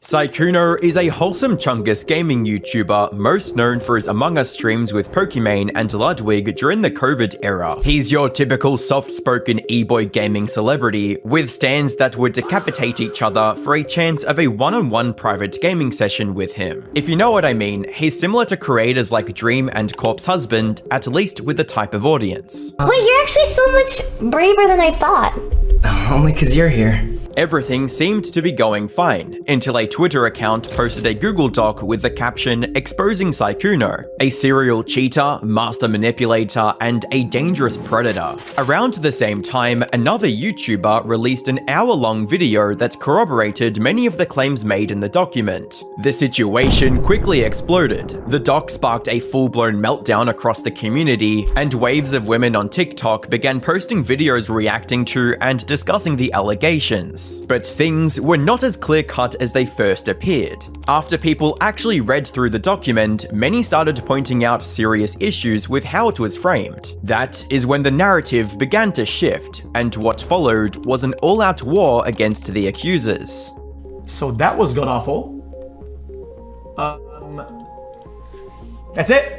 Sykkuno is a wholesome Chungus gaming YouTuber most known for his Among Us streams with Pokimane and Ludwig during the COVID era. He's your typical soft-spoken e-boy gaming celebrity with stands that would decapitate each other for a chance of a one-on-one private gaming session with him. If you know what I mean, he's similar to creators like Dream and Corpse Husband, at least with the type of audience. Wait, you're actually so much braver than I thought. Only 'cause you're here. Everything seemed to be going fine, until a Twitter account posted a Google Doc with the caption exposing Sykkuno, a serial cheater, master manipulator, and a dangerous predator. Around the same time, another YouTuber released an hour-long video that corroborated many of the claims made in the document. The situation quickly exploded. The doc sparked a full-blown meltdown across the community, and waves of women on TikTok began posting videos reacting to and discussing the allegations. But things were not as clear-cut as they first appeared. After people actually read through the document, many started pointing out serious issues with how it was framed. That is when the narrative began to shift, and what followed was an all-out war against the accusers. So that was god-awful. That's it?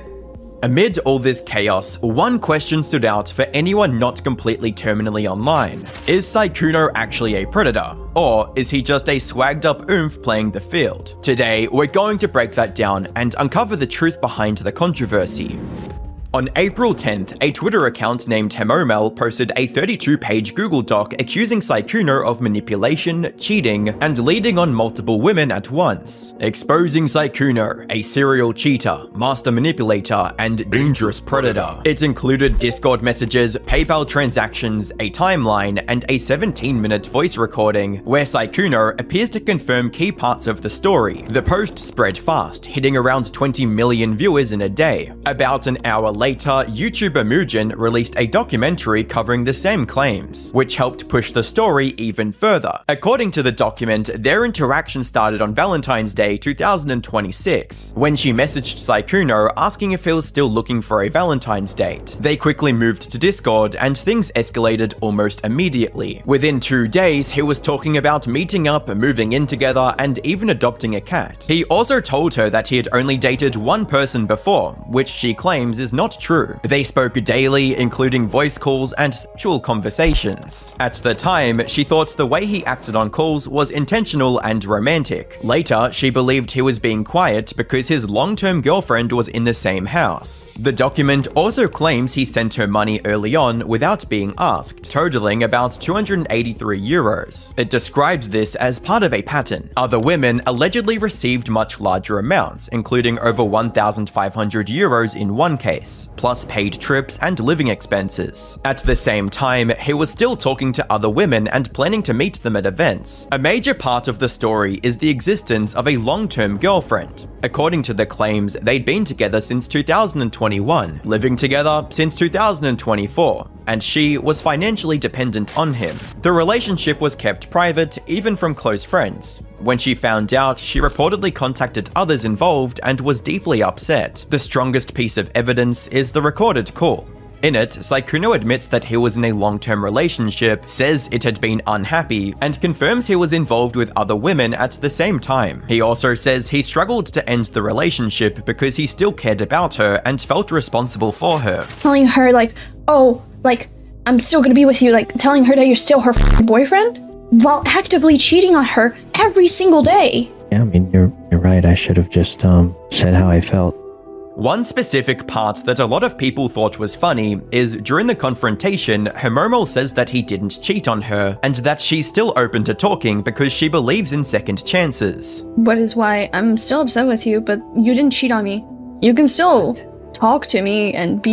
Amid all this chaos, one question stood out for anyone not completely terminally online. Is Sykkuno actually a predator? Or is he just a swagged up oomph playing the field? Today, we're going to break that down and uncover the truth behind the controversy. On April 10th, a Twitter account named Hemomel posted a 32-page Google Doc accusing Sykkuno of manipulation, cheating, and leading on multiple women at once. Exposing Sykkuno, a serial cheater, master manipulator, and dangerous predator. It included Discord messages, PayPal transactions, a timeline, and a 17-minute voice recording where Sykkuno appears to confirm key parts of the story. The post spread fast, hitting around 20 million viewers in a day. About an hour later, YouTuber Mugen released a documentary covering the same claims, which helped push the story even further. According to the document, their interaction started on Valentine's Day 2026, when she messaged Sykkuno asking if he was still looking for a Valentine's date. They quickly moved to Discord, and things escalated almost immediately. Within 2 days, he was talking about meeting up, moving in together, and even adopting a cat. He also told her that he had only dated one person before, which she claims is not true. They spoke daily, including voice calls and sexual conversations. At the time, she thought the way he acted on calls was intentional and romantic. Later, she believed he was being quiet because his long-term girlfriend was in the same house. The document also claims he sent her money early on without being asked, totaling about 283 euros. It describes this as part of a pattern. Other women allegedly received much larger amounts, including over 1,500 euros in one case, plus paid trips and living expenses. At the same time, he was still talking to other women and planning to meet them at events. A major part of the story is the existence of a long-term girlfriend. According to the claims, they'd been together since 2021, living together since 2024, and she was financially dependent on him. The relationship was kept private, even from close friends. When she found out, she reportedly contacted others involved and was deeply upset. The strongest piece of evidence is the recorded call. In it, Sykkuno admits that he was in a long-term relationship, says it had been unhappy, and confirms he was involved with other women at the same time. He also says he struggled to end the relationship because he still cared about her and felt responsible for her. Telling her I'm still gonna be with you, telling her that you're still her boyfriend? While actively cheating on her every single day. Yeah, I mean, you're right. I should have just said how I felt. One specific part that a lot of people thought was funny is during the confrontation, Hemomel says that he didn't cheat on her and that she's still open to talking because she believes in second chances. But is why I'm still upset with you, but you didn't cheat on me. You can still talk to me and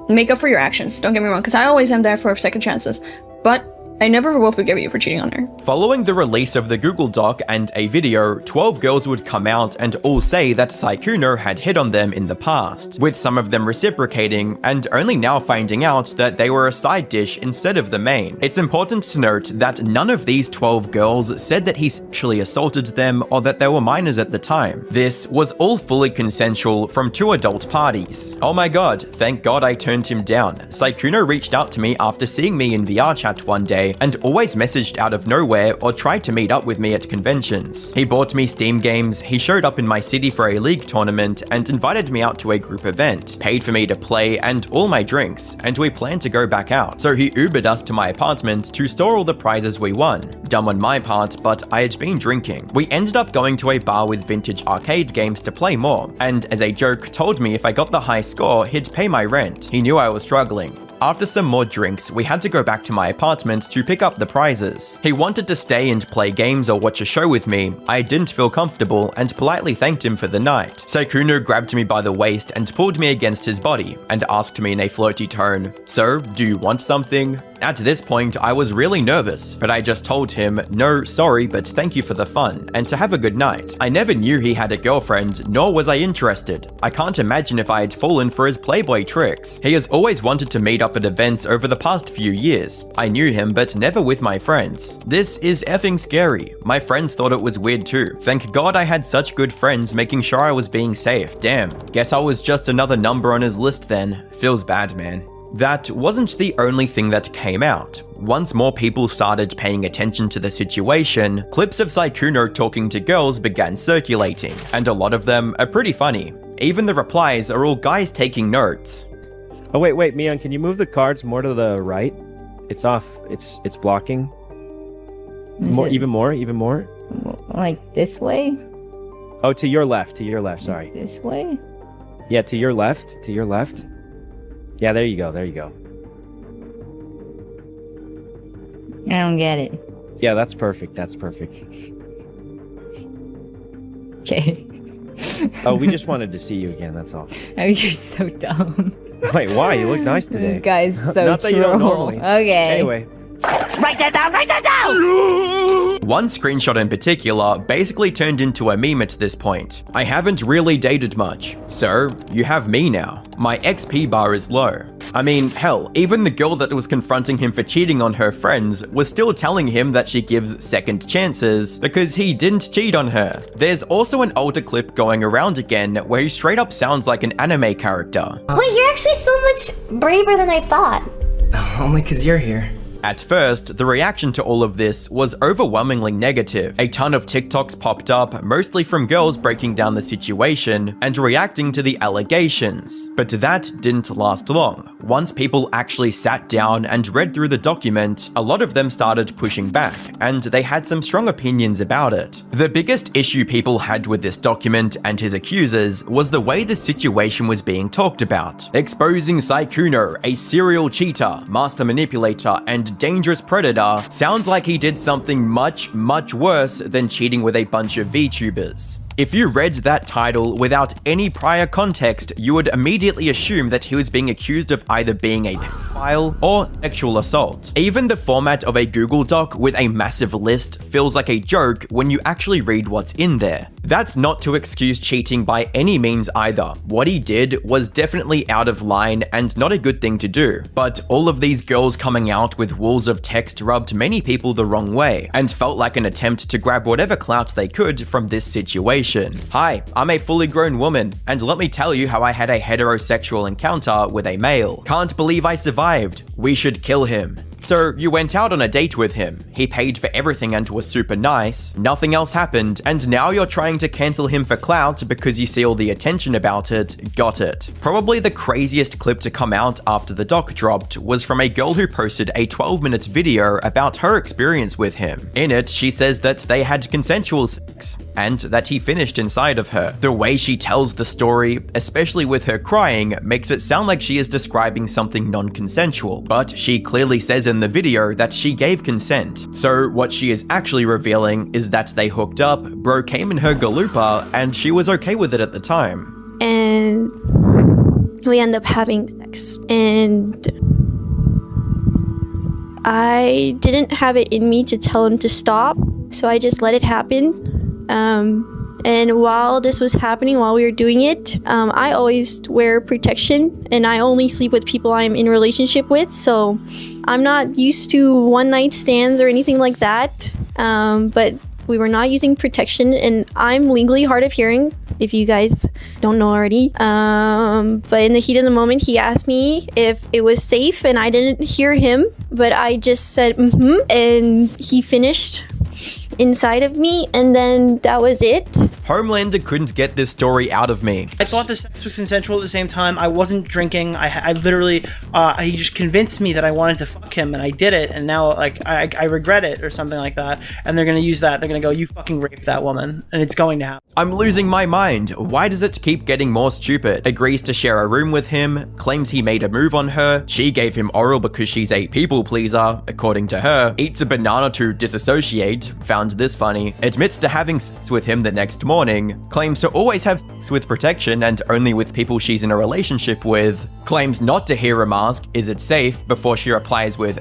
make up for your actions. Don't get me wrong, because I always am there for second chances. But I never will forgive you for cheating on her. Following the release of the Google Doc and a video, 12 girls would come out and all say that Sykkuno had hit on them in the past, with some of them reciprocating and only now finding out that they were a side dish instead of the main. It's important to note that none of these 12 girls said that he sexually assaulted them or that they were minors at the time. This was all fully consensual from 2 adult parties. Oh my god, thank god I turned him down. Sykkuno reached out to me after seeing me in VR chat one day birthday and always messaged out of nowhere or tried to meet up with me at conventions. He bought me Steam games, he showed up in my city for a league tournament and invited me out to a group event, paid for me to play and all my drinks, and we planned to go back out. So he Ubered us to my apartment to store all the prizes we won. Dumb on my part, but I had been drinking. We ended up going to a bar with vintage arcade games to play more, and as a joke told me if I got the high score, he'd pay my rent. He knew I was struggling. After some more drinks, we had to go back to my apartment to pick up the prizes. He wanted to stay and play games or watch a show with me. I didn't feel comfortable and politely thanked him for the night. Sykkuno grabbed me by the waist and pulled me against his body and asked me in a flirty tone, "So, do you want something?" At this point, I was really nervous, but I just told him, "No, sorry, but thank you for the fun, and to have a good night." I never knew he had a girlfriend, nor was I interested. I can't imagine if I had fallen for his playboy tricks. He has always wanted to meet up at events over the past few years. I knew him, but never with my friends. This is effing scary. My friends thought it was weird too. Thank God I had such good friends making sure I was being safe. Damn, guess I was just another number on his list then. Feels bad, man. That wasn't the only thing that came out. Once more people started paying attention to the situation, clips of Sykkuno talking to girls began circulating, and a lot of them are pretty funny. Even the replies are all guys taking notes. Oh wait, Mion, can you move the cards more to the right? It's off. It's blocking. Even more. Like this way? Oh, to your left. Sorry. This way? Yeah, to your left. Yeah, there you go. I don't get it. Yeah, that's perfect. Okay. Oh, we just wanted to see you again, that's all. Oh, you're so dumb. Wait, why? You look nice today. This guy's so Not that you don't troll. normally. Okay. Anyway. Write that down! One screenshot in particular basically turned into a meme at this point. "I haven't really dated much. So, you have me now. My XP bar is low." I mean, hell, even the girl that was confronting him for cheating on her friends was still telling him that she gives second chances because he didn't cheat on her. There's also an older clip going around again where he straight up sounds like an anime character. Wait, you're actually so much braver than I thought. Only 'cause you're here. At first, the reaction to all of this was overwhelmingly negative. A ton of TikToks popped up, mostly from girls breaking down the situation and reacting to the allegations. But that didn't last long. Once people actually sat down and read through the document, a lot of them started pushing back, and they had some strong opinions about it. The biggest issue people had with this document and his accusers was the way the situation was being talked about. Exposing Sykkuno, a serial cheater, master manipulator, and dangerous predator, sounds like he did something much worse than cheating with a bunch of VTubers. If you read that title without any prior context, you would immediately assume that he was being accused of either being a pedophile or sexual assault. Even the format of a Google Doc with a massive list feels like a joke when you actually read what's in there. That's not to excuse cheating by any means either. What he did was definitely out of line and not a good thing to do. But all of these girls coming out with walls of text rubbed many people the wrong way and felt like an attempt to grab whatever clout they could from this situation. Hi, I'm a fully grown woman, and let me tell you how I had a heterosexual encounter with a male. Can't believe I survived. We should kill him. So you went out on a date with him, he paid for everything and was super nice, nothing else happened, and now you're trying to cancel him for clout because you see all the attention about it. Got it. Probably the craziest clip to come out after the doc dropped was from a girl who posted a 12-minute video about her experience with him. In it, she says that they had consensual sex, and that he finished inside of her. The way she tells the story, especially with her crying, makes it sound like she is describing something non-consensual, but she clearly says in the video that she gave consent. So what she is actually revealing is that they hooked up, bro came in her galupa, and she was okay with it at the time. And we end up having sex, and I didn't have it in me to tell him to stop, so I just let it happen. And while this was happening, while we were doing it, I always wear protection, and I only sleep with people I'm in a relationship with, so I'm not used to one-night stands or anything like that. But We were not using protection, and I'm legally hard of hearing, if you guys don't know already. But in the heat of the moment, he asked me if it was safe, and I didn't hear him, but I just said, and he finished inside of me, and then that was it. Homelander couldn't get this story out of me. I thought the sex was consensual at the same time. I wasn't drinking. I literally, he just convinced me that I wanted to fuck him, and I did it, and now, like, I regret it, or something like that. And they're gonna use that. They're gonna go, you fucking raped that woman, and it's going to happen. I'm losing my mind. Why does it keep getting more stupid? Agrees to share a room with him, claims he made a move on her, she gave him oral because she's a people pleaser, according to her, eats a banana to disassociate, found this funny, admits to having sex with him the next morning, claims to always have sex with protection and only with people she's in a relationship with, claims not to hear him ask, is it safe, before she replies with,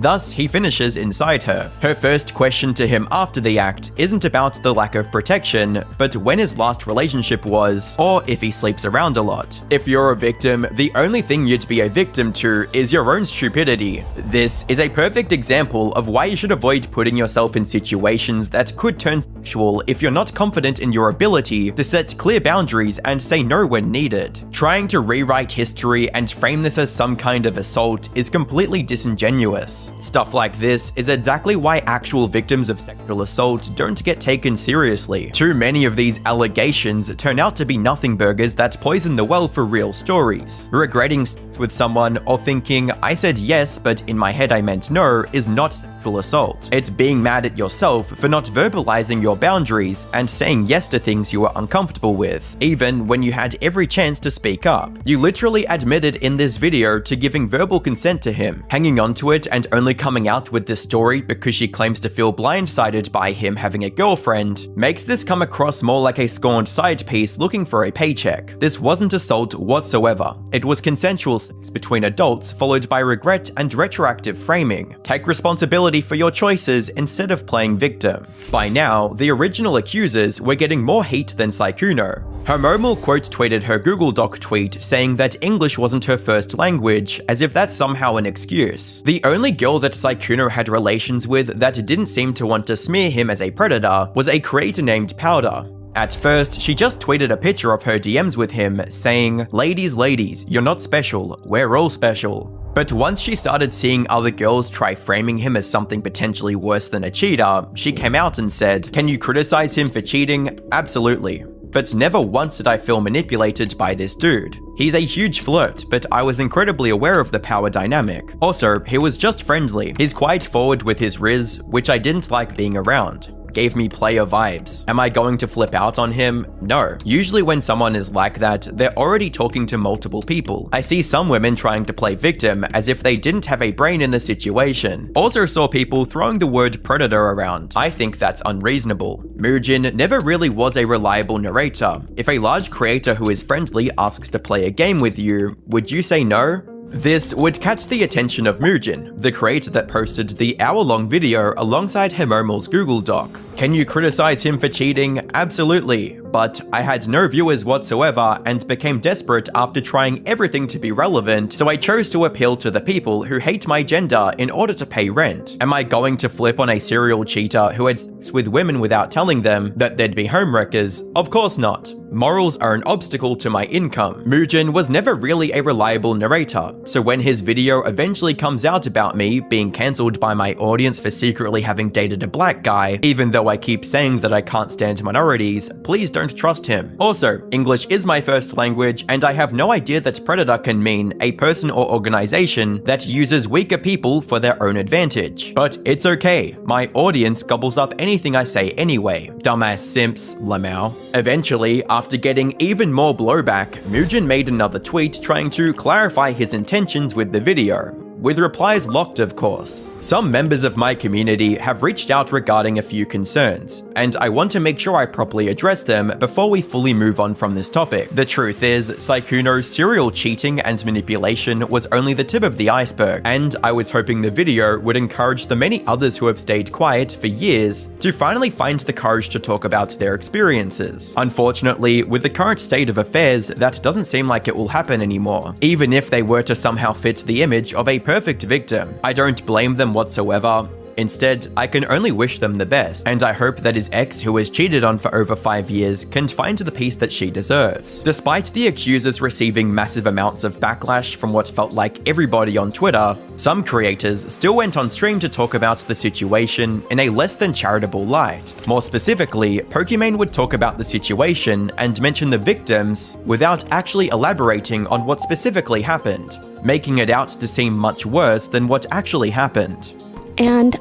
Thus, he finishes inside her. Her first question to him after the act isn't about the lack of protection, but when his last relationship was, or if he sleeps around a lot. If you're a victim, the only thing you'd be a victim to is your own stupidity. This is a perfect example of why you should avoid putting yourself in situations that could turn sexual if you're not confident in your ability to set clear boundaries and say no when needed. Trying to rewrite history and frame this as some kind of assault is completely disingenuous. Stuff like this is exactly why actual victims of sexual assault don't get taken seriously. Too many of these allegations turn out to be nothing burgers that poison the well for real stories. Regretting sex with someone or thinking, I said yes, but in my head I meant no, is not sexual assault. It's being mad at yourself for not verbalizing your boundaries and saying yes to things you were uncomfortable with, even when you had every chance to speak up. You literally admitted in this video to giving verbal consent to him. Hanging on to it and only coming out with this story because she claims to feel blindsided by him having a girlfriend makes this come across more like a scorned side piece looking for a paycheck. This wasn't assault whatsoever. It was consensual sex between adults followed by regret and retroactive framing. Take responsibility for your choices instead of playing victim. By now, the original accusers were getting more heat than Sykkuno. Homomal quote tweeted her Google Doc tweet saying that English wasn't her first language, as if that's somehow an excuse. The only girl that Sykkuno had relations with that didn't seem to want to smear him as a predator was a creator named Powder. At first, she just tweeted a picture of her DMs with him, saying, ladies, you're not special, we're all special. But once she started seeing other girls try framing him as something potentially worse than a cheater, she came out and said, can you criticize him for cheating? Absolutely. But never once did I feel manipulated by this dude. He's a huge flirt, but I was incredibly aware of the power dynamic. Also, he was just friendly. He's quite forward with his riz, which I didn't like being around. Gave me player vibes. Am I going to flip out on him? No. Usually when someone is like that, they're already talking to multiple people. I see some women trying to play victim as if they didn't have a brain in the situation. Also saw people throwing the word predator around. I think that's unreasonable. Muujin never really was a reliable narrator. If a large creator who is friendly asks to play a game with you, would you say no? This would catch the attention of Muujin, the creator that posted the hour-long video alongside Homomal's Google Doc. Can you criticize him for cheating? Absolutely, but I had no viewers whatsoever and became desperate after trying everything to be relevant, so I chose to appeal to the people who hate my gender in order to pay rent. Am I going to flip on a serial cheater who had sex with women without telling them that they'd be homewreckers? Of course not. Morals are an obstacle to my income. Muujin was never really a reliable narrator, so when his video eventually comes out about me being cancelled by my audience for secretly having dated a black guy, even though I keep saying that I can't stand minorities, please don't trust him. Also, English is my first language, and I have no idea that predator can mean a person or organization that uses weaker people for their own advantage. But it's okay, my audience gobbles up anything I say anyway. Dumbass simps, Lamau. Eventually, after getting even more blowback, Muujin made another tweet trying to clarify his intentions with the video, with replies locked of course. Some members of my community have reached out regarding a few concerns, and I want to make sure I properly address them before we fully move on from this topic. The truth is, Sykkuno's serial cheating and manipulation was only the tip of the iceberg, and I was hoping the video would encourage the many others who have stayed quiet for years to finally find the courage to talk about their experiences. Unfortunately, with the current state of affairs, that doesn't seem like it will happen anymore, even if they were to somehow fit the image of a perfect victim. I don't blame them whatsoever. Instead, I can only wish them the best, and I hope that his ex, who was cheated on for over 5 years, can find the peace that she deserves. Despite the accusers receiving massive amounts of backlash from what felt like everybody on Twitter, some creators still went on stream to talk about the situation in a less than charitable light. More specifically, Pokimane would talk about the situation and mention the victims without actually elaborating on what specifically happened, making it out to seem much worse than what actually happened. And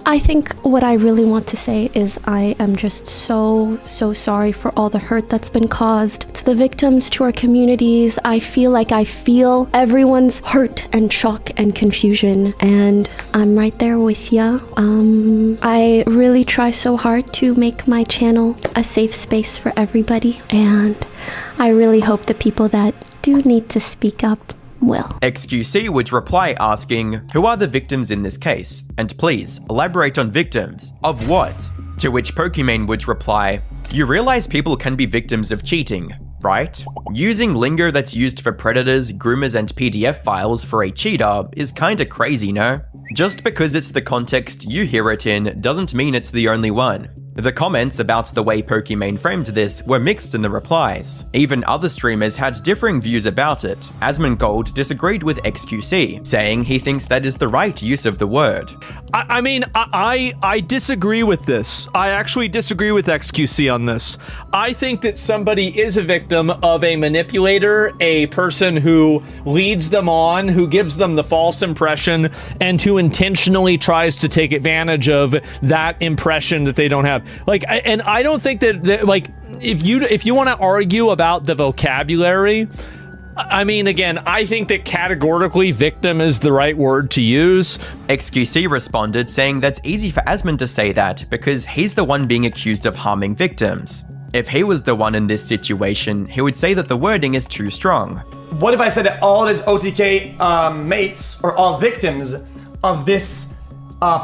I think what I really want to say is I am just so sorry for all the hurt that's been caused to the victims, to our communities. I feel like I feel everyone's hurt and shock and confusion, and I'm right there with ya. I really try so hard to make my channel a safe space for everybody, and I really hope the people that do need to speak up will. XQC would reply asking, who are the victims in this case? And please, elaborate on victims. Of what? To which Pokimane would reply, you realize people can be victims of cheating, right? Using lingo that's used for predators, groomers, and PDF files for a cheater is kinda crazy, no? Just because it's the context you hear it in doesn't mean it's the only one. The comments about the way Pokimane framed this were mixed in the replies. Even other streamers had differing views about it. Asmongold disagreed with XQC, saying he thinks that is the right use of the word. I disagree with this. I actually disagree with XQC on this. I think that somebody is a victim of a manipulator, a person who leads them on, who gives them the false impression, and who intentionally tries to take advantage of that impression that they don't have. And I don't think that like, if you want to argue about the vocabulary, again, I think that categorically victim is the right word to use. XQC responded saying that's easy for Asmon to say that because he's the one being accused of harming victims. If he was the one in this situation, he would say that the wording is too strong. What if I said that all his OTK mates are all victims of this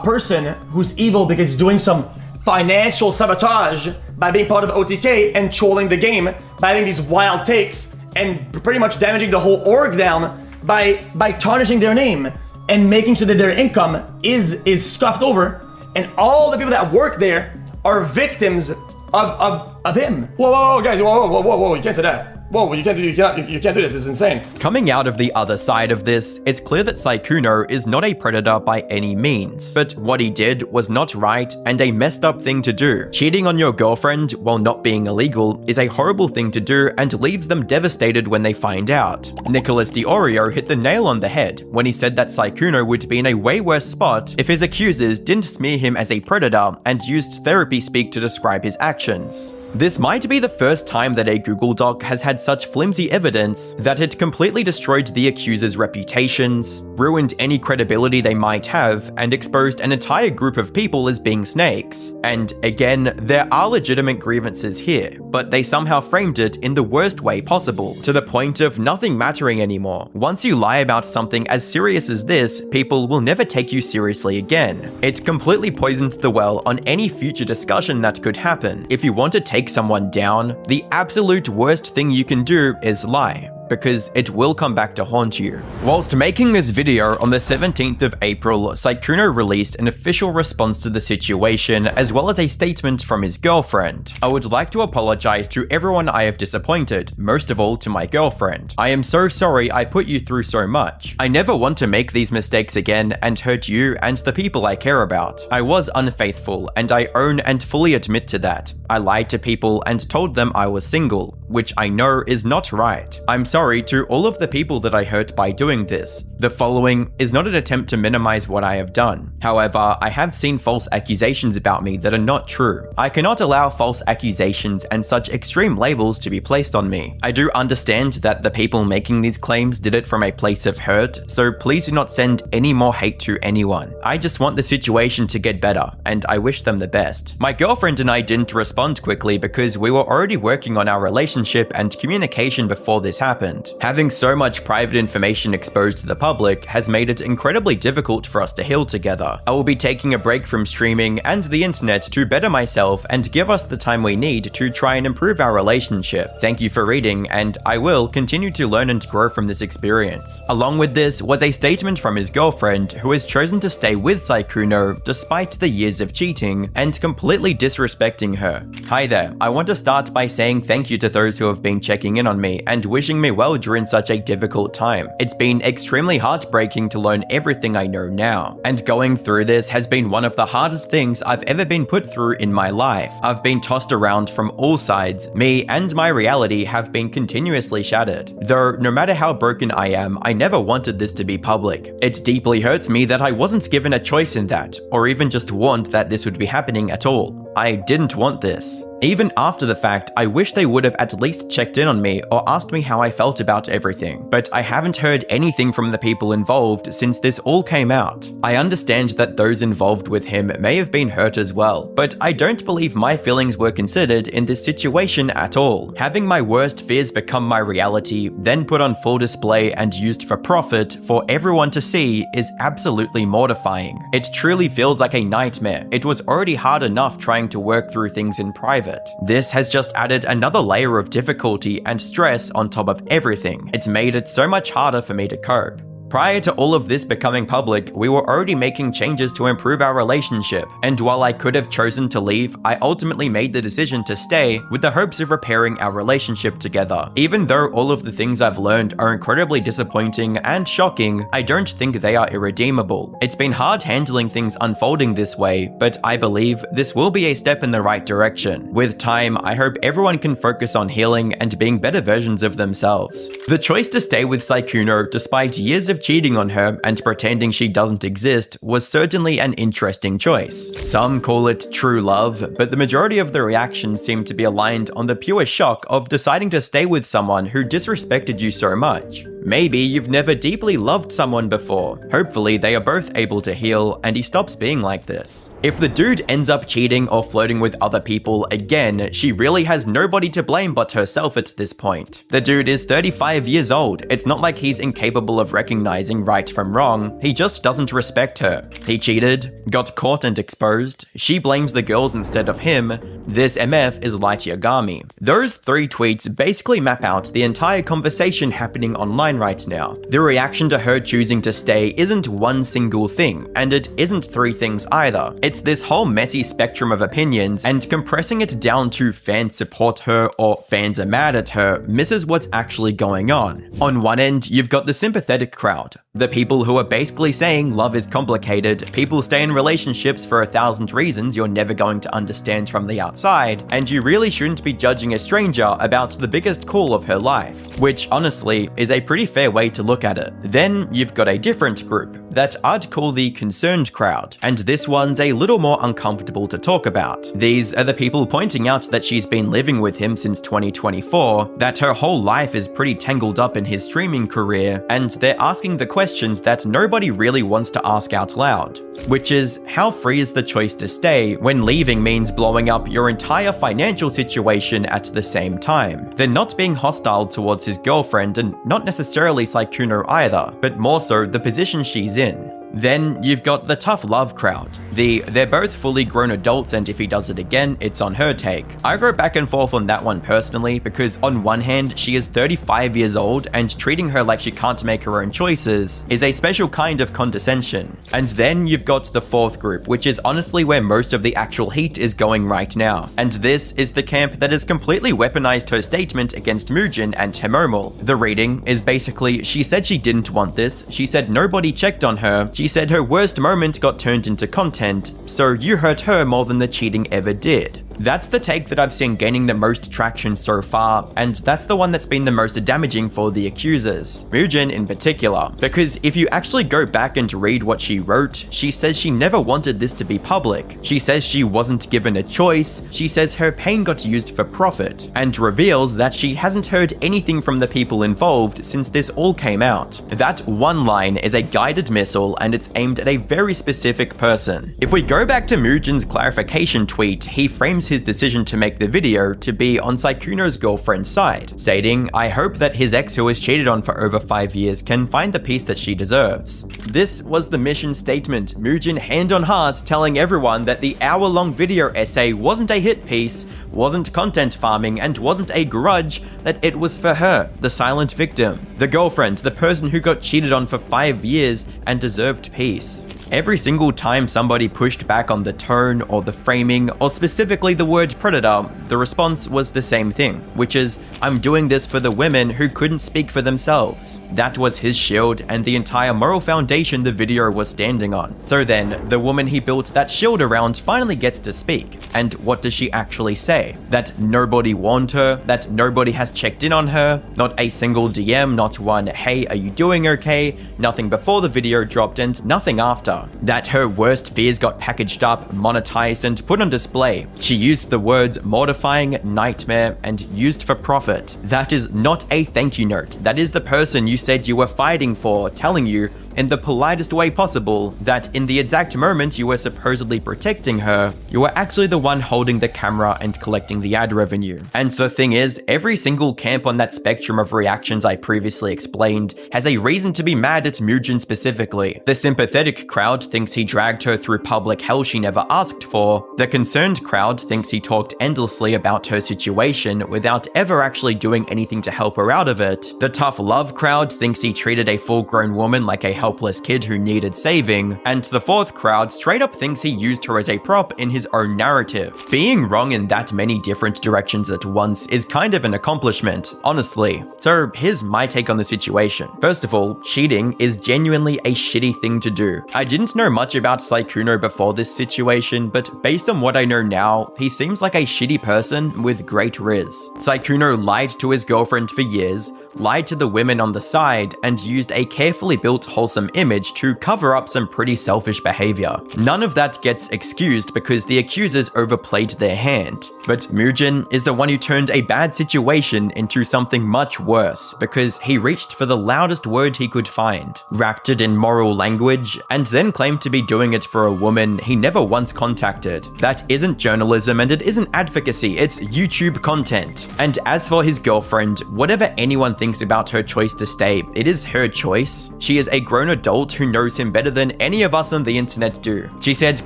person who's evil because he's doing some financial sabotage by being part of OTK and trolling the game by having these wild takes and pretty much damaging the whole org down by tarnishing their name and making sure that their income is scuffed over, and all the people that work there are victims of him. Whoa, guys, whoa, you can't say that. Whoa, you can't do this, it's insane. Coming out of the other side of this, it's clear that Sykkuno is not a predator by any means, but what he did was not right and a messed up thing to do. Cheating on your girlfriend while not being illegal is a horrible thing to do and leaves them devastated when they find out. Nicholas DiOrio hit the nail on the head when he said that Sykkuno would be in a way worse spot if his accusers didn't smear him as a predator and used therapy speak to describe his actions. This might be the first time that a Google Doc has had such flimsy evidence that it completely destroyed the accusers' reputations, ruined any credibility they might have, and exposed an entire group of people as being snakes. And again, there are legitimate grievances here, but they somehow framed it in the worst way possible, to the point of nothing mattering anymore. Once you lie about something as serious as this, people will never take you seriously again. It completely poisoned the well on any future discussion that could happen. If you want to take someone down, the absolute worst thing you can do is lie, because it will come back to haunt you. Whilst making this video on the 17th of April, Sykkuno released an official response to the situation as well as a statement from his girlfriend. I would like to apologize to everyone I have disappointed, most of all to my girlfriend. I am so sorry I put you through so much. I never want to make these mistakes again and hurt you and the people I care about. I was unfaithful and I own and fully admit to that. I lied to people and told them I was single, which I know is not right. I'm sorry to all of the people that I hurt by doing this. The following is not an attempt to minimize what I have done. However, I have seen false accusations about me that are not true. I cannot allow false accusations and such extreme labels to be placed on me. I do understand that the people making these claims did it from a place of hurt, so please do not send any more hate to anyone. I just want the situation to get better, and I wish them the best. My girlfriend and I didn't respond quickly because we were already working on our relationship relationship and communication before this happened. Having so much private information exposed to the public has made it incredibly difficult for us to heal together. I will be taking a break from streaming and the internet to better myself and give us the time we need to try and improve our relationship. Thank you for reading, and I will continue to learn and grow from this experience. Along with this was a statement from his girlfriend, who has chosen to stay with Sykkuno despite the years of cheating and completely disrespecting her. Hi there, I want to start by saying thank you to those who have been checking in on me and wishing me well during such a difficult time. It's been extremely heartbreaking to learn everything I know now, and going through this has been one of the hardest things I've ever been put through in my life. I've been tossed around from all sides. Me and my reality have been continuously shattered. Though no matter how broken I am, I never wanted this to be public. It deeply hurts me that I wasn't given a choice in that, or even just warned that this would be happening at all. I didn't want this. Even after the fact, I wish they would have at least checked in on me or asked me how I felt about everything, but I haven't heard anything from the people involved since this all came out. I understand that those involved with him may have been hurt as well, but I don't believe my feelings were considered in this situation at all. Having my worst fears become my reality, then put on full display and used for profit for everyone to see is absolutely mortifying. It truly feels like a nightmare. It was already hard enough trying to work through things in private. This has just added another layer of difficulty and stress on top of everything. It's made it so much harder for me to cope. Prior to all of this becoming public, we were already making changes to improve our relationship, and while I could have chosen to leave, I ultimately made the decision to stay with the hopes of repairing our relationship together. Even though all of the things I've learned are incredibly disappointing and shocking, I don't think they are irredeemable. It's been hard handling things unfolding this way, but I believe this will be a step in the right direction. With time, I hope everyone can focus on healing and being better versions of themselves. The choice to stay with Sykkuno, despite years of cheating on her and pretending she doesn't exist, was certainly an interesting choice. Some call it true love, but the majority of the reactions seem to be aligned on the pure shock of deciding to stay with someone who disrespected you so much. Maybe you've never deeply loved someone before. Hopefully they are both able to heal and he stops being like this. If the dude ends up cheating or flirting with other people again, she really has nobody to blame but herself at this point. The dude is 35 years old. It's not like he's incapable of recognizing right from wrong. He just doesn't respect her. He cheated, got caught and exposed. She blames the girls instead of him. This MF is Light Yagami. Those 3 tweets basically map out the entire conversation happening online right now. The reaction to her choosing to stay isn't one single thing, and it isn't 3 things either. It's this whole messy spectrum of opinions, and compressing it down to fans support her or fans are mad at her misses what's actually going on. On one end, you've got the sympathetic crowd, the people who are basically saying love is complicated, people stay in relationships for 1,000 reasons you're never going to understand from the outside, and you really shouldn't be judging a stranger about the biggest call of her life, which honestly is a pretty fair way to look at it. Then you've got a different group that I'd call the concerned crowd, and this one's a little more uncomfortable to talk about. These are the people pointing out that she's been living with him since 2024, that her whole life is pretty tangled up in his streaming career, and they're asking the questions that nobody really wants to ask out loud, which is, how free is the choice to stay when leaving means blowing up your entire financial situation at the same time? They're not being hostile towards his girlfriend, and not necessarily Sykkuno either, but more so the position she's in. Then you've got the tough love crowd. They're both fully grown adults, and if he does it again, it's on her take. I go back and forth on that one personally, because on one hand, she is 35 years old, and treating her like she can't make her own choices is a special kind of condescension. And then you've got the 4th group, which is honestly where most of the actual heat is going right now. And this is the camp that has completely weaponized her statement against Mugen and Hemomel. The reading is basically, she said she didn't want this, she said nobody checked on her, she said her worst moment got turned into content, so you hurt her more than the cheating ever did. That's the take that I've seen gaining the most traction so far, and that's the one that's been the most damaging for the accusers, Mugen in particular, because if you actually go back and read what she wrote, she says she never wanted this to be public. She says she wasn't given a choice, she says her pain got used for profit, and reveals that she hasn't heard anything from the people involved since this all came out. That one line is a guided missile, and it's aimed at a very specific person. If we go back to Mugen's clarification tweet, he frames claims his decision to make the video to be on Sykkuno's girlfriend's side, stating, "I hope that his ex who was cheated on for over 5 years can find the peace that she deserves." This was the mission statement, Mugen hand on heart telling everyone that the hour-long video essay wasn't a hit piece, wasn't content farming, and wasn't a grudge, that it was for her, the silent victim, the girlfriend, the person who got cheated on for 5 years and deserved peace. Every single time somebody pushed back on the tone or the framing or specifically the word predator, the response was the same thing, which is, "I'm doing this for the women who couldn't speak for themselves." That was his shield and the entire moral foundation the video was standing on. So then, the woman he built that shield around finally gets to speak. And what does she actually say? That nobody warned her, that nobody has checked in on her, not a single DM, not one, "Hey, are you doing okay?" Nothing before the video dropped and nothing after. That her worst fears got packaged up, monetized, and put on display. She used the words mortifying, nightmare, and used for profit. That is not a thank you note. That is the person you said you were fighting for telling you in the politest way possible that in the exact moment you were supposedly protecting her, you were actually the one holding the camera and collecting the ad revenue. And the thing is, every single camp on that spectrum of reactions I previously explained has a reason to be mad at Mugen specifically. The sympathetic crowd thinks he dragged her through public hell she never asked for. The concerned crowd thinks he talked endlessly about her situation without ever actually doing anything to help her out of it. The tough love crowd thinks he treated a full-grown woman like a helpless kid who needed saving, and the fourth crowd straight up thinks he used her as a prop in his own narrative. Being wrong in that many different directions at once is kind of an accomplishment, honestly. So here's my take on the situation. First of all, cheating is genuinely a shitty thing to do. I didn't know much about Sykkuno before this situation, but based on what I know now, he seems like a shitty person with great riz. Sykkuno lied to his girlfriend for years, lied to the women on the side, and used a carefully built wholesome image to cover up some pretty selfish behavior. None of that gets excused because the accusers overplayed their hand. But Mugen is the one who turned a bad situation into something much worse because he reached for the loudest word he could find, wrapped it in moral language, and then claimed to be doing it for a woman he never once contacted. That isn't journalism and it isn't advocacy, it's YouTube content. And as for his girlfriend, whatever anyone thinks about her choice to stay, it is her choice. She is a grown adult who knows him better than any of us on the internet do. She said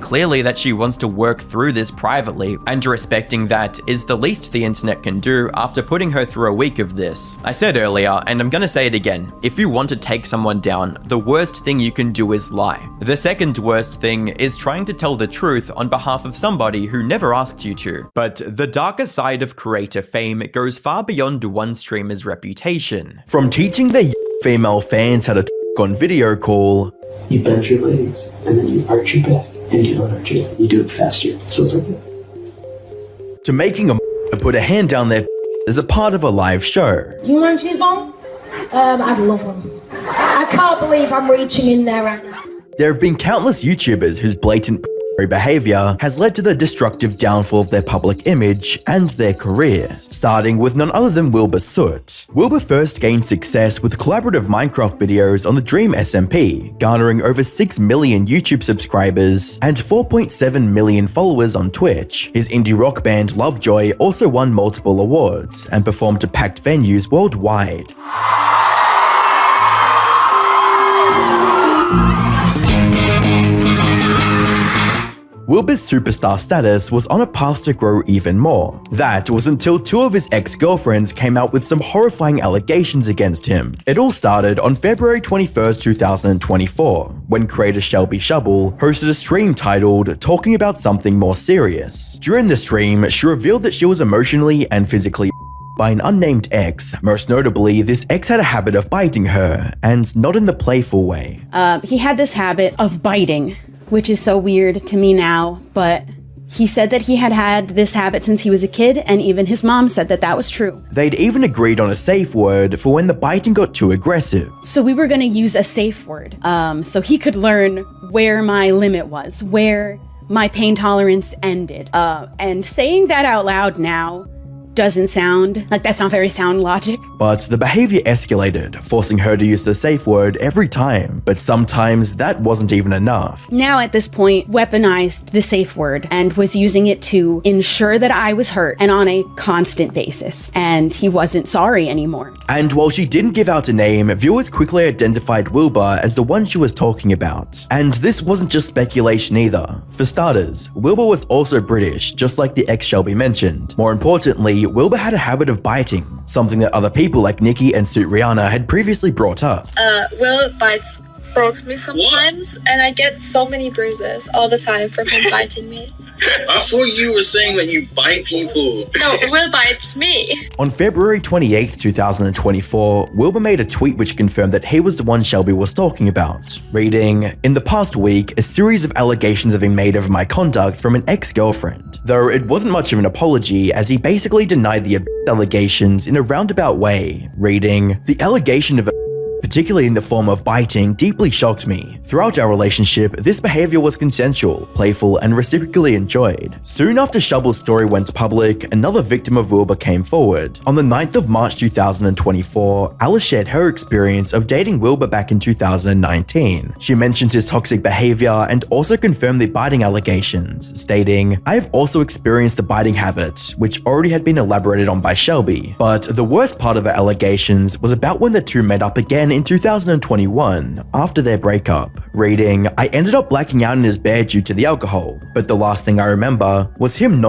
clearly that she wants to work through this privately, and respecting that is the least the internet can do after putting her through a week of this. I said earlier, and I'm gonna say it again, if you want to take someone down, the worst thing you can do is lie. The second worst thing is trying to tell the truth on behalf of somebody who never asked you to. But the darker side of creator fame goes far beyond one streamer's reputation. From teaching their female fans how to on video call, you bend your legs and then you arch your back and you don't arch your back. You do it faster. So it's like that. To making a put a hand down their as a part of a live show. Do you want cheese bone? I'd love one. I can't believe I'm reaching in there right now. There have been countless YouTubers whose blatant behavior has led to the destructive downfall of their public image and their career, starting with none other than Wilbur Soot. Wilbur first gained success with collaborative Minecraft videos on the Dream SMP, garnering over 6 million YouTube subscribers and 4.7 million followers on Twitch. His indie rock band Lovejoy also won multiple awards and performed to packed venues worldwide. Wilbur's superstar status was on a path to grow even more. That was until two of his ex-girlfriends came out with some horrifying allegations against him. It all started on February 21st, 2024, when creator Shelby Shubble hosted a stream titled Talking About Something More Serious. During the stream, she revealed that she was emotionally and physically by an unnamed ex. Most notably, this ex had a habit of biting her, and not in the playful way. He had this habit of biting, which is so weird to me now, but he said that he had this habit since he was a kid, and even his mom said that that was true. They'd even agreed on a safe word for when the biting got too aggressive. So we were gonna use a safe word, so he could learn where my limit was, where my pain tolerance ended. And saying that out loud now doesn't sound like that's not very sound logic. But the behavior escalated, forcing her to use the safe word every time, but sometimes that wasn't even enough. Now at this point, weaponized the safe word and was using it to ensure that I was hurt and on a constant basis, and he wasn't sorry anymore. And while she didn't give out a name, viewers quickly identified Wilbur as the one she was talking about. And this wasn't just speculation either. For starters, Wilbur was also British, just like the ex-Shelby mentioned. More importantly, Wilbur had a habit of biting, something that other people like Nikki and Suit Rihanna had previously brought up. Will bites both me sometimes, and I get so many bruises all the time from him biting me. I thought you were saying that you bite people. No, Will bites me. On February 28th, 2024, Wilbur made a tweet which confirmed that he was the one Shelby was talking about, reading, "In the past week, a series of allegations have been made of my conduct from an ex-girlfriend. Though it wasn't much of an apology, as he basically denied the allegations in a roundabout way, reading, "The allegation of particularly in the form of biting, deeply shocked me. Throughout our relationship, this behavior was consensual, playful, and reciprocally enjoyed." Soon after Shelby's story went public, another victim of Wilbur came forward. On the 9th of March 2024, Alice shared her experience of dating Wilbur back in 2019. She mentioned his toxic behavior and also confirmed the biting allegations, stating, "I have also experienced a biting habit, which already had been elaborated on by Shelby. But the worst part of her allegations was about when the two met up again in 2021, after their breakup, reading, "I ended up blacking out in his bed due to the alcohol, but the last thing I remember was him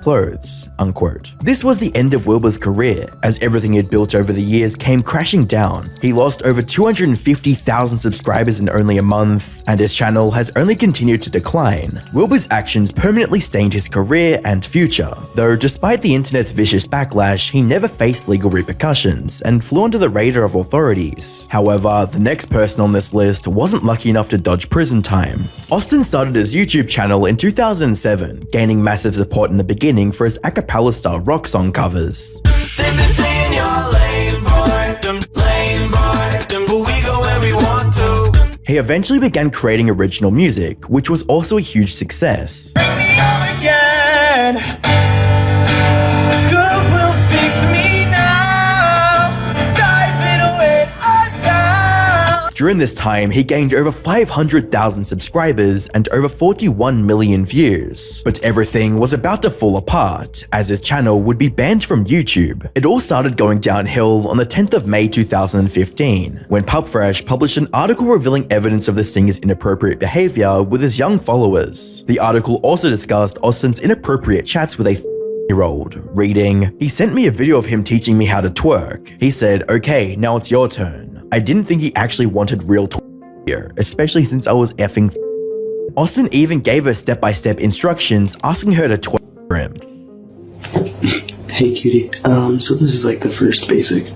clothes," unquote. This was the end of Wilbur's career, as everything he'd built over the years came crashing down. He lost over 250,000 subscribers in only a month, and his channel has only continued to decline. Wilbur's actions permanently stained his career and future, though despite the internet's vicious backlash, he never faced legal repercussions and flew under the radar of authorities. However, the next person on this list wasn't lucky enough to dodge prison time. Austin started his YouTube channel in 2007, gaining massive support in the beginning for his a cappella style rock song covers. This is stay in your lane, boy, but we go where we want to. He eventually began creating original music, which was also a huge success. Bring me up again. Good will fix me now. Diving away or down. During this time, he gained over 500,000 subscribers and over 41 million views. But everything was about to fall apart, as his channel would be banned from YouTube. It all started going downhill on the 10th of May 2015, when PubFresh published an article revealing evidence of the singer's inappropriate behavior with his young followers. The article also discussed Austin's inappropriate chats with a year-old, reading, "He sent me a video of him teaching me how to twerk. He said, okay, now it's your turn. I didn't think he actually wanted real twerk here, especially since I was effing." Austin even gave her step-by-step instructions, asking her to twerk for him. Hey cutie, so this is like the first basic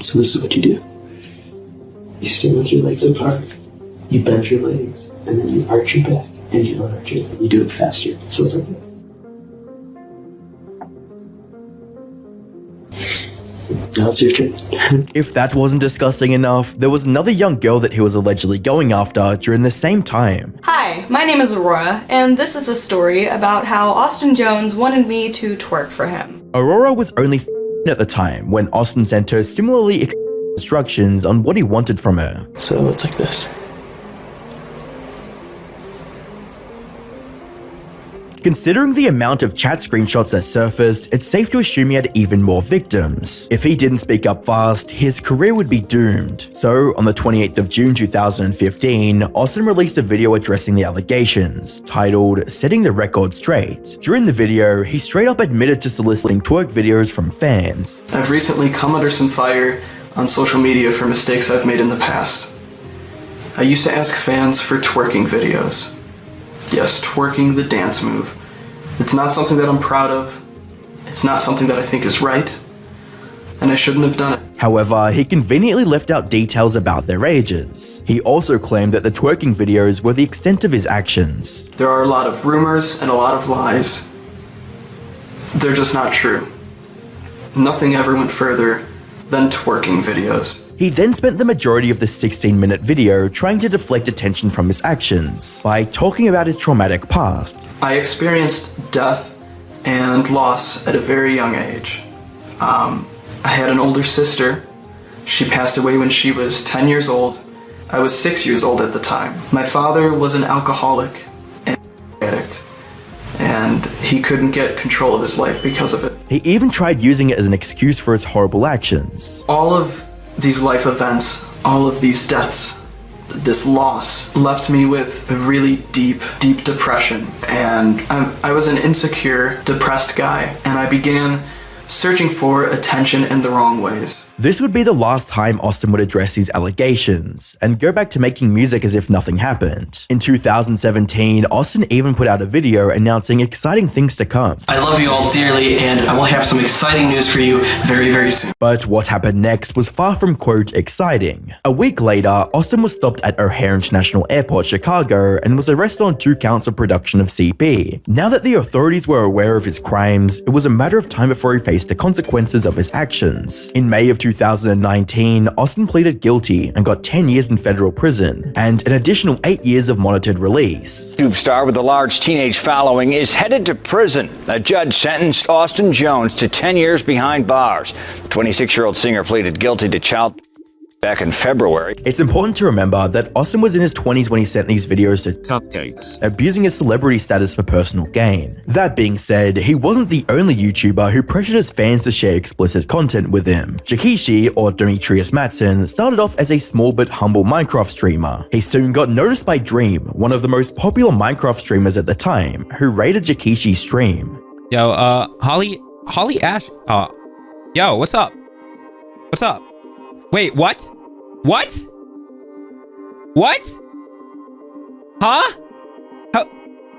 so this is what you do. You stand with your legs apart, you bend your legs, and then you arch your back, and you arch it. You do it faster, so it's like that. Now it's your turn. If that wasn't disgusting enough, there was another young girl that he was allegedly going after during the same time. Hi, my name is Aurora, and this is a story about how Austin Jones wanted me to twerk for him. Aurora was only at the time when Austin sent her similarly instructions on what he wanted from her. So it's like this. Considering the amount of chat screenshots that surfaced, it's safe to assume he had even more victims. If he didn't speak up fast, his career would be doomed. So, on the 28th of June 2015, Austin released a video addressing the allegations, titled "Setting the Record Straight." During the video, he straight up admitted to soliciting twerk videos from fans. I've recently come under some fire on social media for mistakes I've made in the past. I used to ask fans for twerking videos. Yes, twerking, the dance move. It's not something that I'm proud of. It's not something that I think is right. And I shouldn't have done it. However, he conveniently left out details about their ages. He also claimed that the twerking videos were the extent of his actions. There are a lot of rumors and a lot of lies. They're just not true. Nothing ever went further than twerking videos. He then spent the majority of the 16-minute video trying to deflect attention from his actions by talking about his traumatic past. I experienced death and loss at a very young age. I had an older sister. She passed away when she was 10 years old. I was 6 years old at the time. My father was an alcoholic and addict, and he couldn't get control of his life because of it. He even tried using it as an excuse for his horrible actions. All of these life events, all of these deaths, this loss left me with a really deep depression. And I was an insecure, depressed guy, and I began searching for attention in the wrong ways. This would be the last time Austin would address these allegations and go back to making music as if nothing happened. In 2017, Austin even put out a video announcing exciting things to come. I love you all dearly, and I will have some exciting news for you very, very soon. But what happened next was far from, quote, exciting. A week later, Austin was stopped at O'Hare International Airport, Chicago, and was arrested on 2 counts of production of CP. Now that the authorities were aware of his crimes, it was a matter of time before he faced the consequences of his actions. In May of 2019, Austin pleaded guilty and got 10 years in federal prison and an additional 8 years of monitored release. YouTube star with a large teenage following is headed to prison. A judge sentenced Austin Jones to 10 years behind bars. The 26-year-old singer pleaded guilty to child back in February. It's important to remember that Austin was in his 20s when he sent these videos to Cupcakes, abusing his celebrity status for personal gain. That being said, he wasn't the only YouTuber who pressured his fans to share explicit content with him. Jakishi, or Demetrius Matson, started off as a small but humble Minecraft streamer. He soon got noticed by Dream, one of the most popular Minecraft streamers at the time, who raided Jakishi's stream. Yo, Holly Ash, yo, what's up? What's up? Wait, what? What? What? Huh?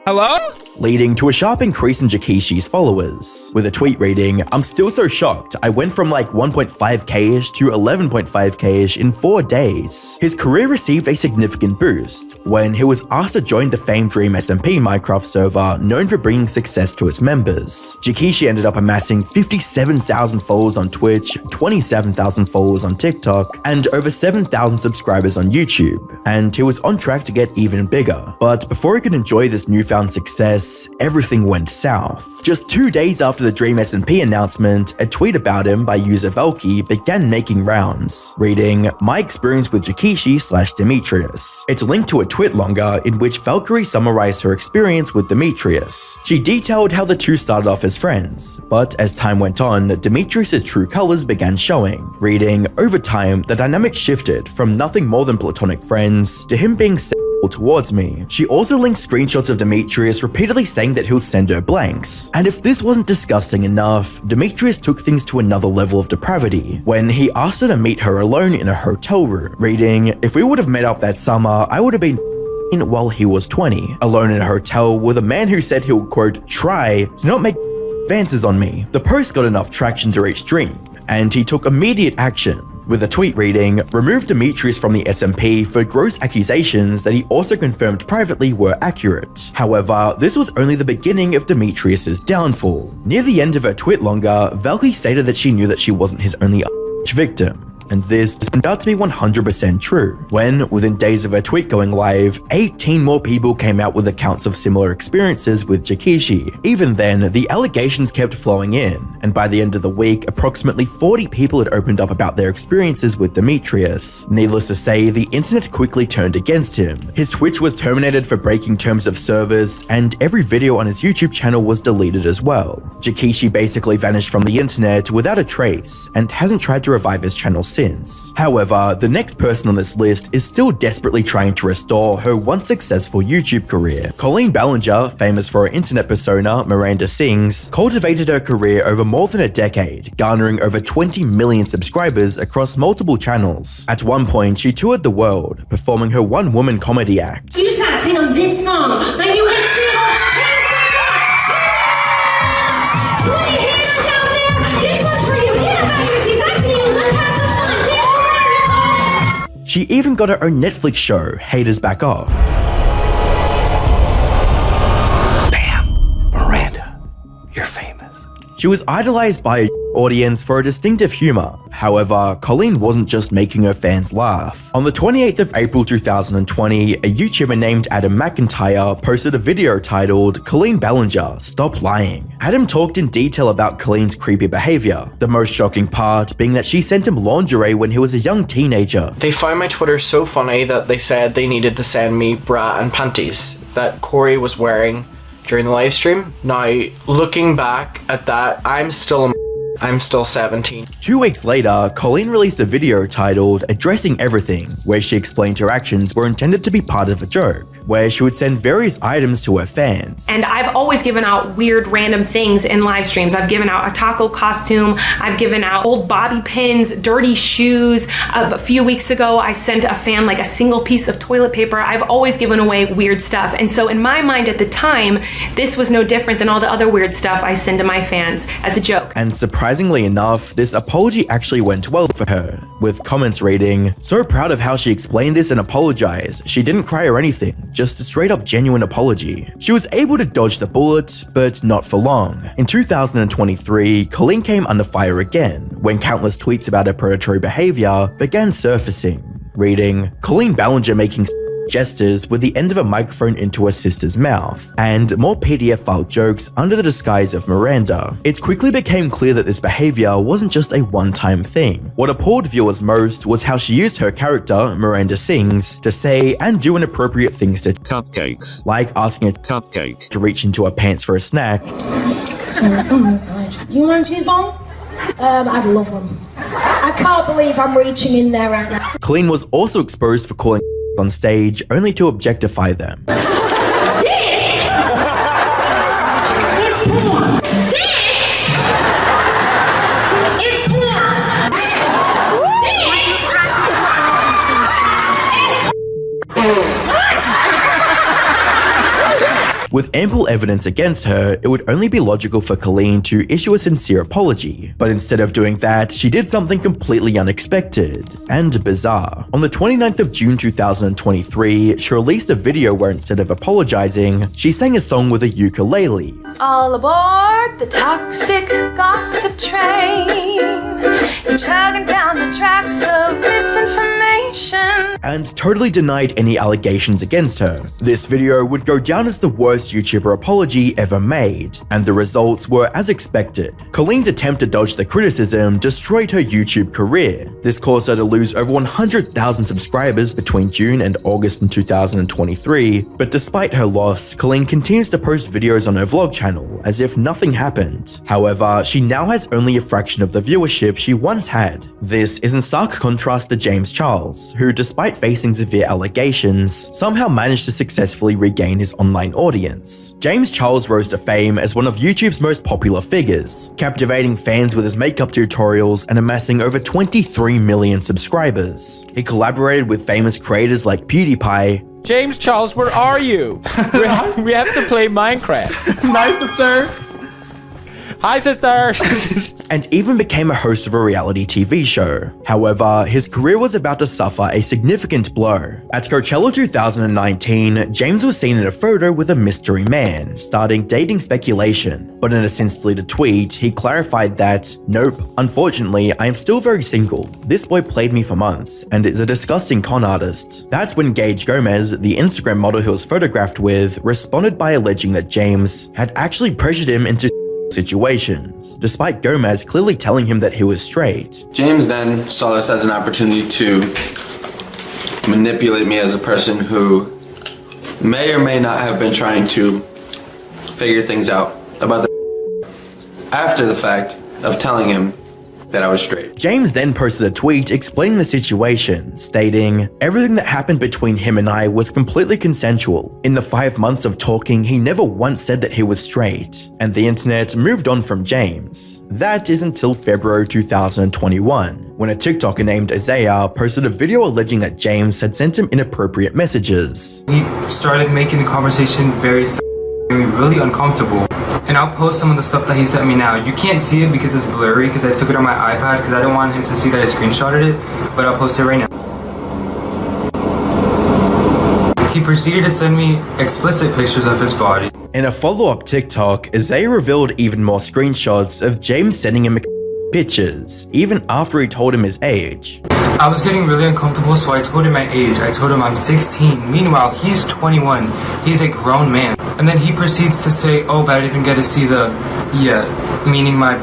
Hello? Leading to a sharp increase in Jakishi's followers, with a tweet reading, "I'm still so shocked. I went from like 1.5k-ish to 11.5k-ish in 4 days." His career received a significant boost when he was asked to join the famed Dream SMP Minecraft server known for bringing success to its members. Jakishi ended up amassing 57,000 followers on Twitch, 27,000 followers on TikTok, and over 7,000 subscribers on YouTube, and he was on track to get even bigger. But before he could enjoy this newfound success, everything went south. Just 2 days after the Dream SMP announcement, a tweet about him by user Valky began making rounds, reading, "My experience with Jakishi/Demetrius." It's linked to a tweet longer in which Valkyrie summarized her experience with Demetrius. She detailed how the two started off as friends, but as time went on, Demetrius' true colors began showing, reading, "Over time, the dynamic shifted from nothing more than platonic friends to him being towards me." She also linked screenshots of Demetrius repeatedly saying that he'll send her blanks. And if this wasn't disgusting enough, Demetrius took things to another level of depravity when he asked her to meet her alone in a hotel room, reading, "If we would have met up that summer, I would have been while he was 20, alone in a hotel with a man who said he'll, quote, try to not make advances on me." The post got enough traction to reach Dream, and he took immediate action, with a tweet reading, "Removed Demetrius from the SMP for gross accusations that he also confirmed privately were accurate." However, this was only the beginning of Demetrius's downfall. Near the end of her tweet longer, Valky stated that she knew that she wasn't his only victim. And this turned out to be 100% true, when, within days of her tweet going live, 18 more people came out with accounts of similar experiences with Jakishi. Even then, the allegations kept flowing in, and by the end of the week, approximately 40 people had opened up about their experiences with Demetrius. Needless to say, the internet quickly turned against him. His Twitch was terminated for breaking terms of service, and every video on his YouTube channel was deleted as well. Jakishi basically vanished from the internet without a trace, and hasn't tried to revive his channel since. However, the next person on this list is still desperately trying to restore her once successful YouTube career. Colleen Ballinger, famous for her internet persona, Miranda Sings, cultivated her career over more than a decade, garnering over 20 million subscribers across multiple channels. At one point, she toured the world, performing her one-woman comedy act. You just gotta sing them this song, then you can sing She even got her own Netflix show, Haters Back Off. Bam! Miranda, you're famous. She was idolized by audience for a distinctive humor. However, Colleen wasn't just making her fans laugh. On the 28th of April 2020, a YouTuber named Adam McIntyre posted a video titled "Colleen Ballinger, Stop Lying." Adam talked in detail about Colleen's creepy behavior, the most shocking part being that she sent him lingerie when he was a young teenager. They found my Twitter so funny that they said they needed to send me bra and panties that Corey was wearing during the live stream. Now, looking back at that, I'm still 17. 2 weeks later, Colleen released a video titled "Addressing Everything," where she explained her actions were intended to be part of a joke, where she would send various items to her fans. And I've always given out weird random things in live streams. I've given out a taco costume, I've given out old bobby pins, dirty shoes. A few weeks ago, I sent a fan like a single piece of toilet paper. I've always given away weird stuff. And so in my mind at the time, this was no different than all the other weird stuff I send to my fans as a joke. And surprisingly enough, this apology actually went well for her, with comments reading, "So proud of how she explained this and apologized. She didn't cry or anything, just a straight up genuine apology." She was able to dodge the bullet, but not for long. In 2023, Colleen came under fire again, when countless tweets about her predatory behavior began surfacing, reading, "Colleen Ballinger making gestures with the end of a microphone into her sister's mouth," and more PDF file jokes under the disguise of Miranda. It quickly became clear that this behavior wasn't just a one-time thing. What appalled viewers most was how she used her character, Miranda Sings, to say and do inappropriate things to cupcakes, like asking a cupcake to reach into her pants for a snack. Do you want a cheese ball? I'd love one. I can't believe I'm reaching in there right now. Colleen was also exposed for calling on stage only to objectify them. With ample evidence against her, it would only be logical for Colleen to issue a sincere apology. But instead of doing that, she did something completely unexpected and bizarre. On the 29th of June 2023, she released a video where instead of apologizing, she sang a song with a ukulele. All aboard the toxic gossip train. You're chugging down the tracks of misinformation. And totally denied any allegations against her. This video would go down as the worst YouTuber apology ever made, and the results were as expected. Colleen's attempt to dodge the criticism destroyed her YouTube career. This caused her to lose over 100,000 subscribers between June and August in 2023, but despite her loss, Colleen continues to post videos on her vlog channel as if nothing happened. However, she now has only a fraction of the viewership she once had. This is in stark contrast to James Charles, who despite facing severe allegations, somehow managed to successfully regain his online audience. James Charles rose to fame as one of YouTube's most popular figures, captivating fans with his makeup tutorials and amassing over 23 million subscribers. He collaborated with famous creators like PewDiePie. James Charles, where are you? we have to play Minecraft. Nice, sister. Hi, sister. And even became a host of a reality TV show. However, his career was about to suffer a significant blow. At Coachella 2019, James was seen in a photo with a mystery man, starting dating speculation. But in a since-deleted tweet, he clarified that, "Nope, unfortunately, I am still very single. This boy played me for months and is a disgusting con artist." That's when Gage Gomez, the Instagram model he was photographed with, responded by alleging that James had actually pressured him into situations, despite Gomez clearly telling him that he was straight. James then saw this as an opportunity to manipulate me as a person who may or may not have been trying to figure things out about the after the fact of telling him that I was straight. James then posted a tweet explaining the situation, stating, "Everything that happened between him and I was completely consensual. In the 5 months of talking, he never once said that he was straight." And the internet moved on from James. That is until February 2021, when a TikToker named Isaiah posted a video alleging that James had sent him inappropriate messages. He started making the conversation really uncomfortable. And I'll post some of the stuff that he sent me now. You can't see it because it's blurry because I took it on my iPad because I don't want him to see that I screenshotted it, but I'll post it right now. He proceeded to send me explicit pictures of his body. In a follow-up TikTok, Isaiah revealed even more screenshots of James sending him pictures, even after he told him his age. I was getting really uncomfortable, so I told him my age. I told him I'm 16. Meanwhile, he's 21. He's a grown man. And then he proceeds to say, oh, but I didn't get to see the, meaning my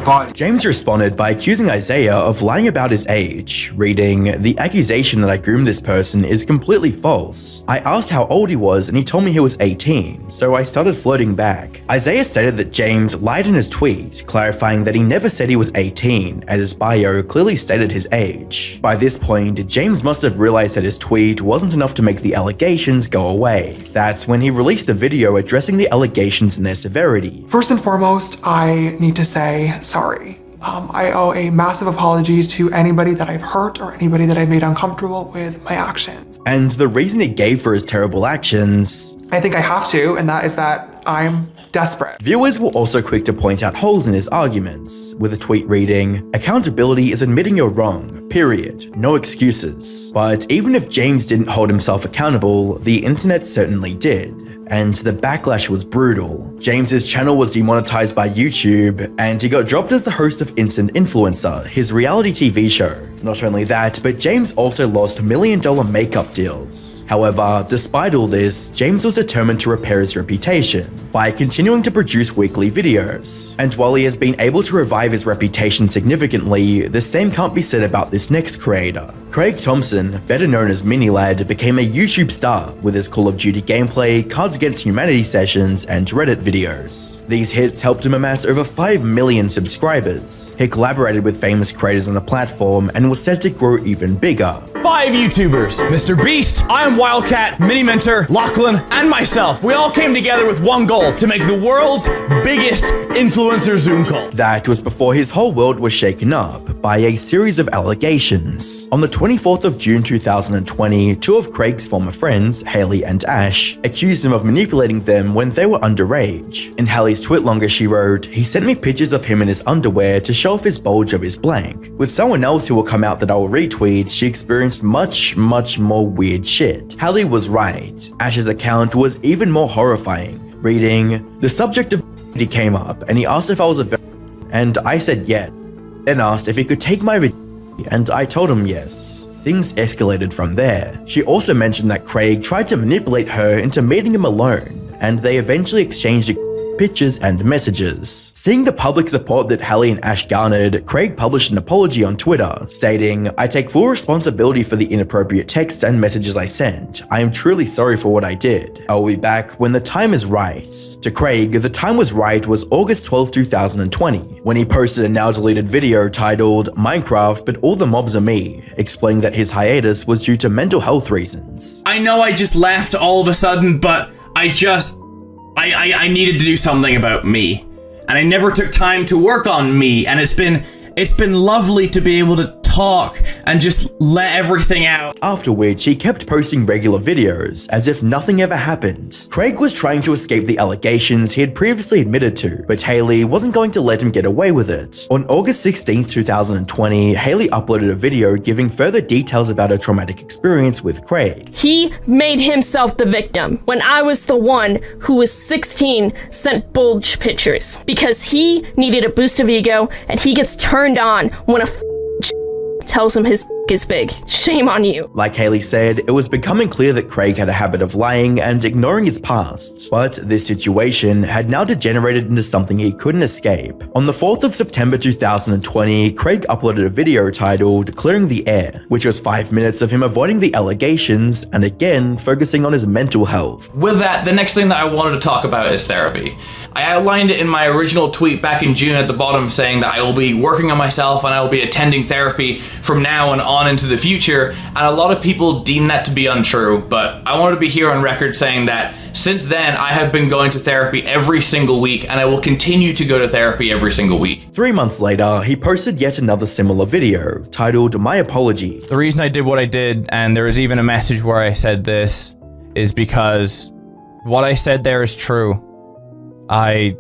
body. James responded by accusing Isaiah of lying about his age, reading, "The accusation that I groomed this person is completely false. I asked how old he was and he told me he was 18, so I started flirting back." Isaiah stated that James lied in his tweet, clarifying that he never said he was 18, as his bio clearly stated his age. By this point, James must have realized that his tweet wasn't enough to make the allegations go away. That's when he released a video addressing the allegations and their severity. First and foremost, I need to say sorry. I owe a massive apology to anybody that I've hurt or anybody that I've made uncomfortable with my actions. And the reason he gave for his terrible actions, I think I have to, and that is that I'm desperate. Viewers were also quick to point out holes in his arguments, with a tweet reading, "Accountability is admitting you're wrong, period. No excuses." But even if James didn't hold himself accountable, the internet certainly did. And the backlash was brutal. James's channel was demonetized by YouTube, and he got dropped as the host of Instant Influencer, his reality TV show. Not only that, but James also lost $1 million makeup deals. However, despite all this, James was determined to repair his reputation by continuing to produce weekly videos. And while he has been able to revive his reputation significantly, the same can't be said about this next creator. Craig Thompson, better known as Minilad, became a YouTube star with his Call of Duty gameplay, Cards Against Humanity sessions, and Reddit videos. These hits helped him amass over 5 million subscribers. He collaborated with famous creators on the platform and was set to grow even bigger. 5 YouTubers, Mr. Beast, I Am Wildcat, Mini Mentor, Lachlan, and myself. We all came together with one goal: to make the world's biggest influencer Zoom call. That was before his whole world was shaken up by a series of allegations. On the 24th of June 2020, two of Craig's former friends, Haley and Ash, accused him of manipulating them when they were underage. In Haley's twitlonger, she wrote, "He sent me pictures of him in his underwear to show off his bulge of his blank." With someone else who will come out that I will retweet, she experienced much more weird shit. Haley was right. Ash's account was even more horrifying, reading, "The subject of he came up and he asked if I was a virgin, and I said yes. Then asked if he could take my virginity, and I told him yes. Things escalated from there." She also mentioned that Craig tried to manipulate her into meeting him alone, and they eventually exchanged pictures and messages. Seeing the public support that Haley and Ash garnered, Craig published an apology on Twitter, stating, "I take full responsibility for the inappropriate texts and messages I sent. I am truly sorry for what I did. I will be back when the time is right." To Craig, the time was right was August 12, 2020, when he posted a now deleted video titled "Minecraft, but all the mobs are me," explaining that his hiatus was due to mental health reasons. I know I just left all of a sudden, but I needed to do something about me. And I never took time to work on me, and it's been lovely to be able to talk and just let everything out. After which, he kept posting regular videos, as if nothing ever happened. Craig was trying to escape the allegations he had previously admitted to, but Haley wasn't going to let him get away with it. On August 16, 2020, Haley uploaded a video giving further details about her traumatic experience with Craig. He made himself the victim when I was the one who was 16 sent bulge pictures because he needed a boost of ego, and he gets turned on when a tells him his is big. Shame on you. Like Haley said, it was becoming clear that Craig had a habit of lying and ignoring his past, but this situation had now degenerated into something he couldn't escape. On the 4th of September 2020, Craig uploaded a video titled "Clearing the Air," which was 5 minutes of him avoiding the allegations and again focusing on his mental health. With that, the next thing that I wanted to talk about is therapy. I outlined it in my original tweet back in June at the bottom, saying that I will be working on myself and I will be attending therapy from now and on into the future, and a lot of people deem that to be untrue, but I want to be here on record saying that since then I have been going to therapy every single week, and I will continue to go to therapy every single week. 3 months later, he posted yet another similar video titled "My Apology." The reason I did what I did, and there was even a message where I said this, is because what I said there is true. I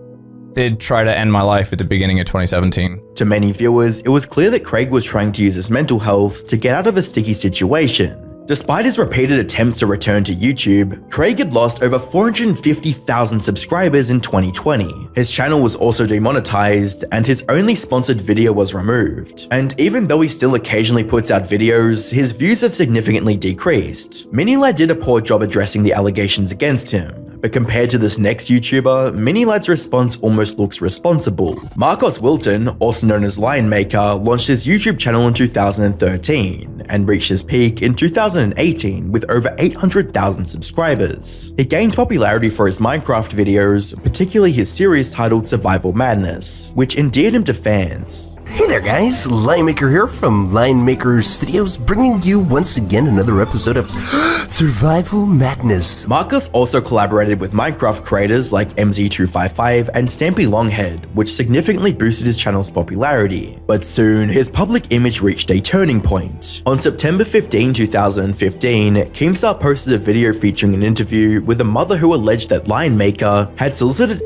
did try to end my life at the beginning of 2017. To many viewers, it was clear that Craig was trying to use his mental health to get out of a sticky situation. Despite his repeated attempts to return to YouTube, Craig had lost over 450,000 subscribers in 2020. His channel was also demonetized, and his only sponsored video was removed. And even though he still occasionally puts out videos, his views have significantly decreased. Minilad did a poor job addressing the allegations against him, but compared to this next YouTuber, Minilad's response almost looks responsible. Marcos Wilton, also known as Lion Maker, launched his YouTube channel in 2013 and reached his peak in 2018 with over 800,000 subscribers. He gained popularity for his Minecraft videos, particularly his series titled Survival Madness, which endeared him to fans. Hey there guys, Lion Maker here from Lion Maker Studios, bringing you once again another episode of Survival Madness. Marcos also collaborated with Minecraft creators like MZ255 and Stampy Longhead, which significantly boosted his channel's popularity. But soon, his public image reached a turning point. On September 15, 2015, Keemstar posted a video featuring an interview with a mother who alleged that Lion Maker had solicited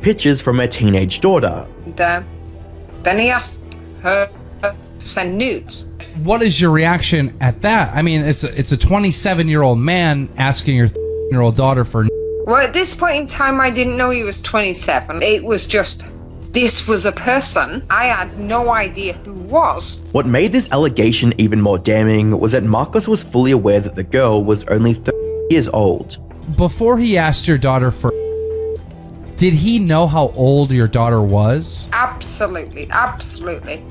pictures from her teenage daughter. Then he asked her to send nudes. What is your reaction at that? I mean, it's a 27-year-old man asking your 13-year-old daughter for. Well, at this point in time, I didn't know he was 27. It was just, this was a person I had no idea who was. What made this allegation even more damning was that Marcos was fully aware that the girl was only 30 years old. Before he asked your daughter for, did he know how old your daughter was? Absolutely, absolutely.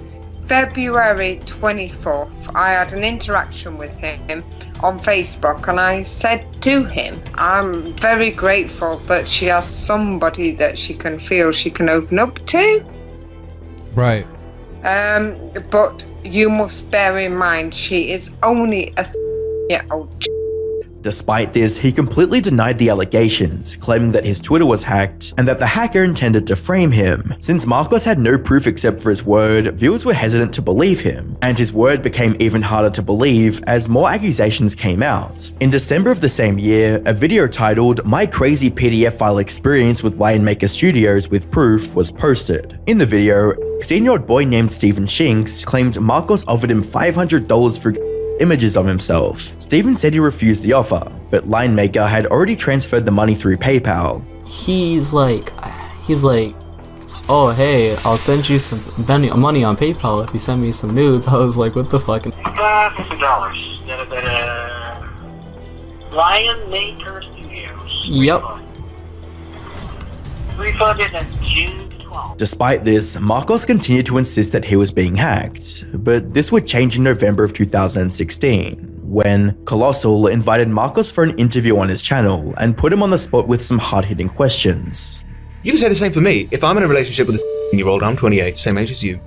February 24th, I had an interaction with him on Facebook, and I said to him, I'm very grateful that she has somebody that she can feel she can open up to. Right. But you must bear in mind, she is only a 30-year-old. Despite this, he completely denied the allegations, claiming that his Twitter was hacked and that the hacker intended to frame him. Since Marcos had no proof except for his word, viewers were hesitant to believe him, and his word became even harder to believe as more accusations came out. In December of the same year, a video titled "My Crazy PDF File Experience with Lion Maker Studios with Proof" was posted. In the video, a 16-year-old boy named Steven Shinks claimed Marcos offered him $500 for images of himself. Steven said he refused the offer, but Lion Maker had already transferred the money through PayPal. He's like, oh hey, I'll send you some money on PayPal if you send me some nudes. I was like, what the fuck? $50. Lion Maker Studios. Yep. Refunded on June 12th. Despite this, Marcos continued to insist that he was being hacked, but this would change in November of 2016, when Colossal invited Marcos for an interview on his channel and put him on the spot with some hard-hitting questions. You can say the same for me. If I'm in a relationship with a 16-year-old, I'm 28, same age as you.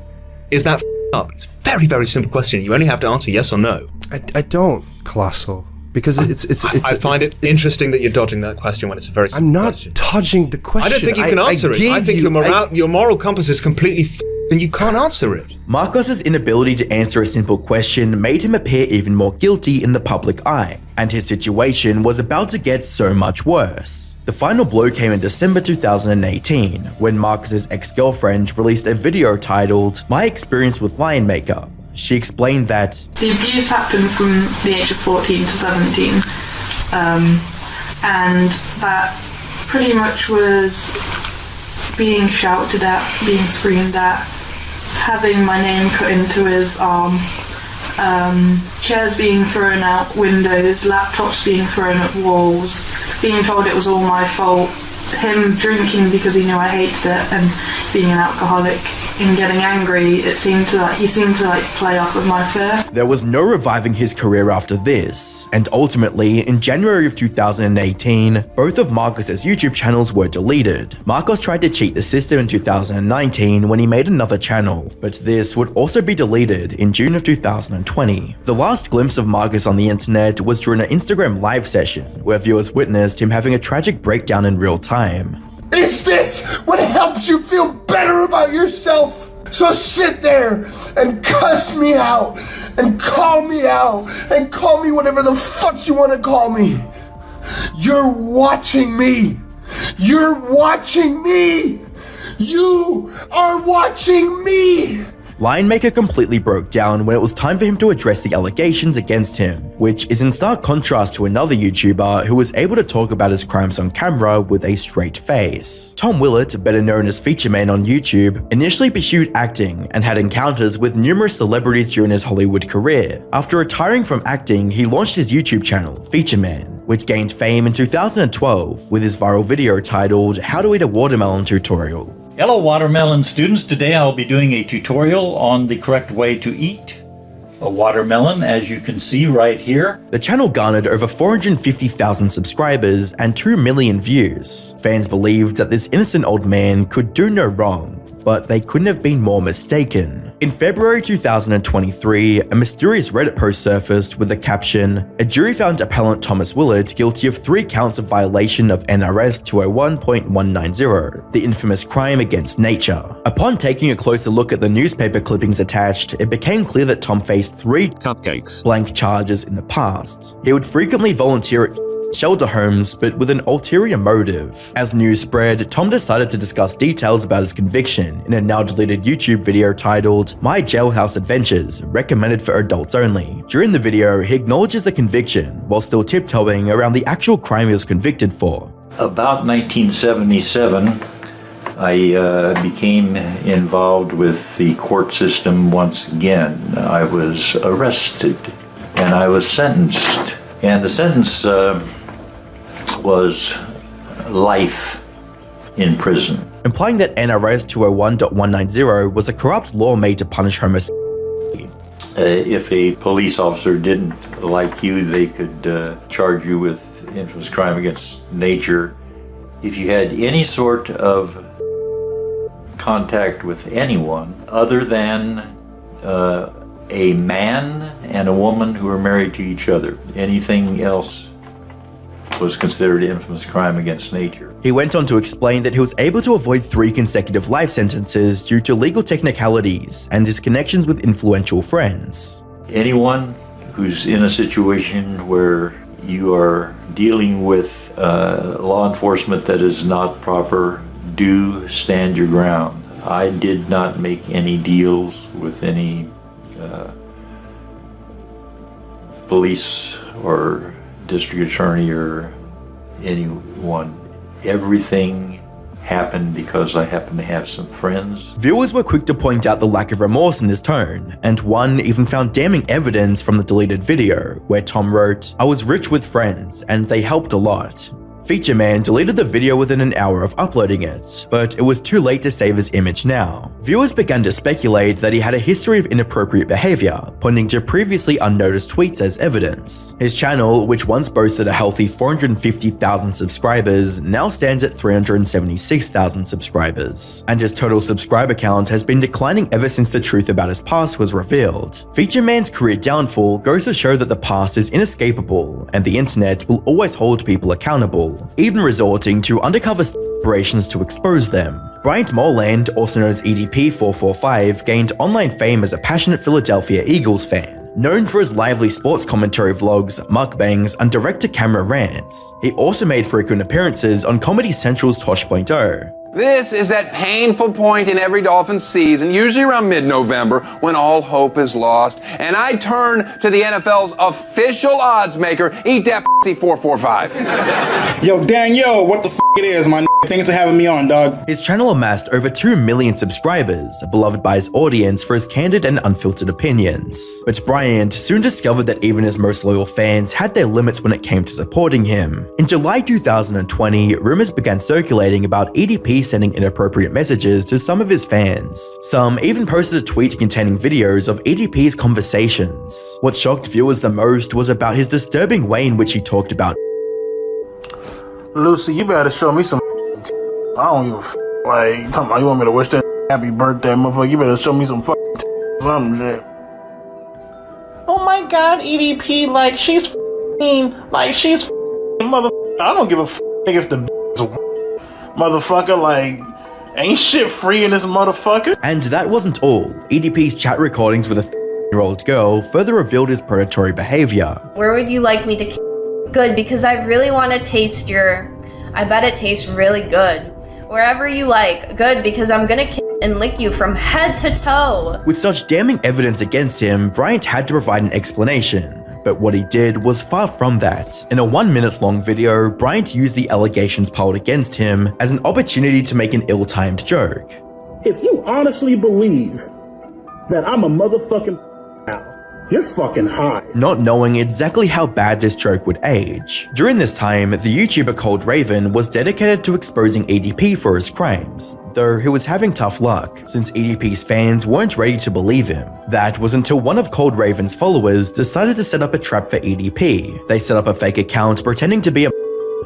Is that up? It's a very, very simple question. You only have to answer yes or no. I don't, Colossal. Because I find it interesting that you're dodging that question when it's a very simple question. I'm not dodging the question. I don't think you can answer it. I think your moral compass is completely and you can't answer it. Marcos's inability to answer a simple question made him appear even more guilty in the public eye, and his situation was about to get so much worse. The final blow came in December 2018, when Marcos's ex-girlfriend released a video titled "My Experience with Lion Maker." She explained that the abuse happened from the age of 14 to 17, and that pretty much was being shouted at, being screamed at, having my name cut into his arm, chairs being thrown out windows, laptops being thrown at walls, being told it was all my fault, him drinking because he knew I hated it, and being an alcoholic. In getting angry, he seemed to play off of my fear. There was no reviving his career after this, and ultimately, in January of 2018, both of Marcos's YouTube channels were deleted. Marcos tried to cheat the system in 2019 when he made another channel, but this would also be deleted in June of 2020. The last glimpse of Marcos on the internet was during an Instagram live session, where viewers witnessed him having a tragic breakdown in real time. Is this what helps you feel better about yourself? So sit there and cuss me out and call me whatever the fuck you want to call me. You're watching me. You're watching me. You are watching me. Lionmaker completely broke down when it was time for him to address the allegations against him, which is in stark contrast to another YouTuber who was able to talk about his crimes on camera with a straight face. Tom Willett, better known as Featureman on YouTube, initially pursued acting and had encounters with numerous celebrities during his Hollywood career. After retiring from acting, he launched his YouTube channel, Featureman, which gained fame in 2012 with his viral video titled How to Eat a Watermelon Tutorial. Hello watermelon students, today I'll be doing a tutorial on the correct way to eat a watermelon, as you can see right here. The channel garnered over 450,000 subscribers and 2 million views. Fans believed that this innocent old man could do no wrong, but they couldn't have been more mistaken. In February 2023, a mysterious Reddit post surfaced with the caption, "A jury found appellant Thomas Willett guilty of 3 counts of violation of NRS 201.190, the infamous crime against nature." Upon taking a closer look at the newspaper clippings attached, it became clear that Tom faced 3 blank charges in the past. He would frequently volunteer at shelter homes, but with an ulterior motive. As news spread, Tom decided to discuss details about his conviction in a now deleted YouTube video titled My Jailhouse Adventures, recommended for adults only. During the video, he acknowledges the conviction while still tiptoeing around the actual crime he was convicted for. About 1977, I became involved with the court system once again. I was arrested and I was sentenced. And the sentence was life in prison. Implying that NRS 201.190 was a corrupt law made to punish homosexuality. If a police officer didn't like you, they could charge you with infamous crime against nature. If you had any sort of contact with anyone other than a man and a woman who were married to each other, anything else was considered an infamous crime against nature. He went on to explain that he was able to avoid 3 consecutive life sentences due to legal technicalities and his connections with influential friends. Anyone who's in a situation where you are dealing with law enforcement that is not proper, do stand your ground. I did not make any deals with any police or district attorney or anyone. Everything happened because I happened to have some friends. Viewers were quick to point out the lack of remorse in his tone, and one even found damning evidence from the deleted video, where Tom wrote, "I was rich with friends, and they helped a lot." Featureman deleted the video within an hour of uploading it, but it was too late to save his image now. Viewers began to speculate that he had a history of inappropriate behavior, pointing to previously unnoticed tweets as evidence. His channel, which once boasted a healthy 450,000 subscribers, now stands at 376,000 subscribers, and his total subscriber count has been declining ever since the truth about his past was revealed. Featureman's career downfall goes to show that the past is inescapable, and the internet will always hold people accountable, even resorting to undercover operations to expose them. Bryant Morland, also known as EDP445, gained online fame as a passionate Philadelphia Eagles fan. Known for his lively sports commentary vlogs, mukbangs, and direct-to-camera rants. He also made frequent appearances on Comedy Central's Tosh.0. This is that painful point in every Dolphins season, usually around mid-November, when all hope is lost. And I turn to the NFL's official odds maker, Eat That Pussy 445. Yo, Daniel, what the f it is, my n***? Thanks for having me on, dog. His channel amassed over 2 million subscribers, beloved by his audience for his candid and unfiltered opinions. But Bryant soon discovered that even his most loyal fans had their limits when it came to supporting him. In July 2020, rumors began circulating about EDP sending inappropriate messages to some of his fans. Some even posted a tweet containing videos of EDP's conversations. What shocked viewers the most was about his disturbing way in which he talked about Lucy, you better show me some I don't give a f. Like, talking about you want me to wish that happy birthday, motherfucker. You better show me some something shit. Oh my god, EDP, like, she's motherfucker. I don't give a f if the motherfucker, like, ain't shit free in this motherfucker. And that wasn't all. EDP's chat recordings with a 13-year-old girl further revealed his predatory behavior. Where would you like me to Good, because I really want to taste your... I bet it tastes really good. Wherever you like. Good, because I'm gonna and lick you from head to toe. With such damning evidence against him, Bryant had to provide an explanation. But what he did was far from that. In a 1-minute long video, Bryant used the allegations piled against him as an opportunity to make an ill-timed joke. If you honestly believe that I'm a motherfucking now, you're fucking high. Not knowing exactly how bad this joke would age. During this time, the YouTuber Cold Raven was dedicated to exposing EDP for his crimes, though he was having tough luck, since EDP's fans weren't ready to believe him. That was until one of Cold Raven's followers decided to set up a trap for EDP. They set up a fake account pretending to be a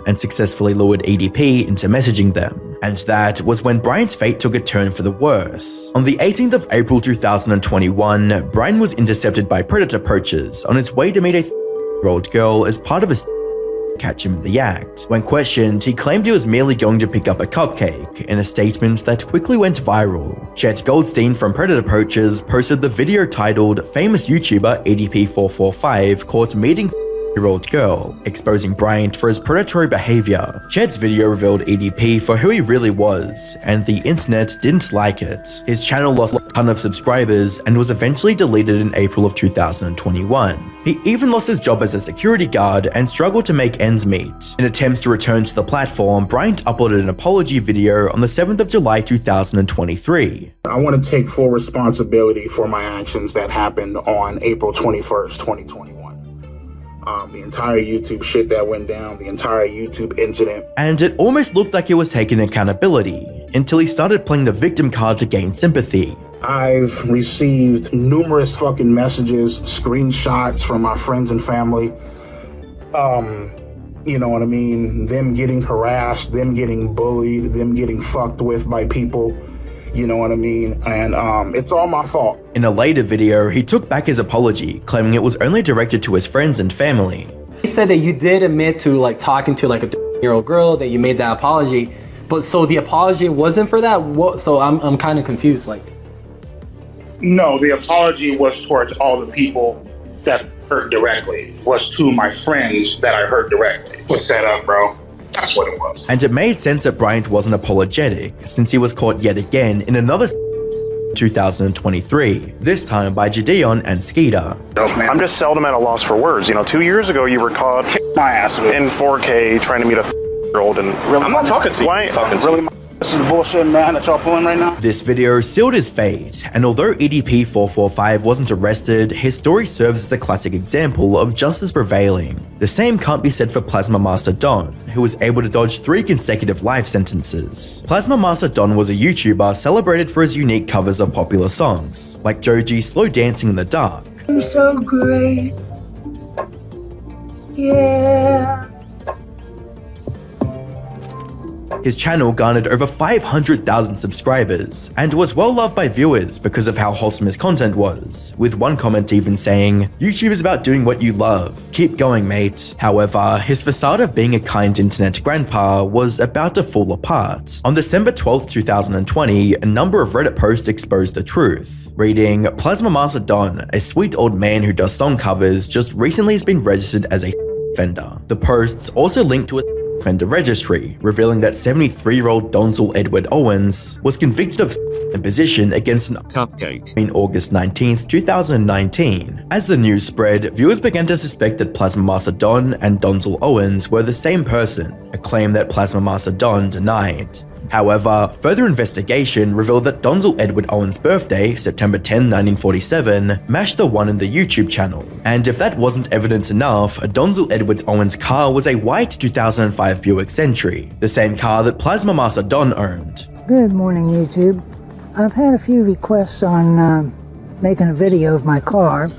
and successfully lured EDP into messaging them. And that was when Bryant's fate took a turn for the worse. On the 18th of April 2021, Bryant was intercepted by predator poachers on his way to meet a 3-year-old girl as part of a catch him in the act. When questioned, he claimed he was merely going to pick up a cupcake, in a statement that quickly went viral. Chet Goldstein from Predator Poachers posted the video titled "Famous YouTuber EDP445 Caught Meeting 3-year-old Girl," exposing Bryant for his predatory behavior. Chet's video revealed EDP for who he really was, and the internet didn't like it. His channel lost a ton of subscribers and was eventually deleted in April of 2021. He even lost his job as a security guard and struggled to make ends meet. In attempts to return to the platform, Bryant uploaded an apology video on the 7th of July 2023. I want to take full responsibility for my actions that happened on April 21st, 2021. The entire YouTube shit that went down, the entire YouTube incident. And it almost looked like he was taking accountability, until he started playing the victim card to gain sympathy. I've received numerous fucking messages, screenshots from my friends and family. You know what I mean? Them getting harassed, them getting bullied, them getting fucked with by people. You know what I mean? And it's all my fault. In a later video, he took back his apology, claiming it was only directed to his friends and family. He said that you did admit to like talking to like a 3-year-old girl, that you made that apology, but so the apology wasn't for that? What? So I'm kind of confused. Like, no, the apology was towards all the people that hurt directly. Was to my friends that I hurt directly. Was set up, bro. That's what it was. And it made sense that Bryant wasn't apologetic, since he was caught yet again in another 2023, this time by Gideon and Skeeter. I'm just seldom at a loss for words. You know, 2 years ago you were caught my ass in 4K trying to meet a 3-year-old and really, I'm not talking to you. Why? Really, this is the bullshit, man, that y'all pulling right now. This video sealed his fate, and although EDP445 wasn't arrested, his story serves as a classic example of justice prevailing. The same can't be said for Plasma Master Don, who was able to dodge 3 consecutive life sentences. Plasma Master Don was a YouTuber celebrated for his unique covers of popular songs, like Joji's Slow Dancing in the Dark. You're so great. Yeah. His channel garnered over 500,000 subscribers, and was well loved by viewers because of how wholesome his content was, with one comment even saying, "YouTube is about doing what you love. Keep going, mate." However, his facade of being a kind internet grandpa was about to fall apart. On December 12th, 2020, a number of Reddit posts exposed the truth, reading, "Plasma Master Don, a sweet old man who does song covers, just recently has been registered as a offender." The posts also linked to a offender registry, revealing that 73-year-old Donzel Edward Owens was convicted of imposition against an cupcake on August 19th, 2019. As the news spread, viewers began to suspect that Plasma Master Don and Donzel Owens were the same person, a claim that Plasma Master Don denied. However, further investigation revealed that Donzel Edward Owens' birthday, September 10, 1947, matched the one in the YouTube channel. And if that wasn't evidence enough, Donzel Edward Owens' car was a white 2005 Buick Century, the same car that Plasma Master Don owned. Good morning, YouTube. I've had a few requests on making a video of my car.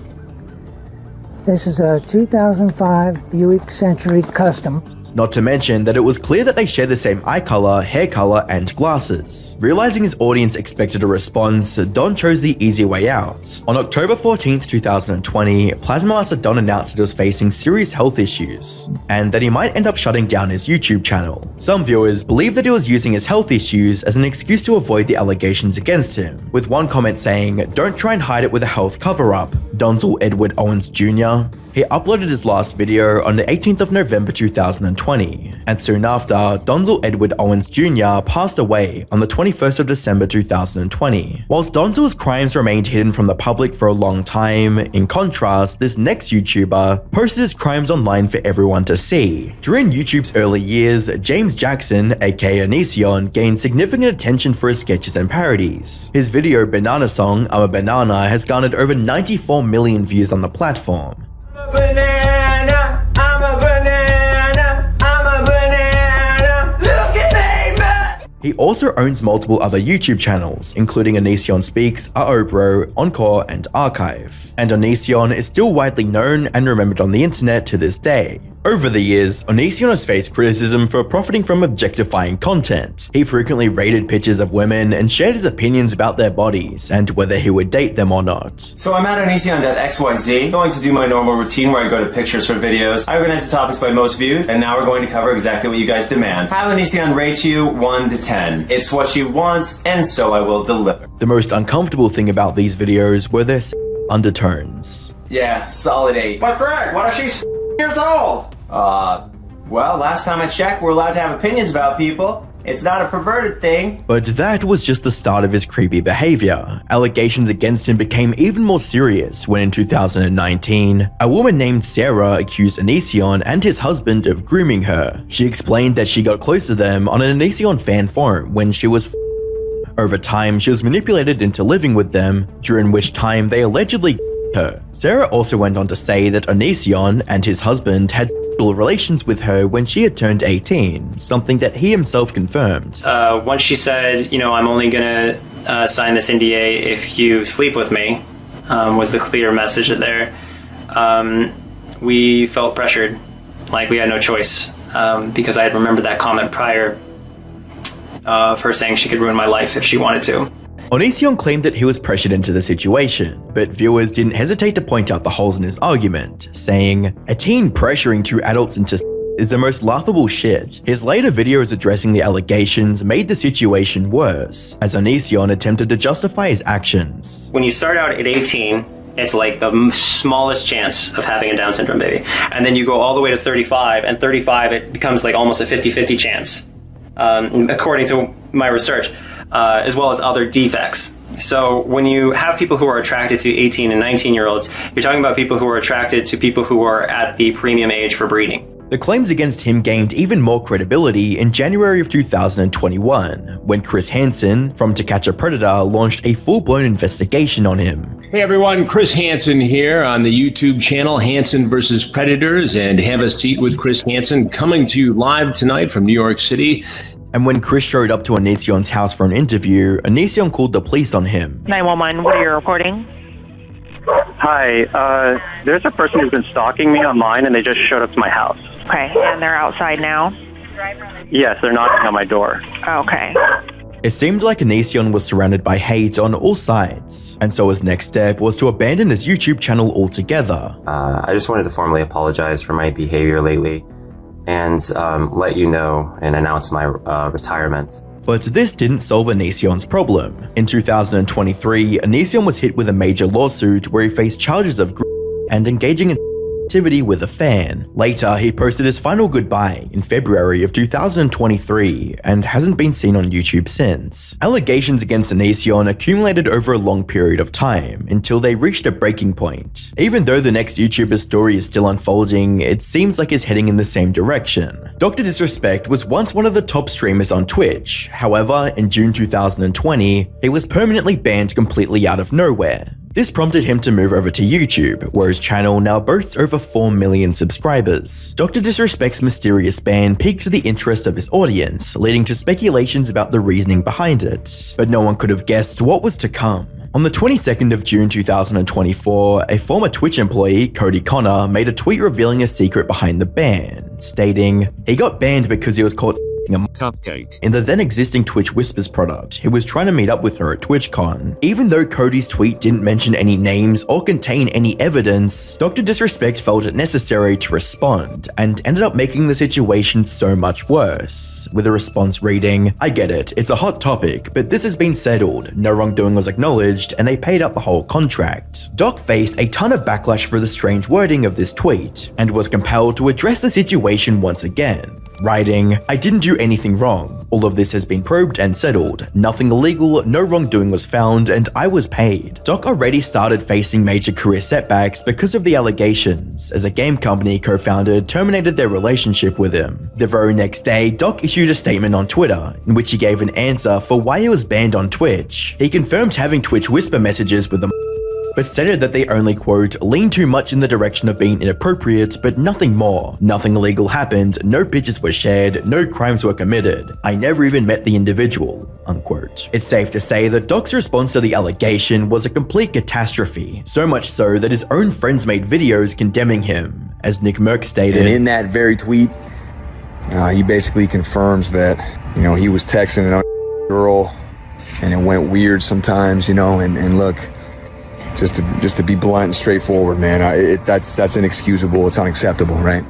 This is a 2005 Buick Century Custom. Not to mention that it was clear that they shared the same eye color, hair color, and glasses. Realizing his audience expected a response, Don chose the easy way out. On October 14th, 2020, Plasma Master Don announced that he was facing serious health issues, and that he might end up shutting down his YouTube channel. Some viewers believe that he was using his health issues as an excuse to avoid the allegations against him, with one comment saying, "Don't try and hide it with a health cover-up. Donzel Edward Owens Jr., he uploaded his last video on the 18th of November 2020, and soon after, Donzel Edward Owens Jr. passed away on the 21st of December 2020. Whilst Donzel's crimes remained hidden from the public for a long time, in contrast, this next YouTuber posted his crimes online for everyone to see. During YouTube's early years, James Jackson, aka Onision, gained significant attention for his sketches and parodies. His video Banana Song, I'm a Banana has garnered over 94 million views on the platform. Banana, I'm a banana, I'm a banana. Look at me, man! He also owns multiple other YouTube channels, including Onision Speaks, Bro, Encore, and Archive. And Onision is still widely known and remembered on the internet to this day. Over the years, Onision has faced criticism for profiting from objectifying content. He frequently rated pictures of women and shared his opinions about their bodies and whether he would date them or not. So I'm at Onision.xyz, going to do my normal routine where I go to pictures for videos. I organize the topics by most viewed, and now we're going to cover exactly what you guys demand. Have Onision rate you 1 to 10. It's what you want, and so I will deliver. The most uncomfortable thing about these videos were their undertones. Yeah, solid 8. But Greg, what if she's years old? Well, last time I checked, we're allowed to have opinions about people. It's not a perverted thing. But that was just the start of his creepy behavior. Allegations against him became even more serious when in 2019, a woman named Sarah accused Onision and his husband of grooming her. She explained that she got close to them on an Onision fan forum when she was over time, she was manipulated into living with them, during which time they allegedly her. Sarah also went on to say that Onision and his husband had sexual relations with her when she had turned 18, something that he himself confirmed. Once she said, you know, I'm only gonna sign this NDA if you sleep with me, was the clear message there. We felt pressured, like we had no choice, because I had remembered that comment prior of her saying she could ruin my life if she wanted to. Onision claimed that he was pressured into the situation, but viewers didn't hesitate to point out the holes in his argument, saying, "A teen pressuring two adults into is the most laughable shit." His later videos addressing the allegations made the situation worse, as Onision attempted to justify his actions. When you start out at 18, it's like the smallest chance of having a Down syndrome baby. And then you go all the way to 35, and 35 it becomes like almost a 50-50 chance, according to my research. As well as other defects. So when you have people who are attracted to 18 and 19-year-olds, you're talking about people who are attracted to people who are at the premium age for breeding. The claims against him gained even more credibility in January of 2021, when Chris Hansen from To Catch a Predator launched a full-blown investigation on him. Hey everyone, Chris Hansen here on the YouTube channel Hansen vs. Predators, and Have a Seat with Chris Hansen, coming to you live tonight from New York City. And when Chris showed up to Onision's house for an interview, Onision called the police on him. 911, what are you reporting? Hi, there's a person who's been stalking me online and they just showed up to my house. Okay, and they're outside now? Yes, they're knocking on my door. Okay. It seemed like Onision was surrounded by hate on all sides, and so his next step was to abandon his YouTube channel altogether. I just wanted to formally apologize for my behavior lately, and let you know and announce my retirement. But this didn't solve Onision's problem. In 2023, Onision was hit with a major lawsuit where he faced charges of and engaging in activity with a fan. Later, he posted his final goodbye in February of 2023 and hasn't been seen on YouTube since. Allegations against Onision accumulated over a long period of time until they reached a breaking point. Even though the next YouTuber's story is still unfolding, it seems like it's heading in the same direction. Dr. Disrespect was once one of the top streamers on Twitch. However, in June 2020, he was permanently banned completely out of nowhere. This prompted him to move over to YouTube, where his channel now boasts over 4 million subscribers. Dr. Disrespect's mysterious ban piqued the interest of his audience, leading to speculations about the reasoning behind it. But no one could have guessed what was to come. On the 22nd of June 2024, a former Twitch employee, Cody Connor, made a tweet revealing a secret behind the ban, stating, he got banned because he was caught a cupcake in the then existing Twitch Whispers product. He was trying to meet up with her at TwitchCon. Even though Cody's tweet didn't mention any names or contain any evidence, Dr. Disrespect felt it necessary to respond and ended up making the situation so much worse, with a response reading, I get it, it's a hot topic, but this has been settled, no wrongdoing was acknowledged, and they paid out the whole contract. Doc faced a ton of backlash for the strange wording of this tweet, and was compelled to address the situation once again, writing, "I didn't do anything wrong. All of this has been probed and settled. Nothing illegal, no wrongdoing was found, and I was paid." Doc already started facing major career setbacks because of the allegations, as a game company co-founder terminated their relationship with him. The very next day, Doc issued a statement on Twitter, in which he gave an answer for why he was banned on Twitch. He confirmed having Twitch whisper messages with the but stated that they only, quote, lean too much in the direction of being inappropriate, but nothing more. Nothing illegal happened, no pictures were shared, no crimes were committed. I never even met the individual, unquote. It's safe to say that Doc's response to the allegation was a complete catastrophe, so much so that his own friends made videos condemning him, as Nick Merck stated. And in that very tweet, he basically confirms that, he was texting an girl, and it went weird sometimes, and look, just to be blunt and straightforward, man, that's inexcusable. It's unacceptable, right?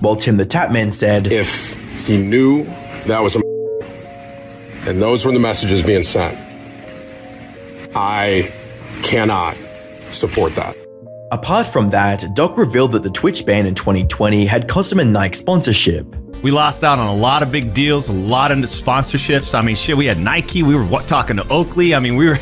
While Tim the Tapman said, if he knew that was and those were the messages being sent, I cannot support that. Apart from that, Doc revealed that the Twitch ban in 2020 had cost him a Nike sponsorship. We lost out on a lot of big deals, a lot of sponsorships. I mean, shit, we had Nike, we were talking to Oakley. I mean,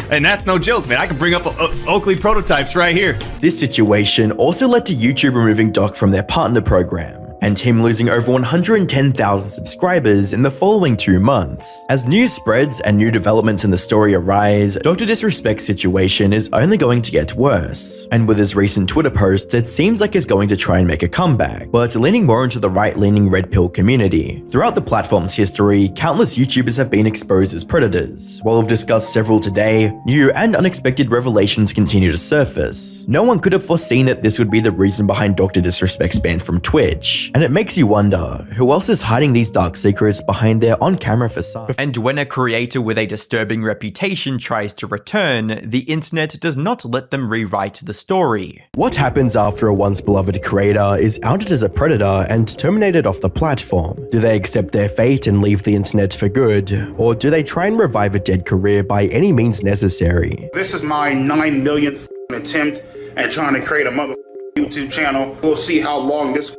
and that's no joke, man. I can bring up Oakley prototypes right here. This situation also led to YouTube removing Doc from their partner program, and him losing over 110,000 subscribers in the following 2 months. As news spreads and new developments in the story arise, Dr. Disrespect's situation is only going to get worse. And with his recent Twitter posts, it seems like he's going to try and make a comeback, but leaning more into the right-leaning Red Pill community. Throughout the platform's history, countless YouTubers have been exposed as predators. While we've discussed several today, new and unexpected revelations continue to surface. No one could have foreseen that this would be the reason behind Dr. Disrespect's ban from Twitch. And it makes you wonder, who else is hiding these dark secrets behind their on-camera facade? And when a creator with a disturbing reputation tries to return, the internet does not let them rewrite the story. What happens after a once beloved creator is outed as a predator and terminated off the platform? Do they accept their fate and leave the internet for good? Or do they try and revive a dead career by any means necessary? This is my 9 millionth attempt at trying to create a YouTube channel. We'll see how long this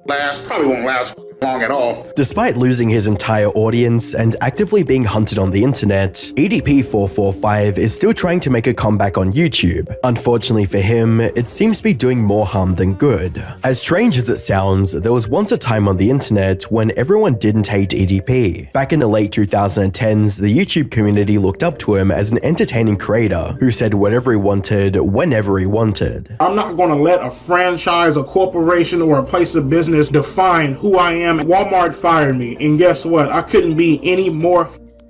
lasts. Probably won't last long at all. Despite losing his entire audience and actively being hunted on the internet, EDP445 is still trying to make a comeback on YouTube. Unfortunately for him, it seems to be doing more harm than good. As strange as it sounds, there was once a time on the internet when everyone didn't hate EDP. Back in the late 2010s, the YouTube community looked up to him as an entertaining creator who said whatever he wanted, whenever he wanted. I'm not going to let a franchise, a corporation, or a place of business define who I am. Walmart fired me, and guess what? I couldn't be any more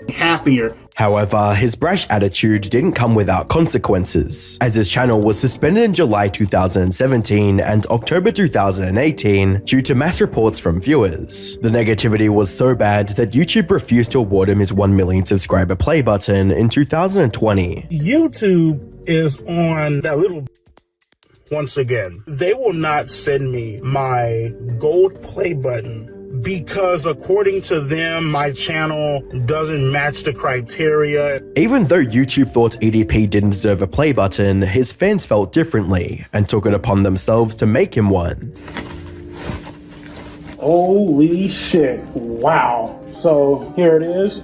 happier. However, his brash attitude didn't come without consequences, as his channel was suspended in July 2017 and October 2018 due to mass reports from viewers. The negativity was so bad that YouTube refused to award him his 1 million subscriber play button in 2020. YouTube is on that little once again. They will not send me my gold play button because according to them, my channel doesn't match the criteria. Even though YouTube thought EDP didn't deserve a play button, his fans felt differently and took it upon themselves to make him one. Holy shit. Wow. So here it is.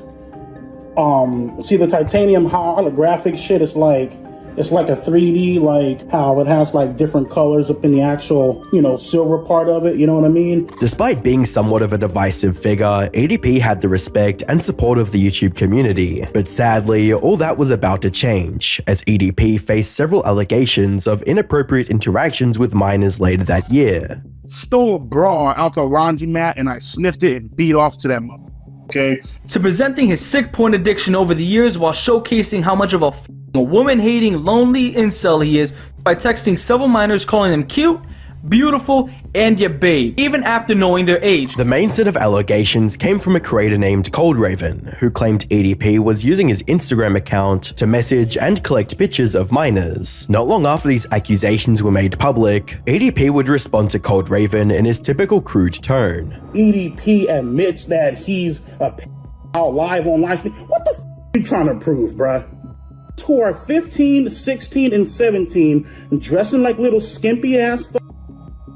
See the titanium holographic shit is like, it's like a 3D, like how it has like different colors up in the actual, silver part of it, you know what I mean? Despite being somewhat of a divisive figure, EDP had the respect and support of the YouTube community. But sadly, all that was about to change, as EDP faced several allegations of inappropriate interactions with minors later that year. Stole a bra out the laundromat and I sniffed it and beat off to that mother. Okay. To presenting his sick porn addiction over the years while showcasing how much of a woman-hating, lonely incel he is by texting several minors calling them cute, beautiful, and your babe, even after knowing their age. The main set of allegations came from a creator named Cold Raven, who claimed EDP was using his Instagram account to message and collect pictures of minors. Not long after these accusations were made public, EDP would respond to Cold Raven in his typical crude tone. EDP admits that he's a out live on live stream. What the f you trying to prove, bruh? who are 15, 16, and 17 dressing like little skimpy ass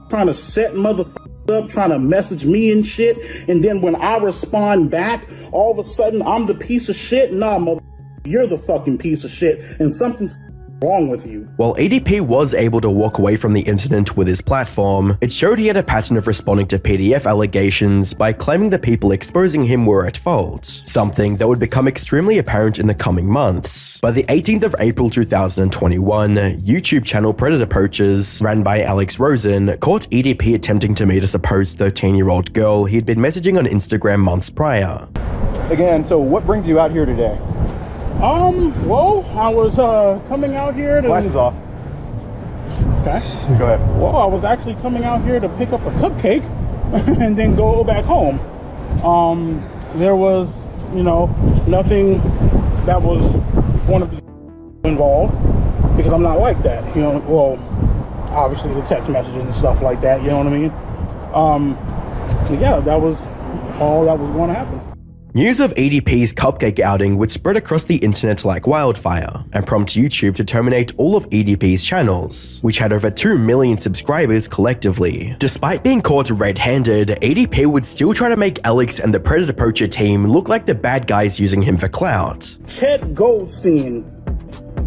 trying to set motherfuckers up, trying to message me and shit, and then when I respond back, all of a sudden I'm the piece of shit? Nah, you're the fucking piece of shit, and something's wrong with you. While ADP was able to walk away from the incident with his platform, it showed he had a pattern of responding to PDF allegations by claiming the people exposing him were at fault, something that would become extremely apparent in the coming months. By the 18th of April 2021, YouTube channel Predator Poachers, ran by Alex Rosen, caught ADP attempting to meet a supposed 13-year-old girl he'd been messaging on Instagram months prior. Again, so what brings you out here today? Well, I was coming out here to... Glasses off. Okay. Go ahead. Well, I was actually coming out here to pick up a cupcake and then go back home. There was, you know, nothing that was one of the involved, because I'm not like that, you know. Well, obviously the text messages and stuff like that, you know what I mean? So yeah, that was all that was going to happen. News of ADP's cupcake outing would spread across the internet like wildfire and prompt YouTube to terminate all of ADP's channels, which had over 2 million subscribers collectively. Despite being caught red-handed, ADP would still try to make Alex and the Predator Poacher team look like the bad guys using him for clout. Chet Goldstein,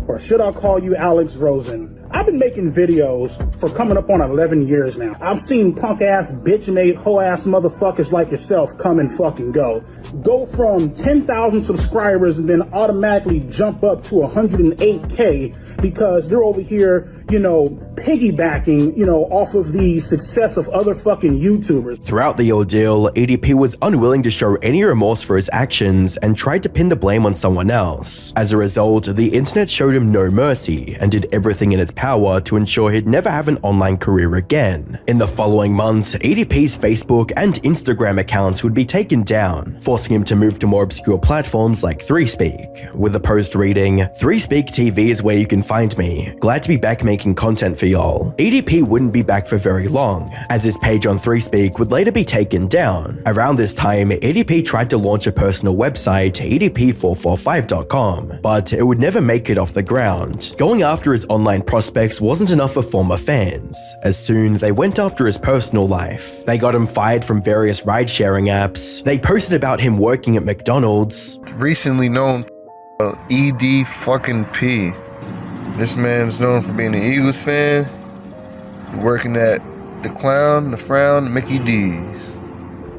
or should I call you Alex Rosen? I've been making videos for coming up on 11 years now. I've seen punk ass, bitch made, hoe ass motherfuckers like yourself come and fucking go. Go from 10,000 subscribers and then automatically jump up to 108K because they're over here, you know, piggybacking, you know, off of the success of other fucking YouTubers. Throughout the ordeal, ADP was unwilling to show any remorse for his actions and tried to pin the blame on someone else. As a result, the internet showed him no mercy and did everything in its power to ensure he'd never have an online career again. In the following months, ADP's Facebook and Instagram accounts would be taken down, forcing him to move to more obscure platforms like 3Speak, with the post reading, "3Speak TV is where you can find me. Glad to be back making content for y'all." ADP wouldn't be back for very long, as his page on 3Speak would later be taken down. Around this time, ADP tried to launch a personal website, ADP445.com, but it would never make it off the ground. Going after his online prospects wasn't enough for former fans, as soon they went after his personal life. They got him fired from various ride-sharing apps, they posted about him working at McDonald's. Recently known ED fucking P. This man's known for being an Eagles fan, working at the Clown, the Frown, the Mickey D's.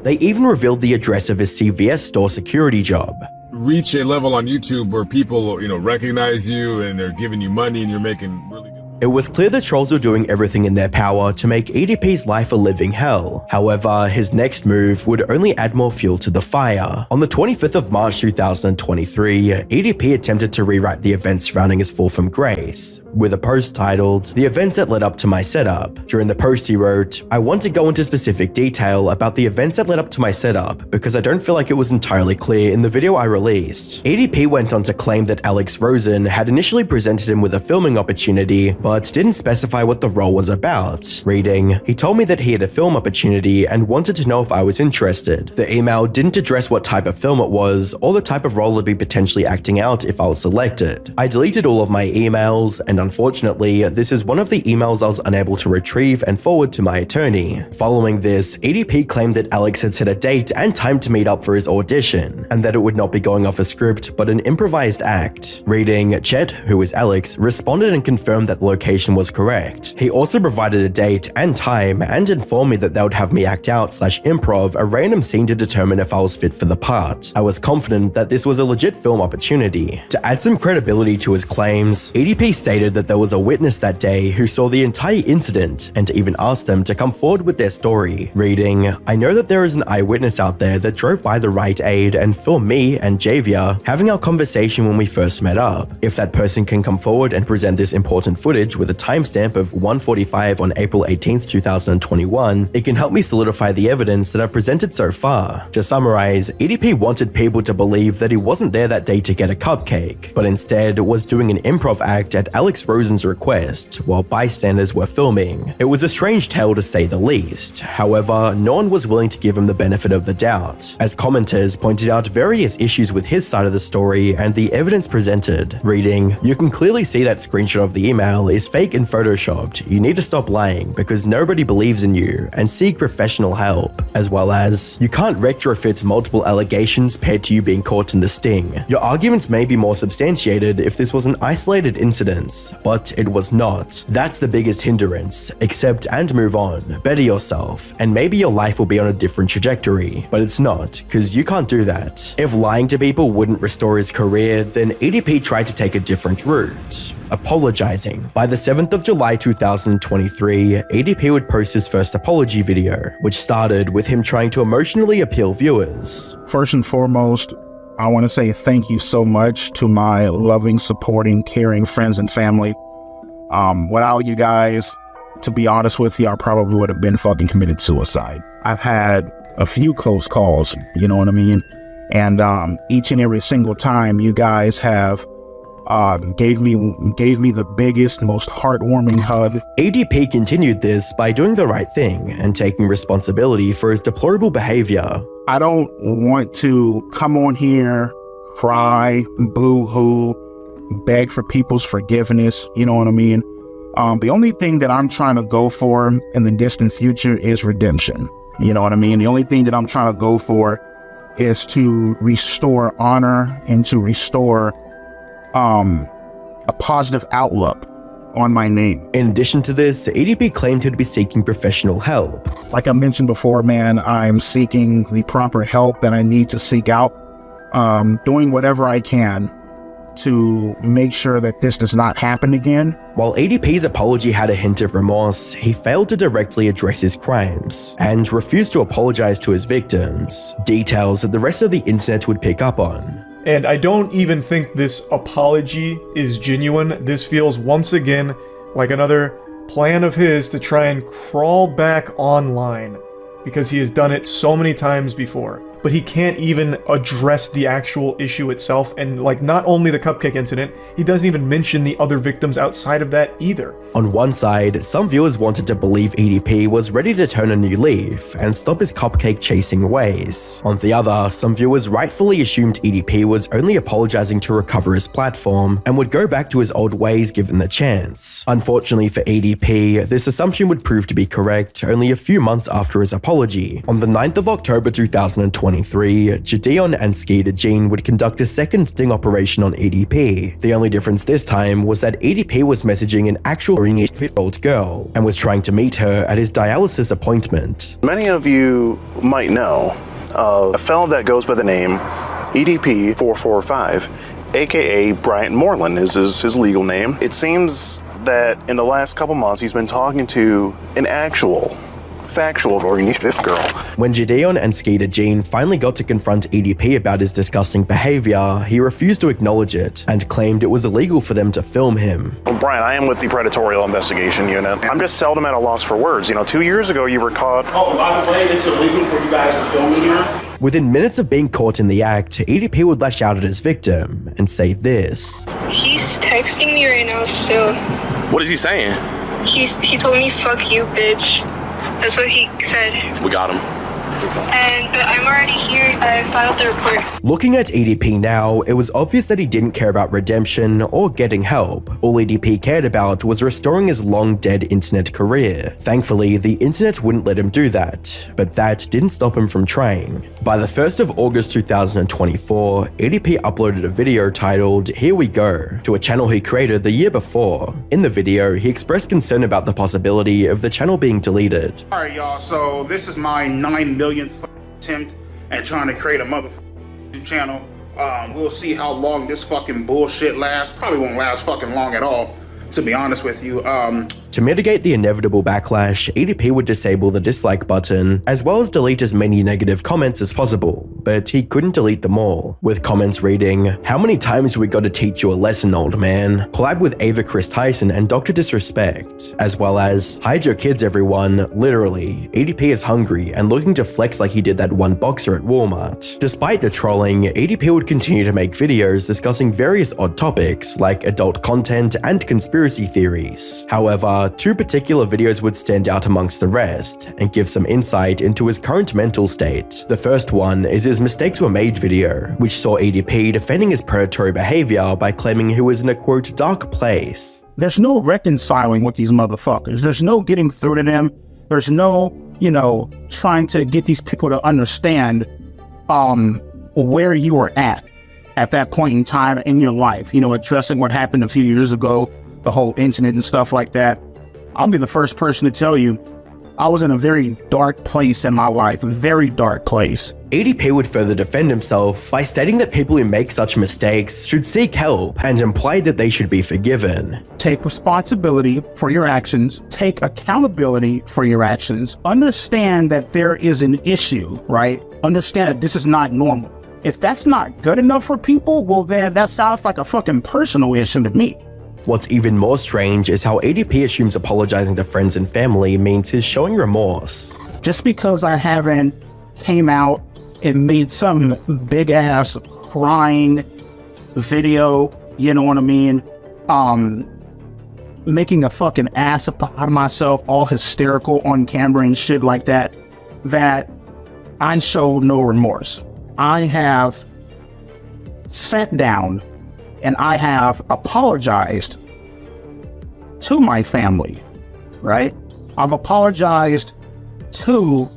They even revealed the address of his CVS store security job. Reach a level on YouTube where people, recognize you and they're giving you money and you're making really good. It was clear the trolls were doing everything in their power to make ADP's life a living hell. However, his next move would only add more fuel to the fire. On the 25th of March 2023, ADP attempted to rewrite the events surrounding his fall from grace, with a post titled, "The events that led up to my setup." During the post he wrote, "I want to go into specific detail about the events that led up to my setup because I don't feel like it was entirely clear in the video I released." ADP went on to claim that Alex Rosen had initially presented him with a filming opportunity, but didn't specify what the role was about, reading, "He told me that he had a film opportunity and wanted to know if I was interested. The email didn't address what type of film it was or the type of role I'd be potentially acting out if I was selected. I deleted all of my emails, and unfortunately, this is one of the emails I was unable to retrieve and forward to my attorney." Following this, ADP claimed that Alex had set a date and time to meet up for his audition, and that it would not be going off a script but an improvised act. Reading, Chet, who is Alex, responded and confirmed that the location was correct. He also provided a date and time and informed me that they would have me act out / improv a random scene to determine if I was fit for the part. I was confident that this was a legit film opportunity. To add some credibility to his claims, ADP stated that there was a witness that day who saw the entire incident and even asked them to come forward with their story. Reading, "I know that there is an eyewitness out there that drove by the Rite Aid and filmed me and Javier having our conversation when we first met up. If that person can come forward and present this important footage, footage with a timestamp of 1:45 on April 18th, 2021, it can help me solidify the evidence that I've presented so far. To summarize, EDP wanted people to believe that he wasn't there that day to get a cupcake, but instead was doing an improv act at Alex Rosen's request while bystanders were filming. It was a strange tale to say the least. However, no one was willing to give him the benefit of the doubt, as commenters pointed out various issues with his side of the story and the evidence presented, reading, "You can clearly see that screenshot of the email is fake and photoshopped. You need to stop lying because nobody believes in you and seek professional help," as well as, "You can't retrofit multiple allegations paired to you being caught in the sting. Your arguments may be more substantiated if this was an isolated incident, but it was not. That's the biggest hindrance. Accept and move on. Better yourself, and maybe your life will be on a different trajectory." But it's not, because you can't do that. If lying to people wouldn't restore his career, then EDP tried to take a different route, apologizing. By the 7th of July 2023, EDP would post his first apology video, which started with him trying to emotionally appeal viewers. First and foremost, I want to say thank you so much to my loving, supporting, caring friends and family. Without you guys, to be honest with you, I probably would have been fucking committed suicide. I've had a few close calls, you know what I mean? And each and every single time you guys have gave me the biggest, most heartwarming hug. EDP continued this by doing the right thing and taking responsibility for his deplorable behavior. I don't want to come on here, cry, boo-hoo, beg for people's forgiveness, you know what I mean? The only thing that I'm trying to go for in the distant future is redemption, you know what I mean? The only thing that I'm trying to go for is to restore honor and to restore a positive outlook on my name. In addition to this, EDP claimed he'd be seeking professional help. Like I mentioned before, man, I'm seeking the proper help that I need to seek out, doing whatever I can to make sure that this does not happen again. While EDP's apology had a hint of remorse, he failed to directly address his crimes and refused to apologize to his victims, details that the rest of the internet would pick up on. And I don't even think this apology is genuine. This feels once again like another plan of his to try and crawl back online, because he has done it so many times before. But he can't even address the actual issue itself, and like not only the cupcake incident, he doesn't even mention the other victims outside of that either. On one side, some viewers wanted to believe EDP was ready to turn a new leaf and stop his cupcake chasing ways. On the other, some viewers rightfully assumed EDP was only apologizing to recover his platform and would go back to his old ways given the chance. Unfortunately for EDP, this assumption would prove to be correct only a few months after his apology. On the 9th of October 2023, Gideon and Skeeter Jean would conduct a second sting operation on EDP. The only difference this time was that EDP was messaging an actual 15-year-old girl and was trying to meet her at his dialysis appointment. Many of you might know of a fellow that goes by the name EDP445, aka Bryant Moreland is his legal name. It seems that in the last couple months he's been talking to an actual factual Orange Fifth girl. When Gideon and Skeeter Jean finally got to confront EDP about his disgusting behavior, he refused to acknowledge it and claimed it was illegal for them to film him. Well, Brian, I am with the Predatorial Investigation Unit. I'm just seldom at a loss for words. You know, 2 years ago you were caught. Oh, by the way, it's illegal for you guys to film me here? Within minutes of being caught in the act, EDP would lash out at his victim and say this. He's texting me right now still. What is he saying? He told me, "Fuck you, bitch." That's what he said. We got him. And I'm already here. I filed the report. Looking at EDP now, it was obvious that he didn't care about redemption or getting help. All EDP cared about was restoring his long-dead internet career. Thankfully, the internet wouldn't let him do that, but that didn't stop him from trying. By the 1st of August 2024, EDP uploaded a video titled "Here We Go" to a channel he created the year before. In the video, he expressed concern about the possibility of the channel being deleted. Alright y'all, so this is my 9 millionth attempt at trying to create a motherfucking channel. We'll see how long this fucking bullshit lasts. Probably won't last fucking long at all, to be honest with you. To mitigate the inevitable backlash, EDP would disable the dislike button, as well as delete as many negative comments as possible, but he couldn't delete them all, with comments reading, "How many times we gotta teach you a lesson, old man?" Collab with Ava Chris Tyson and Dr. Disrespect, as well as, "Hide your kids everyone, literally, EDP is hungry and looking to flex like he did that one boxer at Walmart." Despite the trolling, EDP would continue to make videos discussing various odd topics like adult content and conspiracy theories. However, two particular videos would stand out amongst the rest and give some insight into his current mental state. The first one is his Mistakes Were Made video, which saw EDP defending his predatory behavior by claiming he was in a quote dark place. There's no reconciling with these motherfuckers. There's no getting through to them. There's no, trying to get these people to understand where you were at that point in time in your life. Addressing what happened a few years ago, the whole incident and stuff like that. I'll be the first person to tell you, I was in a very dark place in my life, a very dark place. EDP would further defend himself by stating that people who make such mistakes should seek help and implied that they should be forgiven. Take responsibility for your actions. Take accountability for your actions. Understand that there is an issue, right? Understand that this is not normal. If that's not good enough for people, well then that sounds like a fucking personal issue to me. What's even more strange is how EDP assumes apologizing to friends and family means he's showing remorse. Just because I haven't came out and made some big ass crying video, you know what I mean? Making a fucking ass out of myself, all hysterical on camera and shit like that, that I show no remorse. I have sat down and I have apologized to my family, right? I've apologized to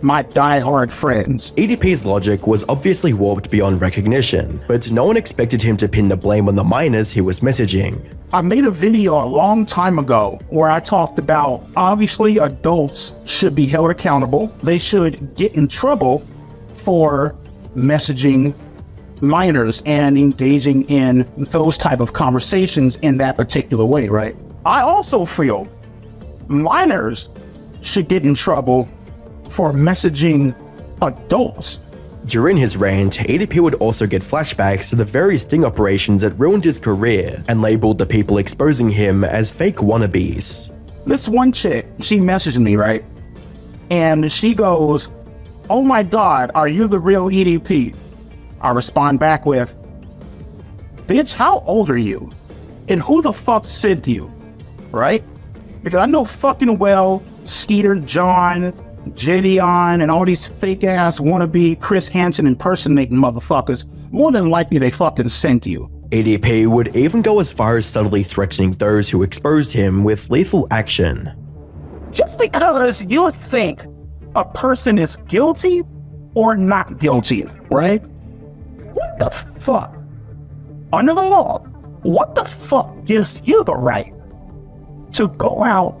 my diehard friends. EDP's logic was obviously warped beyond recognition, but no one expected him to pin the blame on the minors he was messaging. I made a video a long time ago where I talked about, obviously adults should be held accountable. They should get in trouble for messaging minors and engaging in those type of conversations in that particular way, right? I also feel minors should get in trouble for messaging adults. During his rant, EDP would also get flashbacks to the various sting operations that ruined his career and labeled the people exposing him as fake wannabes. This one chick, she messaged me, right? And she goes, "Oh my God, are you the real EDP?" I respond back with, "Bitch, how old are you? And who the fuck sent you?" Right? Because I know fucking well Skeeter John, Jidion, and all these fake ass wannabe Chris Hansen impersonating motherfuckers, more than likely they fucking sent you. EDP would even go as far as subtly threatening those who exposed him with lethal action. Just because you think a person is guilty or not guilty, right? What the fuck? Under the law, what the fuck gives you the right to go out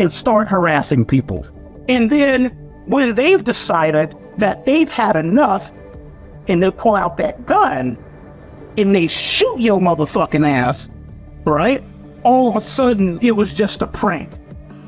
and start harassing people? And then when they've decided that they've had enough and they pull out that gun and they shoot your motherfucking ass, right? All of a sudden, it was just a prank.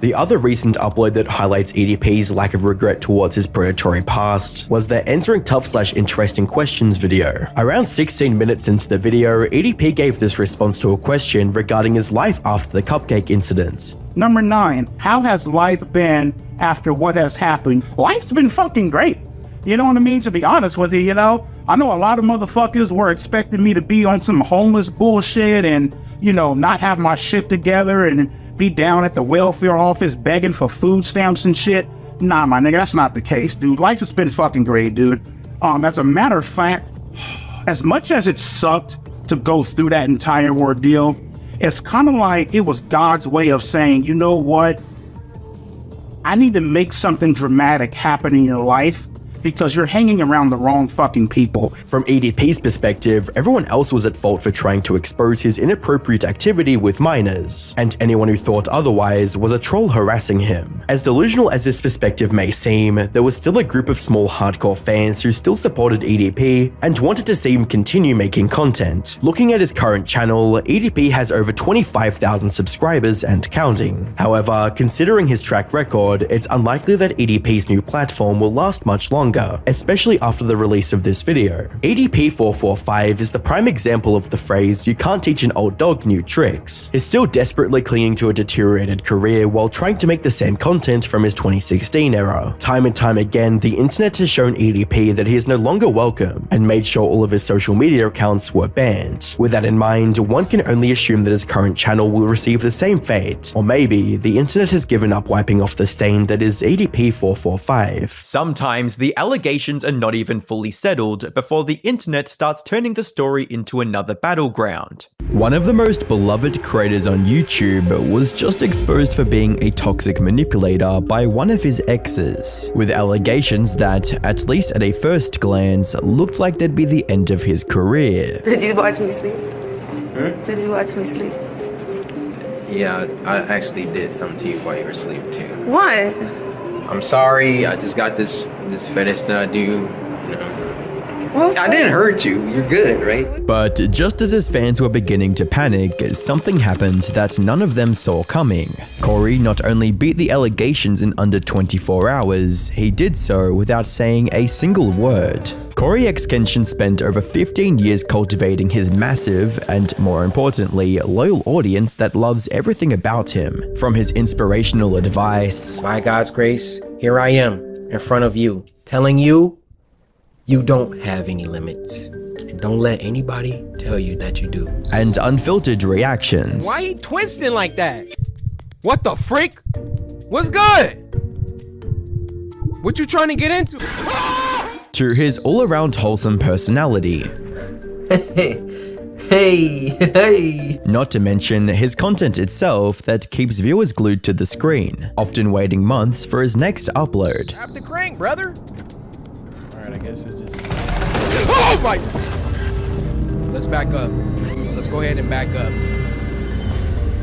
The other recent upload that highlights EDP's lack of regret towards his predatory past was their Answering Tough/Interesting Questions video. Around 16 minutes into the video, EDP gave this response to a question regarding his life after the cupcake incident. Number 9, how has life been after what has happened? Life's been fucking great. You know what I mean? To be honest with you, I know a lot of motherfuckers were expecting me to be on some homeless bullshit and, not have my shit together and be down at the welfare office begging for food stamps and shit. Nah, my nigga, that's not the case, dude. Life has been fucking great, dude. As a matter of fact, as much as it sucked to go through that entire ordeal, it's kind of like it was God's way of saying, you know what? I need to make something dramatic happen in your life because you're hanging around the wrong fucking people. From EDP's perspective, everyone else was at fault for trying to expose his inappropriate activity with minors, and anyone who thought otherwise was a troll harassing him. As delusional as this perspective may seem, there was still a group of small hardcore fans who still supported EDP and wanted to see him continue making content. Looking at his current channel, EDP has over 25,000 subscribers and counting. However, considering his track record, it's unlikely that EDP's new platform will last much longer, especially after the release of this video. EDP445 is the prime example of the phrase, "you can't teach an old dog new tricks." He's still desperately clinging to a deteriorated career while trying to make the same content from his 2016 era. Time and time again, the internet has shown EDP that he is no longer welcome and made sure all of his social media accounts were banned. With that in mind, one can only assume that his current channel will receive the same fate, or maybe the internet has given up wiping off the stain that is EDP445. Sometimes the allegations are not even fully settled before the internet starts turning the story into another battleground. One of the most beloved creators on YouTube was just exposed for being a toxic manipulator by one of his exes, with allegations that, at least at a first glance, looked like they'd be the end of his career. Did you watch me sleep? Did you watch me sleep? Yeah, I actually did something to you while you were asleep too. What? I'm sorry, I just got this fetish that I do, you know. Well, I didn't hurt you, you're good, right? But just as his fans were beginning to panic, something happened that none of them saw coming. Corey not only beat the allegations in under 24 hours, he did so without saying a single word. Corey X Kenshin spent over 15 years cultivating his massive and, more importantly, loyal audience that loves everything about him. From his inspirational advice, "By God's grace, here I am, in front of you, telling you, you don't have any limits. And don't let anybody tell you that you do." and unfiltered reactions. Why he twisting like that? What the freak? What's good? What you trying to get into? To his all-around wholesome personality. Hey. Not to mention his content itself that keeps viewers glued to the screen, often waiting months for his next upload. Tap the crank, brother. Alright, I guess it's just... Oh my... Let's back up. Let's go ahead and back up.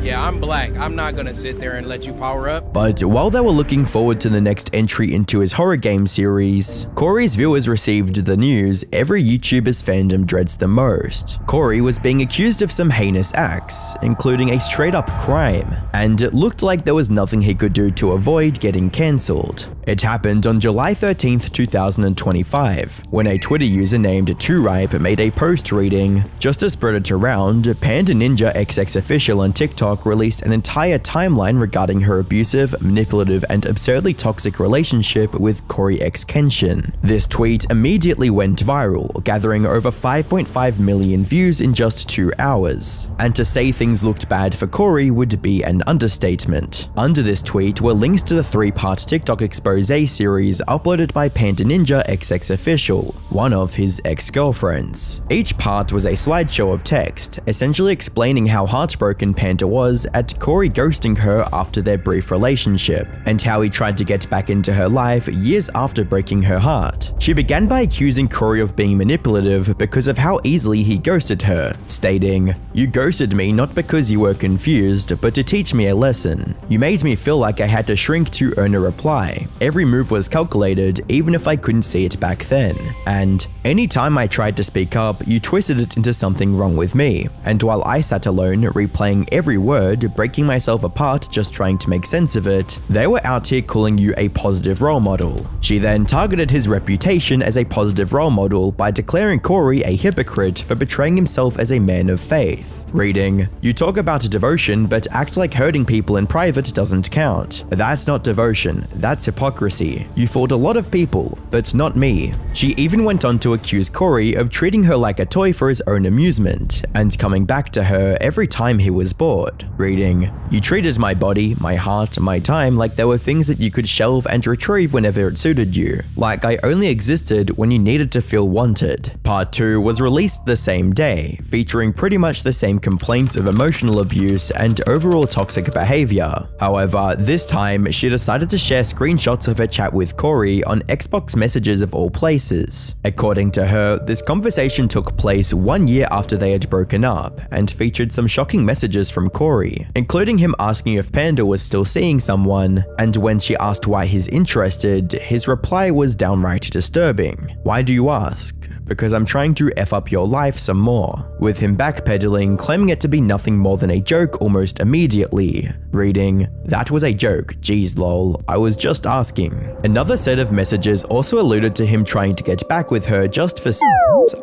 Yeah, I'm black. I'm not gonna sit there and let you power up. But while they were looking forward to the next entry into his horror game series, Corey's viewers received the news every YouTuber's fandom dreads the most. Corey was being accused of some heinous acts, including a straight-up crime, and it looked like there was nothing he could do to avoid getting cancelled. It happened on July 13th, 2025, when a Twitter user named TrueRipe made a post reading, "Just to spread it around, Panda Ninja XX Official on TikTok released an entire timeline regarding her abusive, manipulative, and absurdly toxic relationship with Corey X Kenshin." This tweet immediately went viral, gathering over 5.5 million views in just 2 hours. And to say things looked bad for Corey would be an understatement. Under this tweet were links to the 3-part TikTok expose series uploaded by Panda Ninja XX Official, one of his ex-girlfriends. Each part was a slideshow of text, essentially explaining how heartbroken Panda was at Corey ghosting her after their brief relationship, and how he tried to get back into her life years after breaking her heart. She began by accusing Corey of being manipulative because of how easily he ghosted her, stating, "You ghosted me not because you were confused, but to teach me a lesson. You made me feel like I had to shrink to earn a reply. Every move was calculated, even if I couldn't see it back then. And anytime I tried to speak up, you twisted it into something wrong with me. And while I sat alone, replaying every word, breaking myself apart just trying to make sense of it, they were out here calling you a positive role model." She then targeted his reputation as a positive role model by declaring Corey a hypocrite for betraying himself as a man of faith, reading, "You talk about devotion, but act like hurting people in private doesn't count. That's not devotion, that's hypocrisy. You fought a lot of people, but not me." She even went on to accuse Corey of treating her like a toy for his own amusement, and coming back to her every time he was bored, reading, "You treated my body, my heart, my time like they were things that you could shelve and retrieve whenever it suited you, like I only existed when you needed to feel wanted." Part 2 was released the same day, featuring pretty much the same complaints of emotional abuse and overall toxic behavior. However, this time she decided to share screenshots screenshots of her chat with Corey on Xbox Messages of all places. According to her, this conversation took place 1 year after they had broken up and featured some shocking messages from Corey, including him asking if Panda was still seeing someone, and when she asked why he's interested, his reply was downright disturbing. Why do you ask? Because I'm trying to F up your life some more, with him backpedaling, claiming it to be nothing more than a joke almost immediately, reading, "That was a joke, geez lol, I was just asking." Another set of messages also alluded to him trying to get back with her just for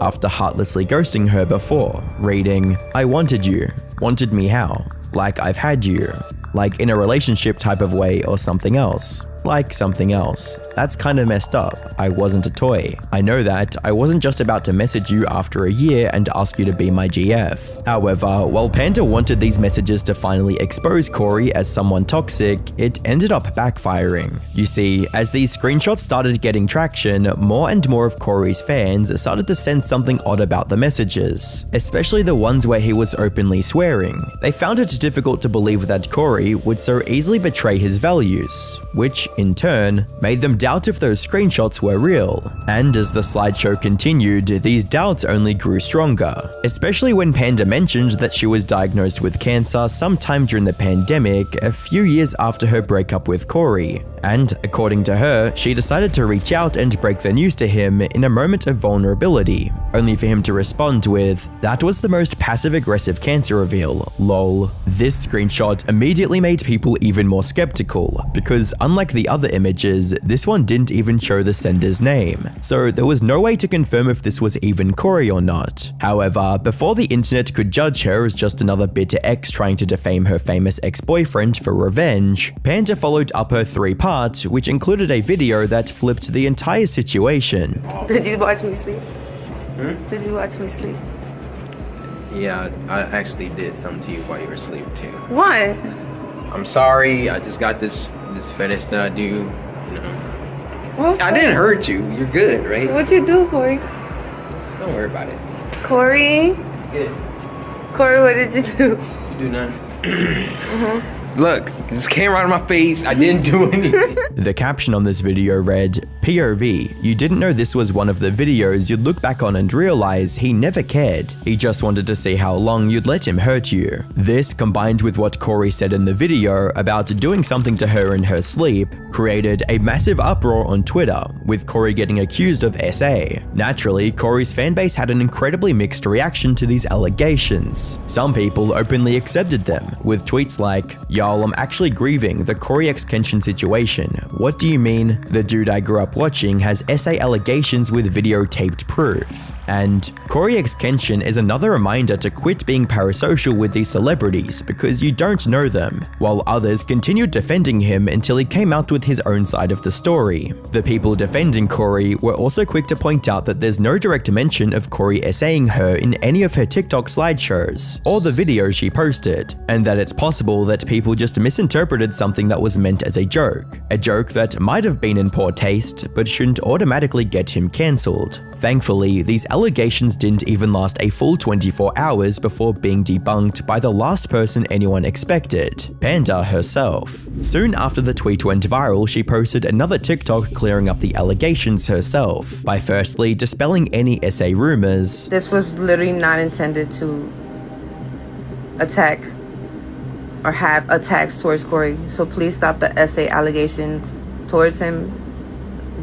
after heartlessly ghosting her before, reading, "I wanted you. Wanted me how? Like I've had you. Like in a relationship type of way or something else. Like something else. That's kind of messed up. I wasn't a toy. I know that. I wasn't just about to message you after a year and ask you to be my GF. However, while Panda wanted these messages to finally expose Corey as someone toxic, it ended up backfiring. You see, as these screenshots started getting traction, more and more of Corey's fans started to sense something odd about the messages, especially the ones where he was openly swearing. They found it difficult to believe that Corey would so easily betray his values, which in turn made them doubt if those screenshots were real. And as the slideshow continued, these doubts only grew stronger, especially when Panda mentioned that she was diagnosed with cancer sometime during the pandemic, a few years after her breakup with Corey. And according to her, she decided to reach out and break the news to him in a moment of vulnerability, only for him to respond with, "That was the most passive-aggressive cancer reveal, lol." This screenshot immediately made people even more skeptical, because unlike the other images, this one didn't even show the sender's name, so there was no way to confirm if this was even Corey or not. However, before the internet could judge her as just another bitter ex trying to defame her famous ex-boyfriend for revenge, Panda followed up her three-part, which included a video that flipped the entire situation. Did you watch me sleep? Did you watch me sleep? Yeah, I actually did something to you while you were asleep too. What? I'm sorry. I just got this fetish that I do. You know. Well, I didn't hurt you. You're good, right? What'd you do, Corey? Just don't worry about it. Corey? Good. Corey, what did you do? Do nothing. Look, just came right in my face. I didn't do anything. The caption on this video read, "POV, you didn't know this was one of the videos you'd look back on and realize he never cared. He just wanted to see how long you'd let him hurt you." This, combined with what Corey said in the video about doing something to her in her sleep, created a massive uproar on Twitter, with Corey getting accused of SA. Naturally, Corey's fanbase had an incredibly mixed reaction to these allegations. Some people openly accepted them, with tweets like, "Y'all, I'm actually grieving the Corey X Kenshin situation. What do you mean? The dude I grew up watching has SA allegations with videotaped proof." And Corey X Kenshin is another reminder to quit being parasocial with these celebrities because you don't know them, while others continued defending him until he came out with his own side of the story. The people defending Corey were also quick to point out that there's no direct mention of Corey essaying her in any of her TikTok slideshows or the videos she posted, and that it's possible that people just misinterpreted something that was meant as a joke that might have been in poor taste but shouldn't automatically get him cancelled. Thankfully, these allegations didn't even last a full 24 hours before being debunked by the last person anyone expected, Panda herself. Soon after the tweet went viral, she posted another TikTok clearing up the allegations herself, by firstly dispelling any SA rumors. This was literally not intended to attack or have attacks towards Corey, so please stop the SA allegations towards him.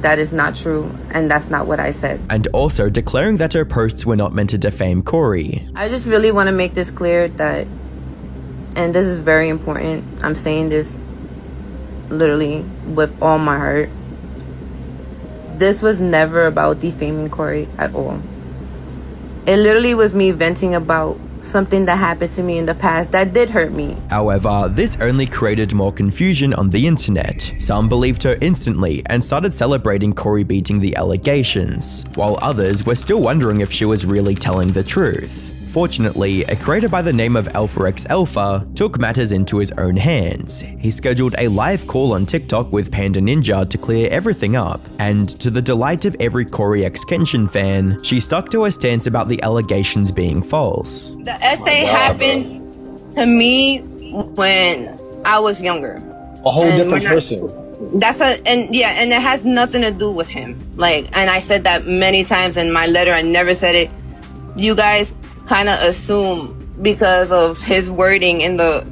That is not true, and that's not what I said. And also declaring that her posts were not meant to defame Corey. I just really want to make this clear that, and this is very important, I'm saying this literally with all my heart, this was never about defaming Corey at all. It literally was me venting about something that happened to me in the past that did hurt me. However, this only created more confusion on the internet. Some believed her instantly and started celebrating Corey beating the allegations, while others were still wondering if she was really telling the truth. Fortunately, a creator by the name of Alpha X Alpha took matters into his own hands. He scheduled a live call on TikTok with Panda Ninja to clear everything up, and to the delight of every Corey X Kenshin fan, she stuck to her stance about the allegations being false. The essay happened to me when I was younger. A whole different person. And it has nothing to do with him. Like, and I said that many times in my letter. I never said it. You guys kind of assume because of his wording in the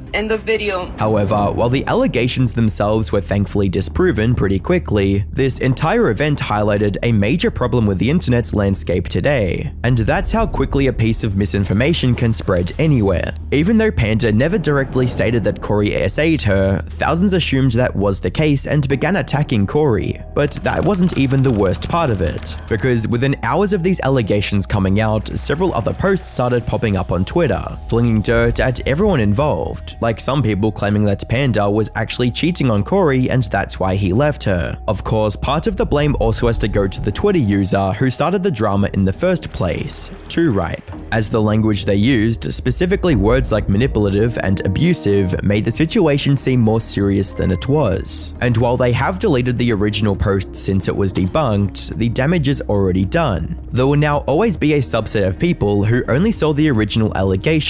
video. However, while the allegations themselves were thankfully disproven pretty quickly, this entire event highlighted a major problem with the internet's landscape today. And that's how quickly a piece of misinformation can spread anywhere. Even though Panda never directly stated that Corey SA'd her, thousands assumed that was the case and began attacking Corey. But that wasn't even the worst part of it, because within hours of these allegations coming out, several other posts started popping up on Twitter, flinging dirt at everyone involved, like some people claiming that Panda was actually cheating on Corey and that's why he left her. Of course, part of the blame also has to go to the Twitter user who started the drama in the first place, 2Ripe, as the language they used, specifically words like manipulative and abusive, made the situation seem more serious than it was. And while they have deleted the original post since it was debunked, the damage is already done. There will now always be a subset of people who only saw the original allegations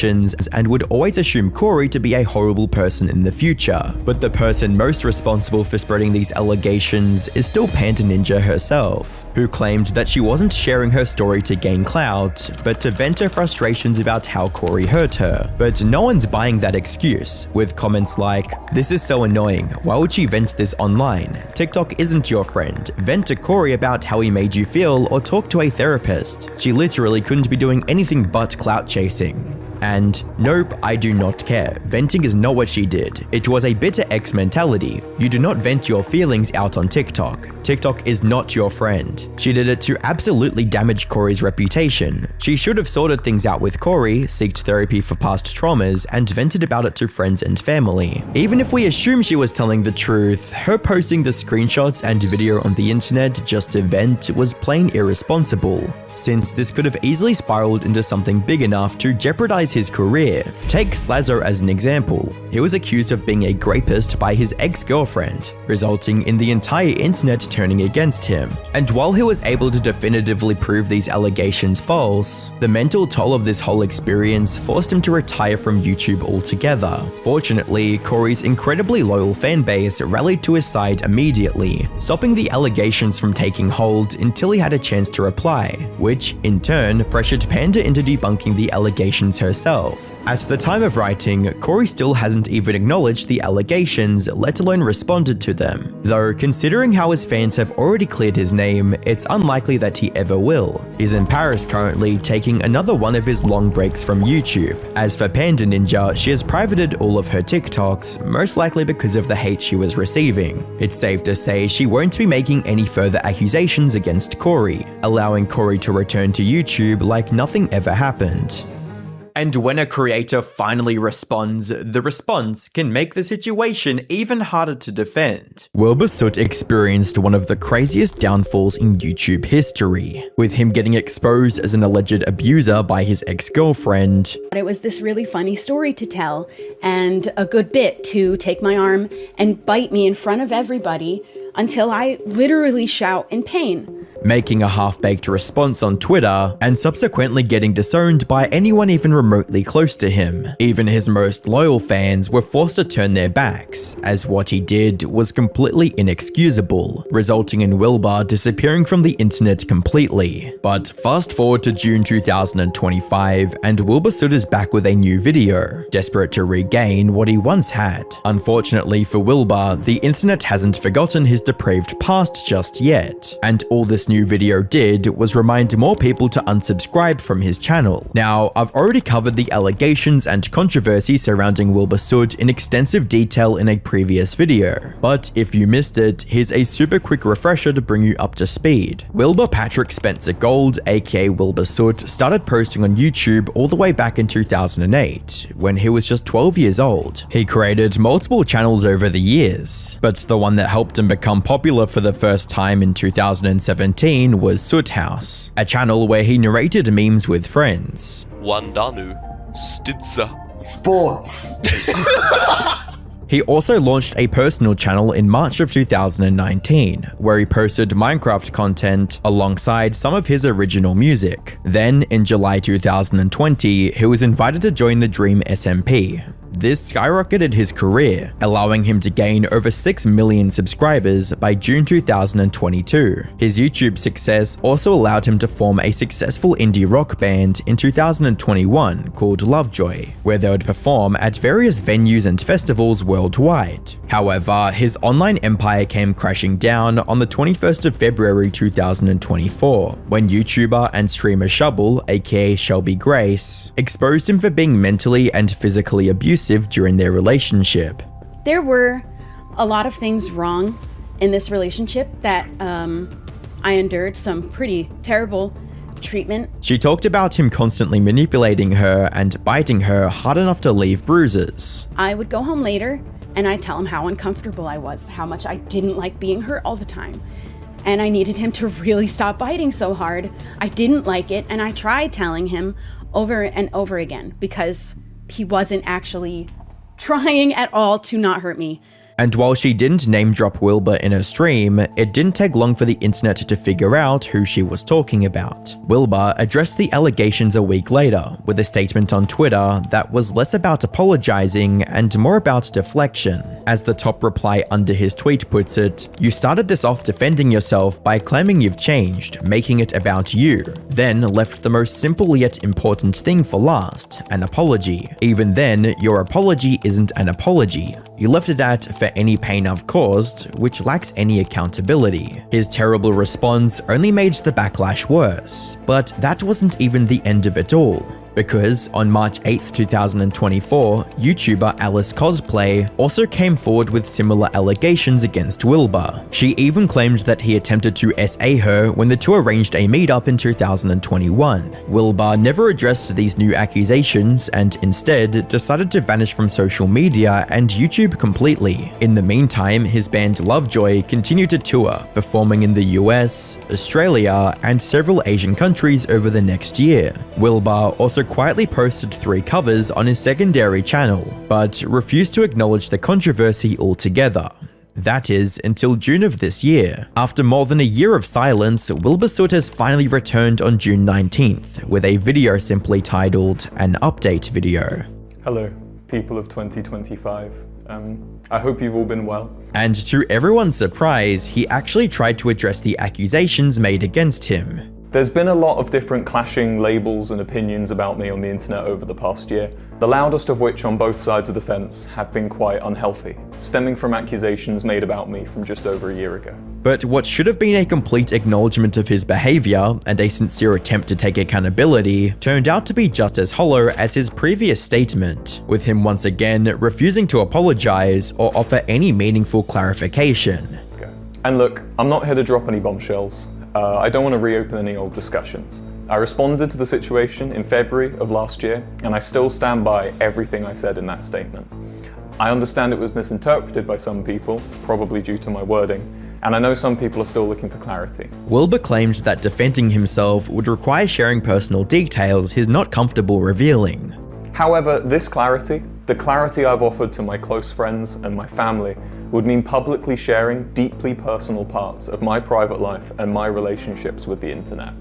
and would always assume Corey to be a horrible person in the future. But the person most responsible for spreading these allegations is still Panda Ninja herself, who claimed that she wasn't sharing her story to gain clout, but to vent her frustrations about how Corey hurt her. But no one's buying that excuse, with comments like, "This is so annoying, why would she vent this online? TikTok isn't your friend. Vent to Corey about how he made you feel or talk to a therapist. She literally couldn't be doing anything but clout chasing." And nope, I do not care. Venting is not what she did. It was a bitter ex mentality. You do not vent your feelings out on TikTok. TikTok is not your friend. She did it to absolutely damage Corey's reputation. She should have sorted things out with Corey, sought therapy for past traumas, and vented about it to friends and family. Even if we assume she was telling the truth, her posting the screenshots and video on the internet just to vent was plain irresponsible, since this could have easily spiraled into something big enough to jeopardize his career. Take Slazzo as an example. He was accused of being a grapist by his ex-girlfriend, resulting in the entire internet turning against him. And while he was able to definitively prove these allegations false, the mental toll of this whole experience forced him to retire from YouTube altogether. Fortunately, Corey's incredibly loyal fanbase rallied to his side immediately, stopping the allegations from taking hold until he had a chance to reply, which in turn pressured Panda into debunking the allegations herself. At the time of writing, Corey still hasn't even acknowledged the allegations, let alone responded to them. Though, considering how his fans have already cleared his name, it's unlikely that he ever will. He's in Paris currently, taking another one of his long breaks from YouTube. As for Panda Ninja, she has privated all of her TikToks, most likely because of the hate she was receiving. It's safe to say she won't be making any further accusations against Corey, allowing Corey to return to YouTube like nothing ever happened. And when a creator finally responds, the response can make the situation even harder to defend. Wilbur Soot experienced one of the craziest downfalls in YouTube history, with him getting exposed as an alleged abuser by his ex-girlfriend. It was this really funny story to tell, and a good bit to take my arm and bite me in front of everybody until I literally shout in pain. Making a half-baked response on Twitter, and subsequently getting disowned by anyone even remotely close to him. Even his most loyal fans were forced to turn their backs, as what he did was completely inexcusable, resulting in Wilbur disappearing from the internet completely. But fast forward to June 2025, and Wilbur Soot is back with a new video, desperate to regain what he once had. Unfortunately for Wilbur, the internet hasn't forgotten his depraved past just yet, and all this new video did was remind more people to unsubscribe from his channel. Now, I've already covered the allegations and controversy surrounding Wilbur Soot in extensive detail in a previous video, but if you missed it, here's a super quick refresher to bring you up to speed. Wilbur Patrick Spencer Gold, aka Wilbur Soot, started posting on YouTube all the way back in 2008, when he was just 12 years old. He created multiple channels over the years, but the one that helped him become popular for the first time in 2017 was Soot House, a channel where he narrated memes with friends. Wandanu, Stidza. Sports. He also launched a personal channel in March of 2019, where he posted Minecraft content alongside some of his original music. Then, in July 2020, he was invited to join the Dream SMP. This skyrocketed his career, allowing him to gain over 6 million subscribers by June 2022. His YouTube success also allowed him to form a successful indie rock band in 2021 called Lovejoy, where they would perform at various venues and festivals worldwide. However, his online empire came crashing down on the 21st of February 2024, when YouTuber and streamer Shubble, aka Shelby Grace, exposed him for being mentally and physically abusive during their relationship. There were a lot of things wrong in this relationship that I endured some pretty terrible treatment. She talked about him constantly manipulating her and biting her hard enough to leave bruises. I would go home later and I'd tell him how uncomfortable I was, how much I didn't like being hurt all the time. And I needed him to really stop biting so hard. I didn't like it, and I tried telling him over and over again because he wasn't actually trying at all to not hurt me. And while she didn't name drop Wilbur in her stream, it didn't take long for the internet to figure out who she was talking about. Wilbur addressed the allegations a week later with a statement on Twitter that was less about apologizing and more about deflection. As the top reply under his tweet puts it, "You started this off defending yourself by claiming you've changed, making it about you, then left the most simple yet important thing for last, an apology. Even then, your apology isn't an apology. You left it at for any pain I've caused, which lacks any accountability." His terrible response only made the backlash worse. But that wasn't even the end of it all. Because on March 8th, 2024, YouTuber Alice Cosplay also came forward with similar allegations against Wilbur. She even claimed that he attempted to SA her when the two arranged a meetup in 2021. Wilbur never addressed these new accusations and instead decided to vanish from social media and YouTube completely. In the meantime, his band Lovejoy continued to tour, performing in the US, Australia, and several Asian countries over the next year. Wilbur also quietly posted 3 covers on his secondary channel, but refused to acknowledge the controversy altogether. That is, until June of this year. After more than a year of silence, Wilbur Soot has finally returned on June 19th, with a video simply titled, "An Update Video." Hello, people of 2025. I hope you've all been well. And to everyone's surprise, he actually tried to address the accusations made against him. There's been a lot of different clashing labels and opinions about me on the internet over the past year, the loudest of which on both sides of the fence have been quite unhealthy, stemming from accusations made about me from just over a year ago. But what should have been a complete acknowledgement of his behavior and a sincere attempt to take accountability turned out to be just as hollow as his previous statement, with him once again refusing to apologize or offer any meaningful clarification. Okay. And look, I'm not here to drop any bombshells. I don't want to reopen any old discussions. I responded to the situation in February of last year, and I still stand by everything I said in that statement. I understand it was misinterpreted by some people, probably due to my wording, and I know some people are still looking for clarity. Wilbur claimed that defending himself would require sharing personal details he's not comfortable revealing. However, this clarity, the clarity I've offered to my close friends and my family, would mean publicly sharing deeply personal parts of my private life and my relationships with the internet.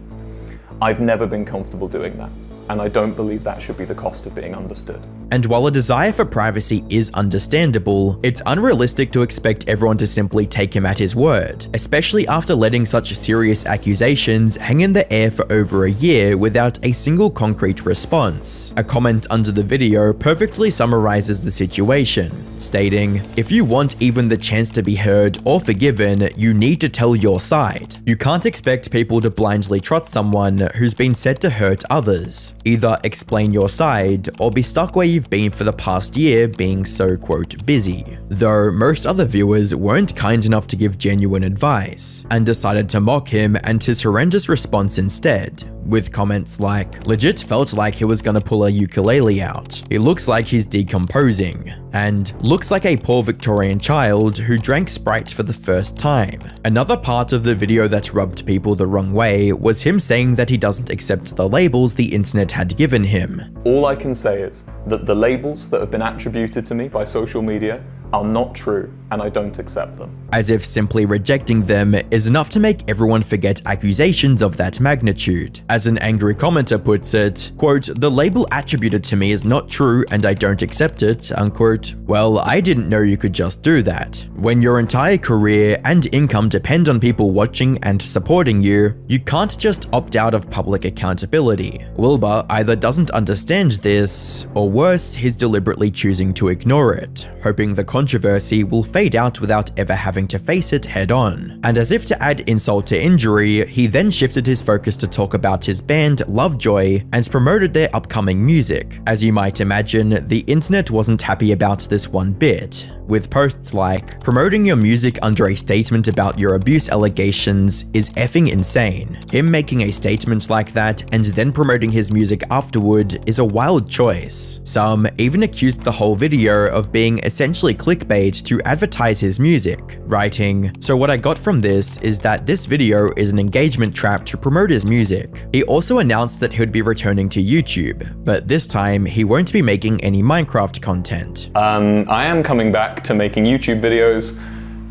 I've never been comfortable doing that, and I don't believe that should be the cost of being understood. And while a desire for privacy is understandable, it's unrealistic to expect everyone to simply take him at his word, especially after letting such serious accusations hang in the air for over a year without a single concrete response. A comment under the video perfectly summarizes the situation, stating, "If you want even the chance to be heard or forgiven, you need to tell your side. You can't expect people to blindly trust someone who's been said to hurt others. Either explain your side or be stuck where you've been for the past year being so quote busy." Though most other viewers weren't kind enough to give genuine advice and decided to mock him and his horrendous response instead, with comments like, "Legit felt like he was gonna pull a ukulele out. It looks like he's decomposing," and "Looks like a poor Victorian child who drank Sprite for the first time." Another part of the video that rubbed people the wrong way was him saying that he doesn't accept the labels the internet had given him. All I can say is that the labels that have been attributed to me by social media are not true, and I don't accept them. As if simply rejecting them is enough to make everyone forget accusations of that magnitude. As an angry commenter puts it, quote, "The label attributed to me is not true and I don't accept it," unquote. Well, I didn't know you could just do that. When your entire career and income depend on people watching and supporting you, you can't just opt out of public accountability. Wilbur either doesn't understand this, or worse, he's deliberately choosing to ignore it, hoping the controversy will fade out without ever having to face it head on. And as if to add insult to injury, he then shifted his focus to talk about his band Lovejoy and promoted their upcoming music. As you might imagine, the internet wasn't happy about this one bit, with posts like, "Promoting your music under a statement about your abuse allegations is effing insane. Him making a statement like that and then promoting his music afterward is a wild choice." Some even accused the whole video of being essentially clickbait to advertise his music, writing, "So what I got from this is that this video is an engagement trap to promote his music." He also announced that he would be returning to YouTube, but this time he won't be making any Minecraft content. I am coming back to making YouTube videos.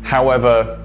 However,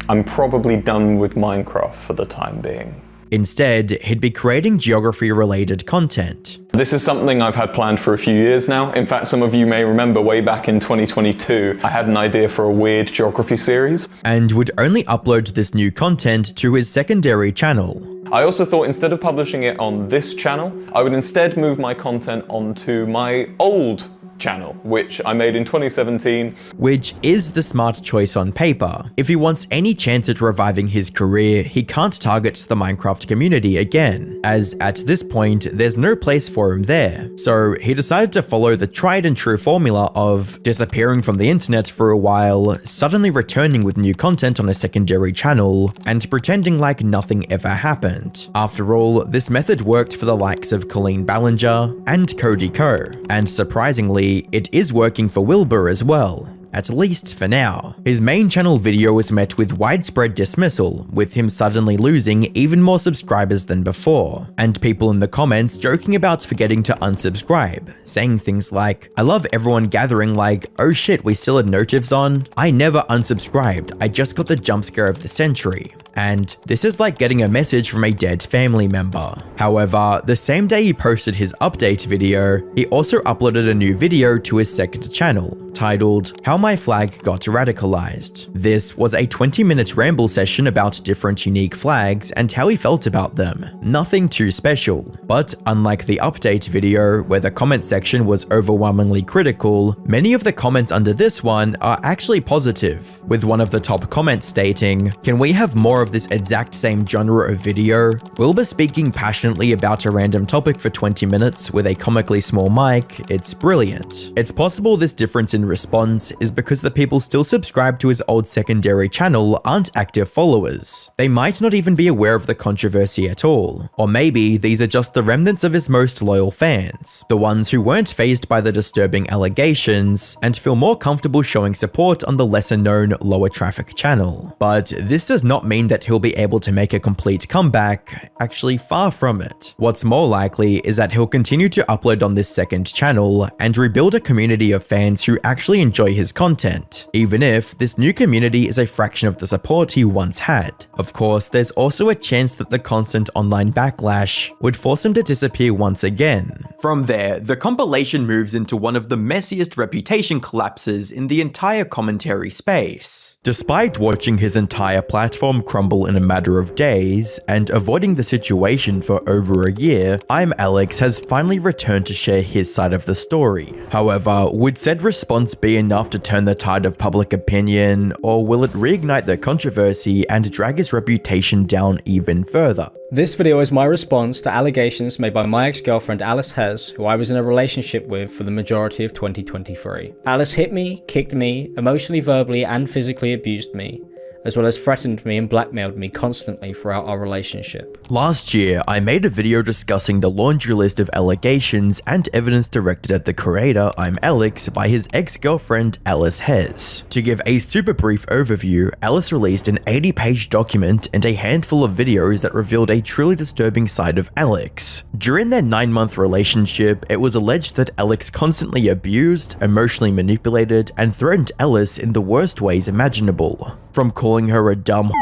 I'm probably done with Minecraft for the time being. Instead, he'd be creating geography-related content. This is something I've had planned for a few years now. In fact, some of you may remember way back in 2022, I had an idea for a weird geography series. And would only upload this new content to his secondary channel. I also thought instead of publishing it on this channel, I would instead move my content onto my old channel, which I made in 2017. Which is the smart choice on paper. If he wants any chance at reviving his career, he can't target the Minecraft community again, as at this point, there's no place for him there. So he decided to follow the tried and true formula of disappearing from the internet for a while, suddenly returning with new content on a secondary channel, and pretending like nothing ever happened. After all, this method worked for the likes of Colleen Ballinger and Cody Ko, and surprisingly, it is working for Wilbur as well. At least for now. His main channel video was met with widespread dismissal, with him suddenly losing even more subscribers than before, and people in the comments joking about forgetting to unsubscribe, saying things like, "I love everyone gathering like, oh shit, we still had notifs on? I never unsubscribed, I just got the jump scare of the century." And this is like getting a message from a dead family member. However, the same day he posted his update video, he also uploaded a new video to his second channel, titled How My Flag Got Radicalized. This was a 20-minute ramble session about different unique flags and how he felt about them. Nothing too special, but unlike the update video where the comment section was overwhelmingly critical, many of the comments under this one are actually positive, with one of the top comments stating, "Can we have more of this exact same genre of video? Wilbur speaking passionately about a random topic for 20 minutes with a comically small mic, it's brilliant." It's possible this difference in response is because the people still subscribed to his old secondary channel aren't active followers. They might not even be aware of the controversy at all. Or maybe these are just the remnants of his most loyal fans, the ones who weren't fazed by the disturbing allegations and feel more comfortable showing support on the lesser known, lower traffic channel. But this does not mean that he'll be able to make a complete comeback, actually far from it. What's more likely is that he'll continue to upload on this second channel and rebuild a community of fans who actually enjoy his content, even if this new community is a fraction of the support he once had. Of course, there's also a chance that the constant online backlash would force him to disappear once again. From there, the compilation moves into one of the messiest reputation collapses in the entire commentary space. Despite watching his entire platform crumble in a matter of days and avoiding the situation for over a year, I'm Alex has finally returned to share his side of the story. However, would said response be enough to turn the tide of public opinion, or will it reignite the controversy and drag his reputation down even further? This video is my response to allegations made by my ex-girlfriend Alice Hez, who I was in a relationship with for the majority of 2023. Alice hit me, kicked me, emotionally, verbally and physically abused me, as well as threatened me and blackmailed me constantly throughout our relationship. Last year, I made a video discussing the laundry list of allegations and evidence directed at the creator I'm Alex by his ex-girlfriend Alice Hez. To give a super brief overview, Alice released an 80-page document and a handful of videos that revealed a truly disturbing side of Alex. During their 9-month relationship, it was alleged that Alex constantly abused, emotionally manipulated, and threatened Alice in the worst ways imaginable. From calling her a dumb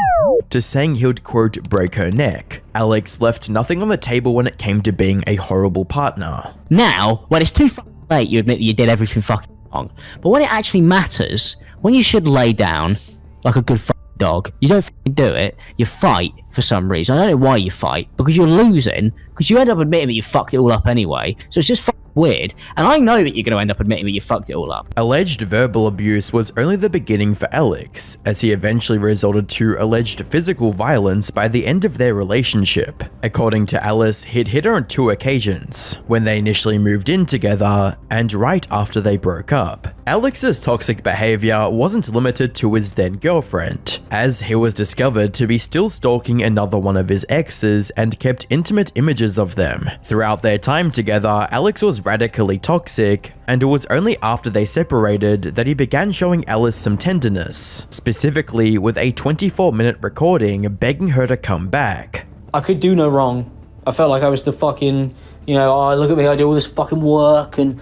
to saying he would, quote, break her neck. Alex left nothing on the table when it came to being a horrible partner. Now, when it's too late, you admit that you did everything fucking wrong. But when it actually matters, when you should lay down like a good dog, you don't do it, you fight for some reason. I don't know why you fight, because you're losing, because you end up admitting that you fucked it all up anyway, so it's just weird, and I know that you're going to end up admitting that you fucked it all up. Alleged verbal abuse was only the beginning for Alex, as he eventually resorted to alleged physical violence by the end of their relationship. According to Alice, he'd hit her on 2 occasions, when they initially moved in together, and right after they broke up. Alex's toxic behavior wasn't limited to his then girlfriend, as he was discovered to be still stalking another one of his exes and kept intimate images of them. Throughout their time together, Alex was radically toxic, and it was only after they separated that he began showing Alice some tenderness, specifically with a 24-minute recording begging her to come back. I could do no wrong. I felt like I was the fucking, oh, look at me, I do all this fucking work, and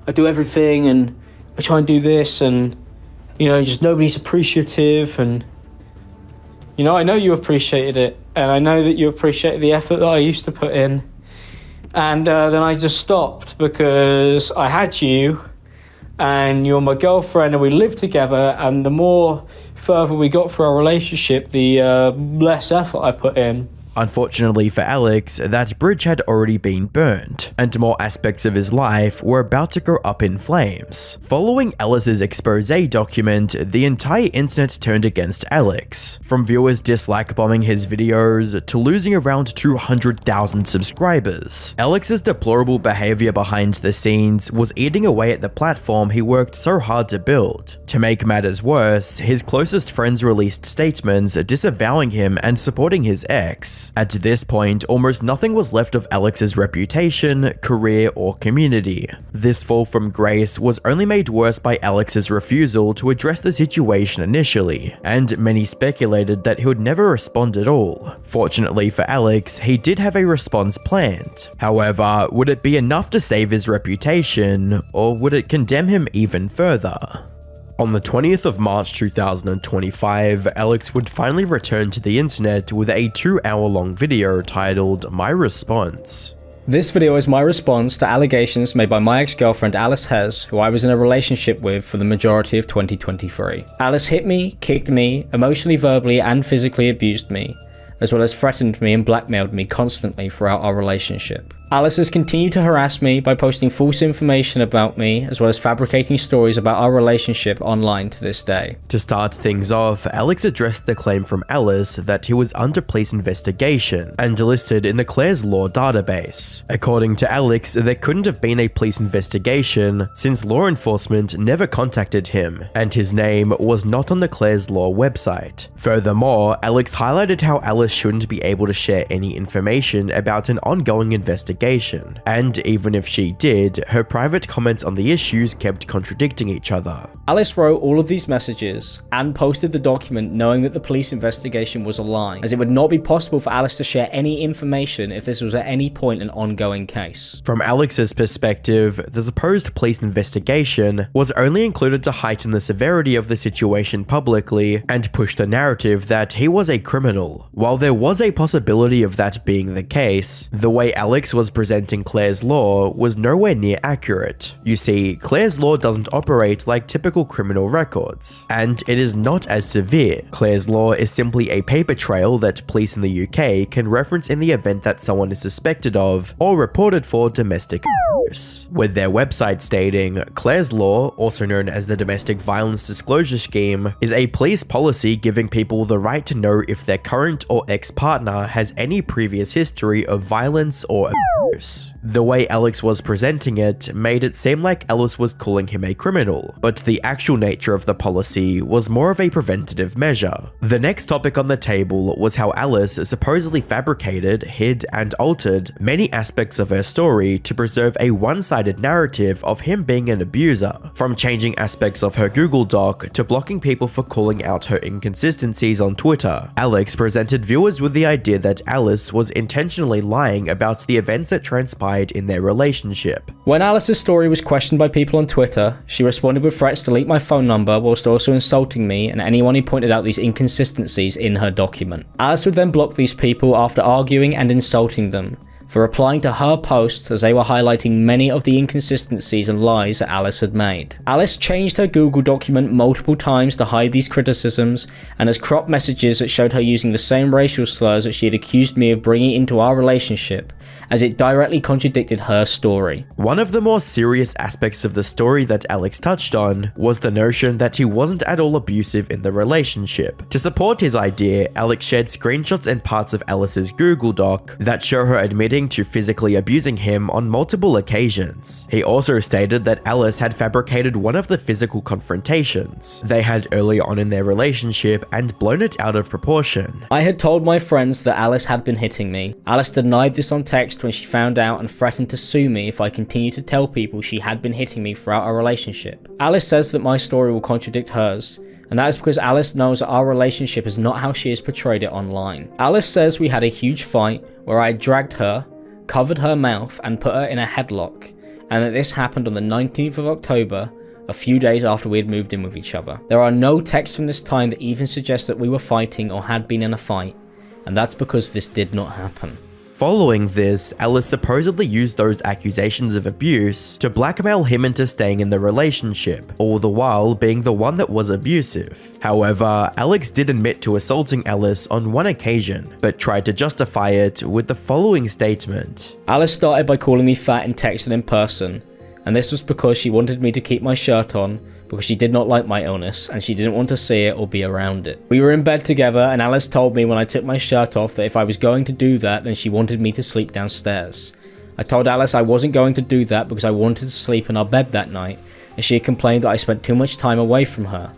I do everything, and I try and do this, and, just nobody's appreciative, and, I know you appreciated it, and I know that you appreciated the effort that I used to put in. And then I just stopped because I had you, and you're my girlfriend, and we lived together, and the more further we got through our relationship, the less effort I put in. Unfortunately for Alex, that bridge had already been burned, and more aspects of his life were about to go up in flames. Following Alice's expose document, the entire internet turned against Alex, from viewers dislike bombing his videos to losing around 200,000 subscribers. Alex's deplorable behavior behind the scenes was eating away at the platform he worked so hard to build. To make matters worse, his closest friends released statements disavowing him and supporting his ex. At this point, almost nothing was left of Alex's reputation, career, or community. This fall from grace was only made worse by Alex's refusal to address the situation initially, and many speculated that he would never respond at all. Fortunately for Alex, he did have a response planned. However, would it be enough to save his reputation, or would it condemn him even further? On the 20th of March 2025, Alex would finally return to the internet with a 2-hour-long video titled My Response. This video is my response to allegations made by my ex-girlfriend Alice Hez, who I was in a relationship with for the majority of 2023. Alice hit me, kicked me, emotionally, verbally, and physically abused me, as well as threatened me and blackmailed me constantly throughout our relationship. Alice has continued to harass me by posting false information about me, as well as fabricating stories about our relationship online to this day. To start things off, Alex addressed the claim from Alice that he was under police investigation and listed in the Clare's Law database. According to Alex, there couldn't have been a police investigation since law enforcement never contacted him, and his name was not on the Clare's Law website. Furthermore, Alex highlighted how Alice shouldn't be able to share any information about an ongoing investigation, and even if she did, her private comments on the issues kept contradicting each other. Alice wrote all of these messages and posted the document knowing that the police investigation was a lie, as it would not be possible for Alice to share any information if this was at any point an ongoing case. From Alex's perspective, the supposed police investigation was only included to heighten the severity of the situation publicly and push the narrative that he was a criminal. While there was a possibility of that being the case, the way Alex was presenting Clare's Law was nowhere near accurate. You see, Clare's Law doesn't operate like typical criminal records, and it is not as severe. Clare's Law is simply a paper trail that police in the UK can reference in the event that someone is suspected of or reported for domestic abuse, with their website stating, Clare's Law, also known as the Domestic Violence Disclosure Scheme, is a police policy giving people the right to know if their current or ex-partner has any previous history of violence or abuse. abuse. The way Alex was presenting it made it seem like Alice was calling him a criminal, but the actual nature of the policy was more of a preventative measure. The next topic on the table was how Alice supposedly fabricated, hid, and altered many aspects of her story to preserve a one-sided narrative of him being an abuser, from changing aspects of her Google Doc to blocking people for calling out her inconsistencies on Twitter. Alex presented viewers with the idea that Alice was intentionally lying about the events that transpired in their relationship. When Alice's story was questioned by people on Twitter, she responded with threats to delete my phone number whilst also insulting me and anyone who pointed out these inconsistencies in her document. Alice would then block these people after arguing and insulting them for replying to her posts as they were highlighting many of the inconsistencies and lies that Alice had made. Alice changed her Google document multiple times to hide these criticisms and has cropped messages that showed her using the same racial slurs that she had accused me of bringing into our relationship, as it directly contradicted her story. One of the more serious aspects of the story that Alex touched on was the notion that he wasn't at all abusive in the relationship. To support his idea, Alex shared screenshots and parts of Alice's Google Doc that show her admitting to physically abusing him on multiple occasions. He also stated that Alice had fabricated one of the physical confrontations they had early on in their relationship and blown it out of proportion. I had told my friends that Alice had been hitting me. Alice denied this on text when she found out and threatened to sue me if I continued to tell people she had been hitting me throughout our relationship. Alice says that my story will contradict hers, and that is because Alice knows that our relationship is not how she has portrayed it online. Alice says we had a huge fight where I dragged her, covered her mouth, and put her in a headlock, and that this happened on the 19th of October, a few days after we had moved in with each other. There are no texts from this time that even suggest that we were fighting or had been in a fight, and that's because this did not happen. Following this, Alice supposedly used those accusations of abuse to blackmail him into staying in the relationship, all the while being the one that was abusive. However, Alex did admit to assaulting Alice on one occasion, but tried to justify it with the following statement. Alice started by calling me fat in text and in person, and this was because she wanted me to keep my shirt on because she did not like my illness and she didn't want to see it or be around it. We were in bed together and Alice told me when I took my shirt off that if I was going to do that, then she wanted me to sleep downstairs. I told Alice I wasn't going to do that because I wanted to sleep in our bed that night, and she had complained that I spent too much time away from her.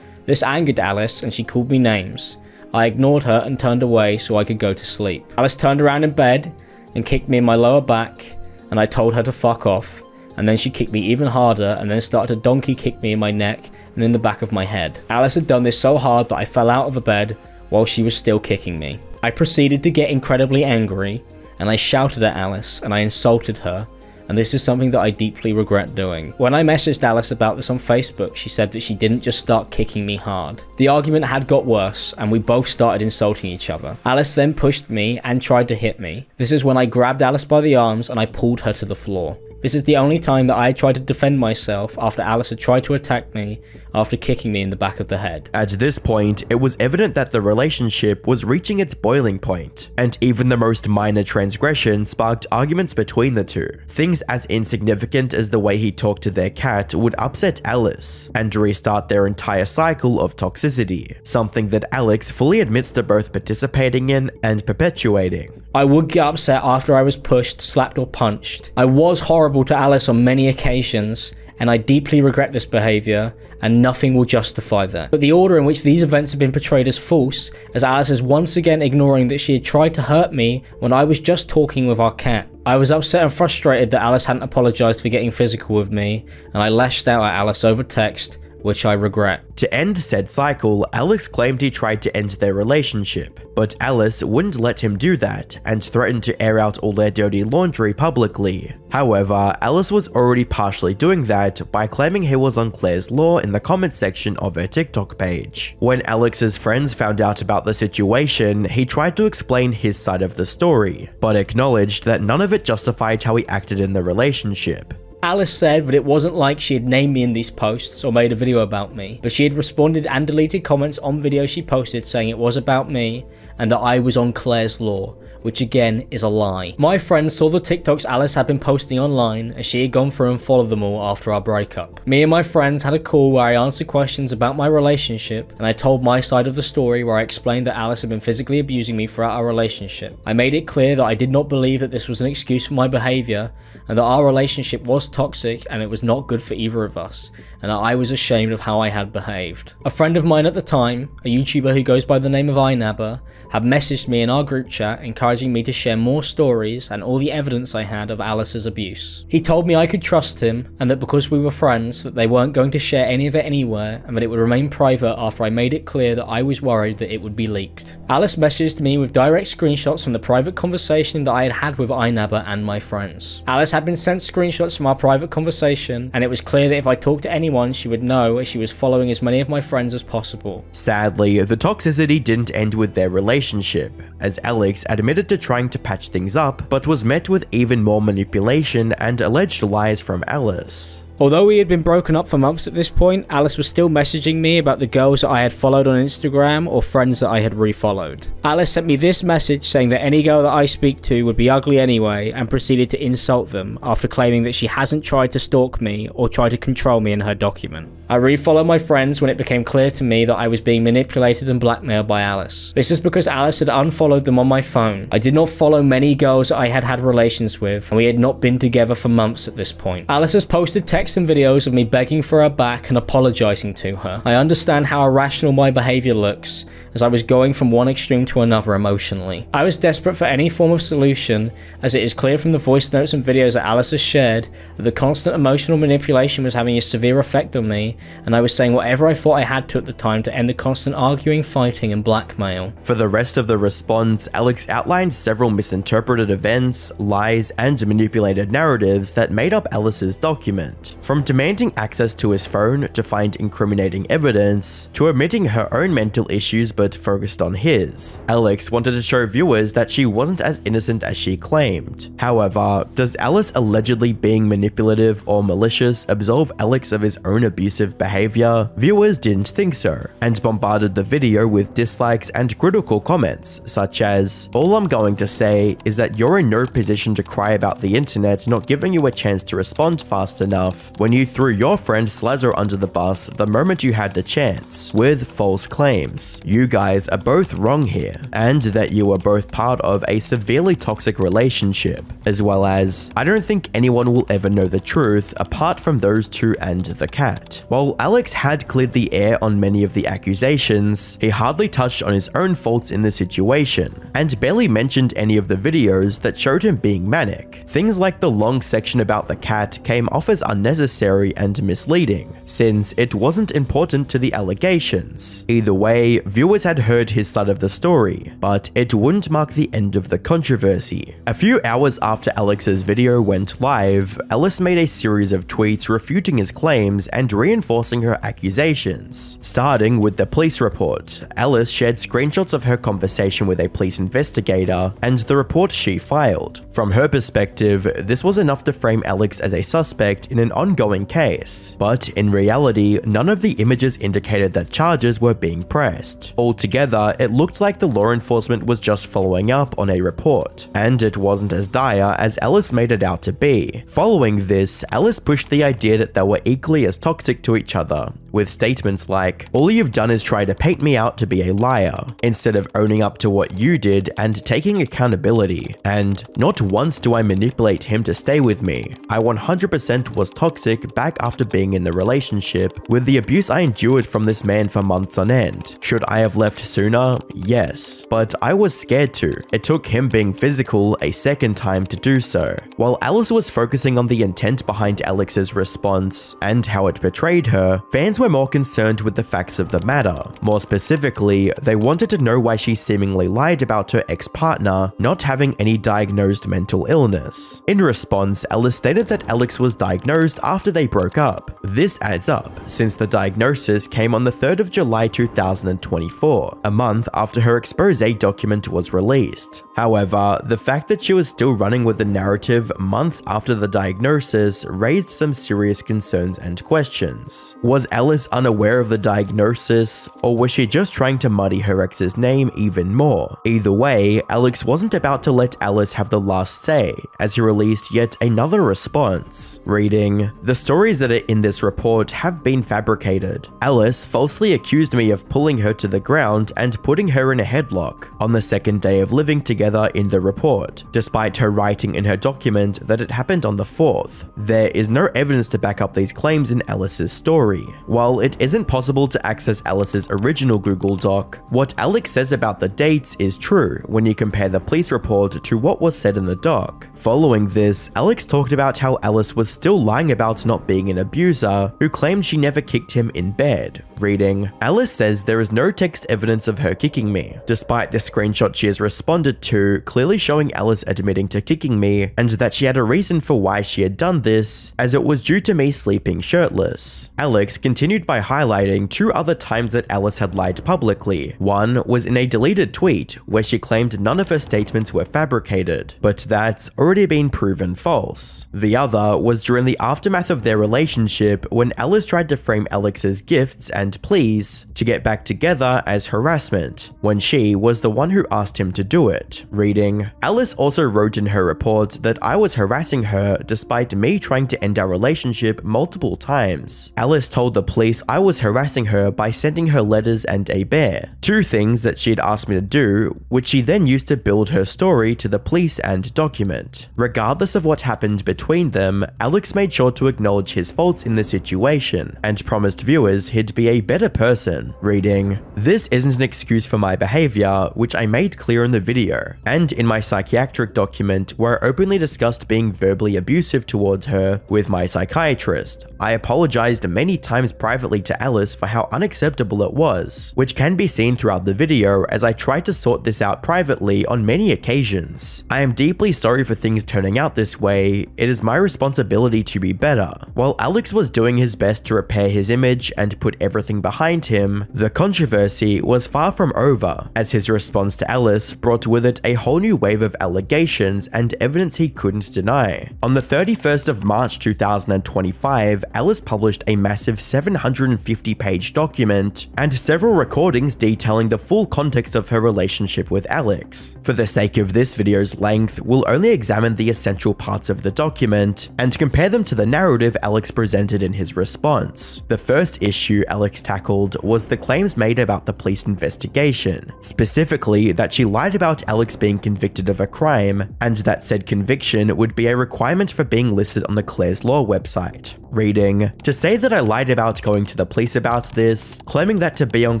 This angered Alice and she called me names. I ignored her and turned away so I could go to sleep. Alice turned around in bed and kicked me in my lower back, and I told her to fuck off. And then she kicked me even harder and then started to donkey kick me in my neck and in the back of my head. Alice had done this so hard that I fell out of the bed while she was still kicking me. I proceeded to get incredibly angry and I shouted at Alice and I insulted her, and this is something that I deeply regret doing. When I messaged Alice about this on Facebook, she said that she didn't just start kicking me hard. The argument had got worse and we both started insulting each other. Alice then pushed me and tried to hit me. This is when I grabbed Alice by the arms and I pulled her to the floor. This is the only time that I tried to defend myself after Alice had tried to attack me after kicking me in the back of the head. At this point, it was evident that the relationship was reaching its boiling point, and even the most minor transgression sparked arguments between the two. Things as insignificant as the way he talked to their cat would upset Alice and restart their entire cycle of toxicity, something that Alex fully admits to both participating in and perpetuating. I would get upset after I was pushed, slapped, or punched. I was horrible to Alice on many occasions, and I deeply regret this behaviour, and nothing will justify that. But the order in which these events have been portrayed as false, as Alice is once again ignoring that she had tried to hurt me when I was just talking with our cat. I was upset and frustrated that Alice hadn't apologised for getting physical with me, and I lashed out at Alice over text, which I regret. To end said cycle, Alex claimed he tried to end their relationship, but Alice wouldn't let him do that and threatened to air out all their dirty laundry publicly. However, Alice was already partially doing that by claiming he was on Claire's Law in the comments section of her TikTok page. When Alex's friends found out about the situation, he tried to explain his side of the story, but acknowledged that none of it justified how he acted in the relationship. Alice said that it wasn't like she had named me in these posts or made a video about me, but she had responded and deleted comments on videos she posted saying it was about me, and that I was on Claire's law, which again is a lie. My friend saw the TikToks Alice had been posting online as she had gone through and followed them all after our breakup. Me and my friends had a call where I answered questions about my relationship, and I told my side of the story where I explained that Alice had been physically abusing me throughout our relationship. I made it clear that I did not believe that this was an excuse for my behaviour, and that our relationship was toxic and it was not good for either of us, and that I was ashamed of how I had behaved. A friend of mine at the time, a YouTuber who goes by the name of iNabber, had messaged me in our group chat encouraging me to share more stories and all the evidence I had of Alice's abuse. He told me I could trust him, and that because we were friends that they weren't going to share any of it anywhere, and that it would remain private after I made it clear that I was worried that it would be leaked. Alice messaged me with direct screenshots from the private conversation that I had had with iNabber and my friends. Alice had been sent screenshots from our private conversation, and it was clear that if I talked to anyone she would know, as she was following as many of my friends as possible. Sadly, the toxicity didn't end with their relationship, as Alex admitted to trying to patch things up, but was met with even more manipulation and alleged lies from Alice. Although we had been broken up for months at this point, Alice was still messaging me about the girls that I had followed on Instagram or friends that I had refollowed. Alice sent me this message saying that any girl that I speak to would be ugly anyway, and proceeded to insult them after claiming that she hasn't tried to stalk me or try to control me in her document. I refollowed my friends when it became clear to me that I was being manipulated and blackmailed by Alice. This is because Alice had unfollowed them on my phone. I did not follow many girls that I had had relations with, and we had not been together for months at this point. Alice has posted texts and videos of me begging for her back and apologizing to her. I understand how irrational my behavior looks, as I was going from one extreme to another emotionally. I was desperate for any form of solution, as it is clear from the voice notes and videos that Alice has shared that the constant emotional manipulation was having a severe effect on me, and I was saying whatever I thought I had to at the time to end the constant arguing, fighting, and blackmail. For the rest of the response, Alex outlined several misinterpreted events, lies, and manipulated narratives that made up Alice's document. From demanding access to his phone to find incriminating evidence, to admitting her own mental issues but focused on his. Alex wanted to show viewers that she wasn't as innocent as she claimed. However, does Alice allegedly being manipulative or malicious absolve Alex of his own abusive behavior? Viewers didn't think so, and bombarded the video with dislikes and critical comments, such as, "All I'm going to say is that you're in no position to cry about the internet not giving you a chance to respond fast enough when you threw your friend Slazzo under the bus the moment you had the chance, with false claims. You guys are both wrong here, and that you were both part of a severely toxic relationship," as well as, "I don't think anyone will ever know the truth apart from those two and the cat." While Alex had cleared the air on many of the accusations, he hardly touched on his own faults in the situation, and barely mentioned any of the videos that showed him being manic. Things like the long section about the cat came off as unnecessary and misleading, since it wasn't important to the allegations. Either way, viewers had heard his side of the story, but it wouldn't mark the end of the controversy. A few hours after Alex's video went live, Alice made a series of tweets refuting his claims and reinforcing her accusations. Starting with the police report, Alice shared screenshots of her conversation with a police investigator and the report she filed. From her perspective, this was enough to frame Alex as a suspect in an ongoing case, but in reality, none of the images indicated that charges were being pressed. Altogether, it looked like the law enforcement was just following up on a report, and it wasn't as dire as Alice made it out to be. Following this, Alice pushed the idea that they were equally as toxic to each other, with statements like, "All you've done is try to paint me out to be a liar, instead of owning up to what you did and taking accountability, and not once do I manipulate him to stay with me. I 100% was toxic back after being in the relationship, with the abuse I endured from this man for months on end. Should I have left sooner? Yes, but I was scared to. It took him being physical a second time to do so." While Alice was focusing on the intent behind Alex's response and how it betrayed her, fans were more concerned with the facts of the matter. More specifically, they wanted to know why she seemingly lied about her ex-partner not having any diagnosed mental illness. In response, Alice stated that Alex was diagnosed after after they broke up. This adds up, since the diagnosis came on the 3rd of July 2024, a month after her expose document was released. However, the fact that she was still running with the narrative months after the diagnosis raised some serious concerns and questions. Was Ellis unaware of the diagnosis, or was she just trying to muddy her ex's name even more? Either way, Alex wasn't about to let Alice have the last say, as he released yet another response, reading, "The stories that are in this report have been fabricated. Alice falsely accused me of pulling her to the ground and putting her in a headlock on the second day of living together in the report, despite her writing in her document that it happened on the 4th. There is no evidence to back up these claims in Alice's story. While it isn't possible to access Alice's original Google Doc, what Alex says about the dates is true when you compare the police report to what was said in the doc. Following this, Alex talked about how Alice was still lying about not being an abuser, who claimed she never kicked him in bed, reading, "Alice says there is no text evidence of her kicking me, despite the screenshot she has responded to clearly showing Alice admitting to kicking me, and that she had a reason for why she had done this, as it was due to me sleeping shirtless." Alex continued by highlighting 2 other times that Alice had lied publicly. One was in a deleted tweet, where she claimed none of her statements were fabricated, but that's already been proven false. The other was during the aftermath of their relationship, when Alice tried to frame Alex's gifts and pleas to get back together as harassment, when she was the one who asked him to do it, reading, "Alice also wrote in her report that I was harassing her despite me trying to end our relationship multiple times. Alice told the police I was harassing her by sending her letters and a bear, 2 things that she'd asked me to do, which she then used to build her story to the police and document." Regardless of what happened between them, Alex made sure to acknowledge his faults in the situation and promised viewers he'd be a better person, reading, "This isn't an excuse for my behavior, which I made clear in the video, and in my psychiatric document where I openly discussed being verbally abusive towards her with my psychiatrist. I apologized many times privately to Alice for how unacceptable it was, which can be seen throughout the video as I tried to sort this out privately on many occasions. I am deeply sorry for things turning out this way. It is my responsibility to be better." While Alex was doing his best to repair his image and put everything behind him, the controversy was far from over, as his response to Alice brought with it a whole new wave of allegations and evidence he couldn't deny. On the 31st of March 2025, Alice published a massive 750-page document and several recordings detailing the full context of her relationship with Alex. For the sake of this video's length, we'll only examine the essential parts of the document and compare them to the narrative Alex presented in his response. The first issue Alex tackled was the claims made about the police investigation, specifically that she lied about Alex being convicted of a crime, and that said conviction would be a requirement for being listed on the Clare's Law website. Reading, "To say that I lied about going to the police about this, claiming that to be on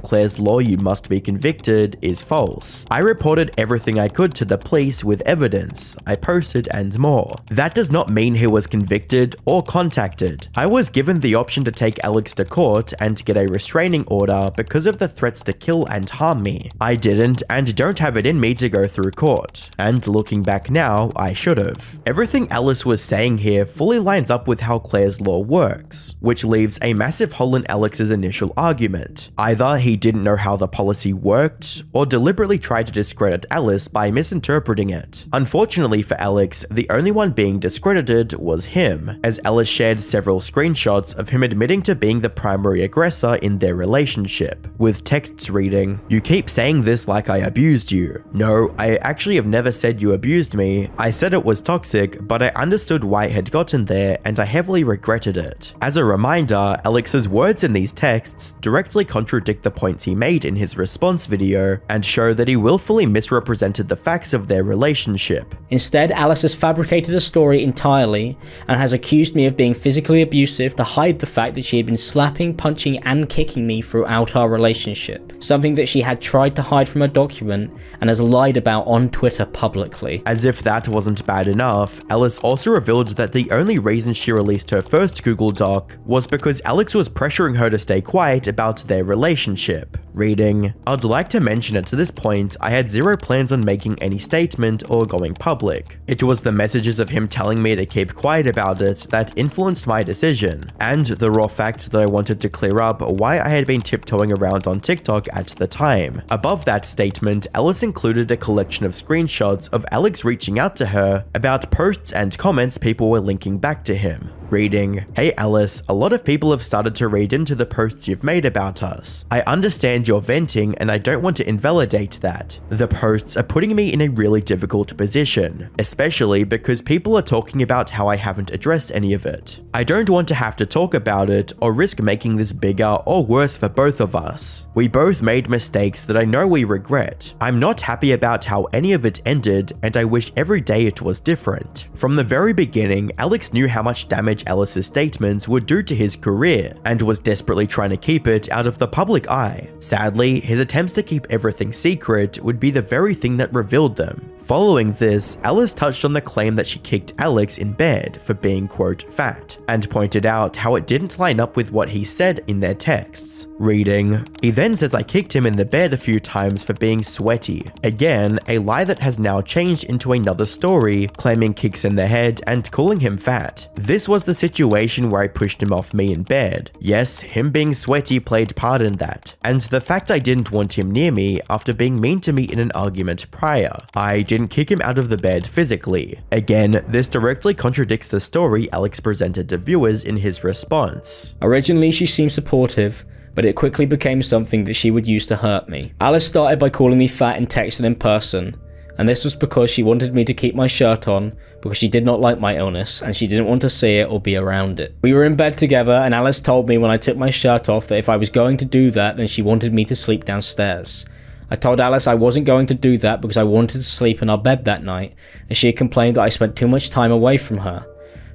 Clare's Law you must be convicted, is false. I reported everything I could to the police with evidence I posted and more. That does not mean he was convicted or contacted. I was given the option to take Alex to court and get a restraining order because of the threats to kill and harm me. I didn't and don't have it in me to go through court. And looking back now, I should have." Everything Alice was saying here fully lines up with how Clare's Law works, which leaves a massive hole in Alex's initial argument. Either he didn't know how the policy worked, or deliberately tried to discredit Alice by misinterpreting it. Unfortunately for Alex, the only one being discredited was him, as Alice shared several screenshots of him admitting to being the primary aggressor in their relationship, with texts reading, "You keep saying this like I abused you. No, I actually have never said you abused me. I said it was toxic, but I understood why it had gotten there and I heavily regretted it." As a reminder, Alex's words in these texts directly contradict the points he made in his response video and show that he willfully misrepresented the facts of their relationship. Instead, Alice has fabricated a story entirely and has accused me of being physically abusive to hide the fact that she had been slapping, punching and kicking me throughout our relationship, something that she had tried to hide from a document and has lied about on Twitter publicly. As if that wasn't bad enough, Alice also revealed that the only reason she released her first post Google Doc was because Alex was pressuring her to stay quiet about their relationship. Reading, I'd like to mention at this point, I had zero plans on making any statement or going public. It was the messages of him telling me to keep quiet about it that influenced my decision, and the raw fact that I wanted to clear up why I had been tiptoeing around on TikTok at the time. Above that statement, Ellis included a collection of screenshots of Alex reaching out to her about posts and comments people were linking back to him. Reading, hey Alice, a lot of people have started to read into the posts you've made about us. I understand you're venting and I don't want to invalidate that. The posts are putting me in a really difficult position, especially because people are talking about how I haven't addressed any of it. I don't want to have to talk about it or risk making this bigger or worse for both of us. We both made mistakes that I know we regret. I'm not happy about how any of it ended and I wish every day it was different. From the very beginning, Alex knew how much damage Ellis's statements would do to his career and was desperately trying to keep it out of the public eye. Sadly, his attempts to keep everything secret would be the very thing that revealed them. Following this, Alice touched on the claim that she kicked Alex in bed for being, quote, fat, and pointed out how it didn't line up with what he said in their texts. Reading, he then says I kicked him in the bed a few times for being sweaty. Again, a lie that has now changed into another story, claiming kicks in the head and calling him fat. This was the situation where I pushed him off me in bed. Yes, him being sweaty played part in that, and the fact I didn't want him near me after being mean to me in an argument prior. I didn't kick him out of the bed physically. Again, this directly contradicts the story Alex presented to viewers in his response. Originally, she seemed supportive, but it quickly became something that she would use to hurt me. Alice started by calling me fat and texting in person, and this was because she wanted me to keep my shirt on because she did not like my illness and she didn't want to see it or be around it. We were in bed together and Alice told me when I took my shirt off that if I was going to do that, then she wanted me to sleep downstairs. I told Alice I wasn't going to do that because I wanted to sleep in our bed that night, and she had complained that I spent too much time away from her.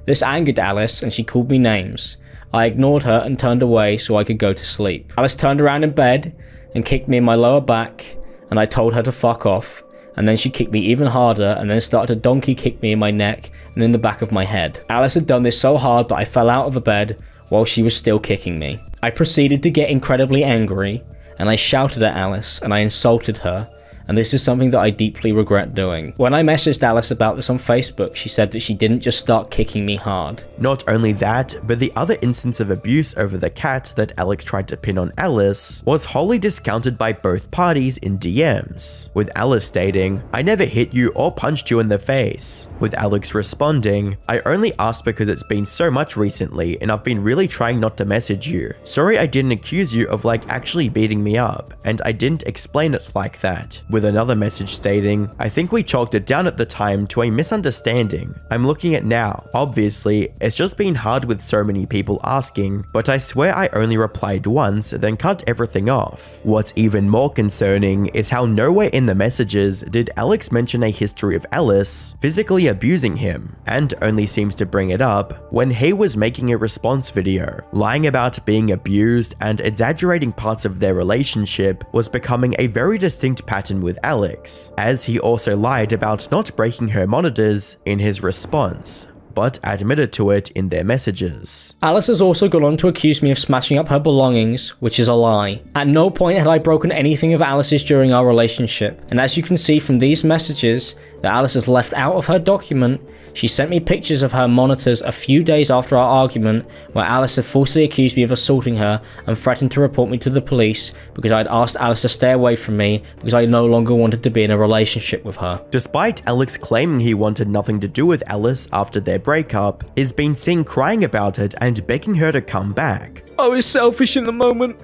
This angered Alice and she called me names. I ignored her and turned away so I could go to sleep. Alice turned around in bed and kicked me in my lower back, and I told her to fuck off, and then she kicked me even harder and then started to donkey kick me in my neck and in the back of my head. Alice had done this so hard that I fell out of the bed while she was still kicking me. I proceeded to get incredibly angry, and I shouted at Alice and I insulted her, and this is something that I deeply regret doing. When I messaged Alice about this on Facebook, she said that she didn't just start kicking me hard. Not only that, but the other instance of abuse over the cat that Alex tried to pin on Alice was wholly discounted by both parties in DMs, with Alice stating, I never hit you or punched you in the face, with Alex responding, I only asked because it's been so much recently and I've been really trying not to message you. Sorry I didn't accuse you of like actually beating me up, and I didn't explain it like that. With another message stating, I think we chalked it down at the time to a misunderstanding. I'm looking at now. Obviously, it's just been hard with so many people asking, but I swear I only replied once, then cut everything off. What's even more concerning is how nowhere in the messages did Alex mention a history of Alice physically abusing him, and only seems to bring it up when he was making a response video. Lying about being abused and exaggerating parts of their relationship was becoming a very distinct pattern with Alex, as he also lied about not breaking her monitors in his response, but admitted to it in their messages. Alice has also gone on to accuse me of smashing up her belongings, which is a lie. At no point had I broken anything of Alice's during our relationship, and as you can see from these messages that Alice has left out of her document, she sent me pictures of her monitors a few days after our argument where Alice had falsely accused me of assaulting her and threatened to report me to the police because I had asked Alice to stay away from me because I no longer wanted to be in a relationship with her. Despite Alex claiming he wanted nothing to do with Alice after their breakup, he's been seen crying about it and begging her to come back. I was selfish in the moment,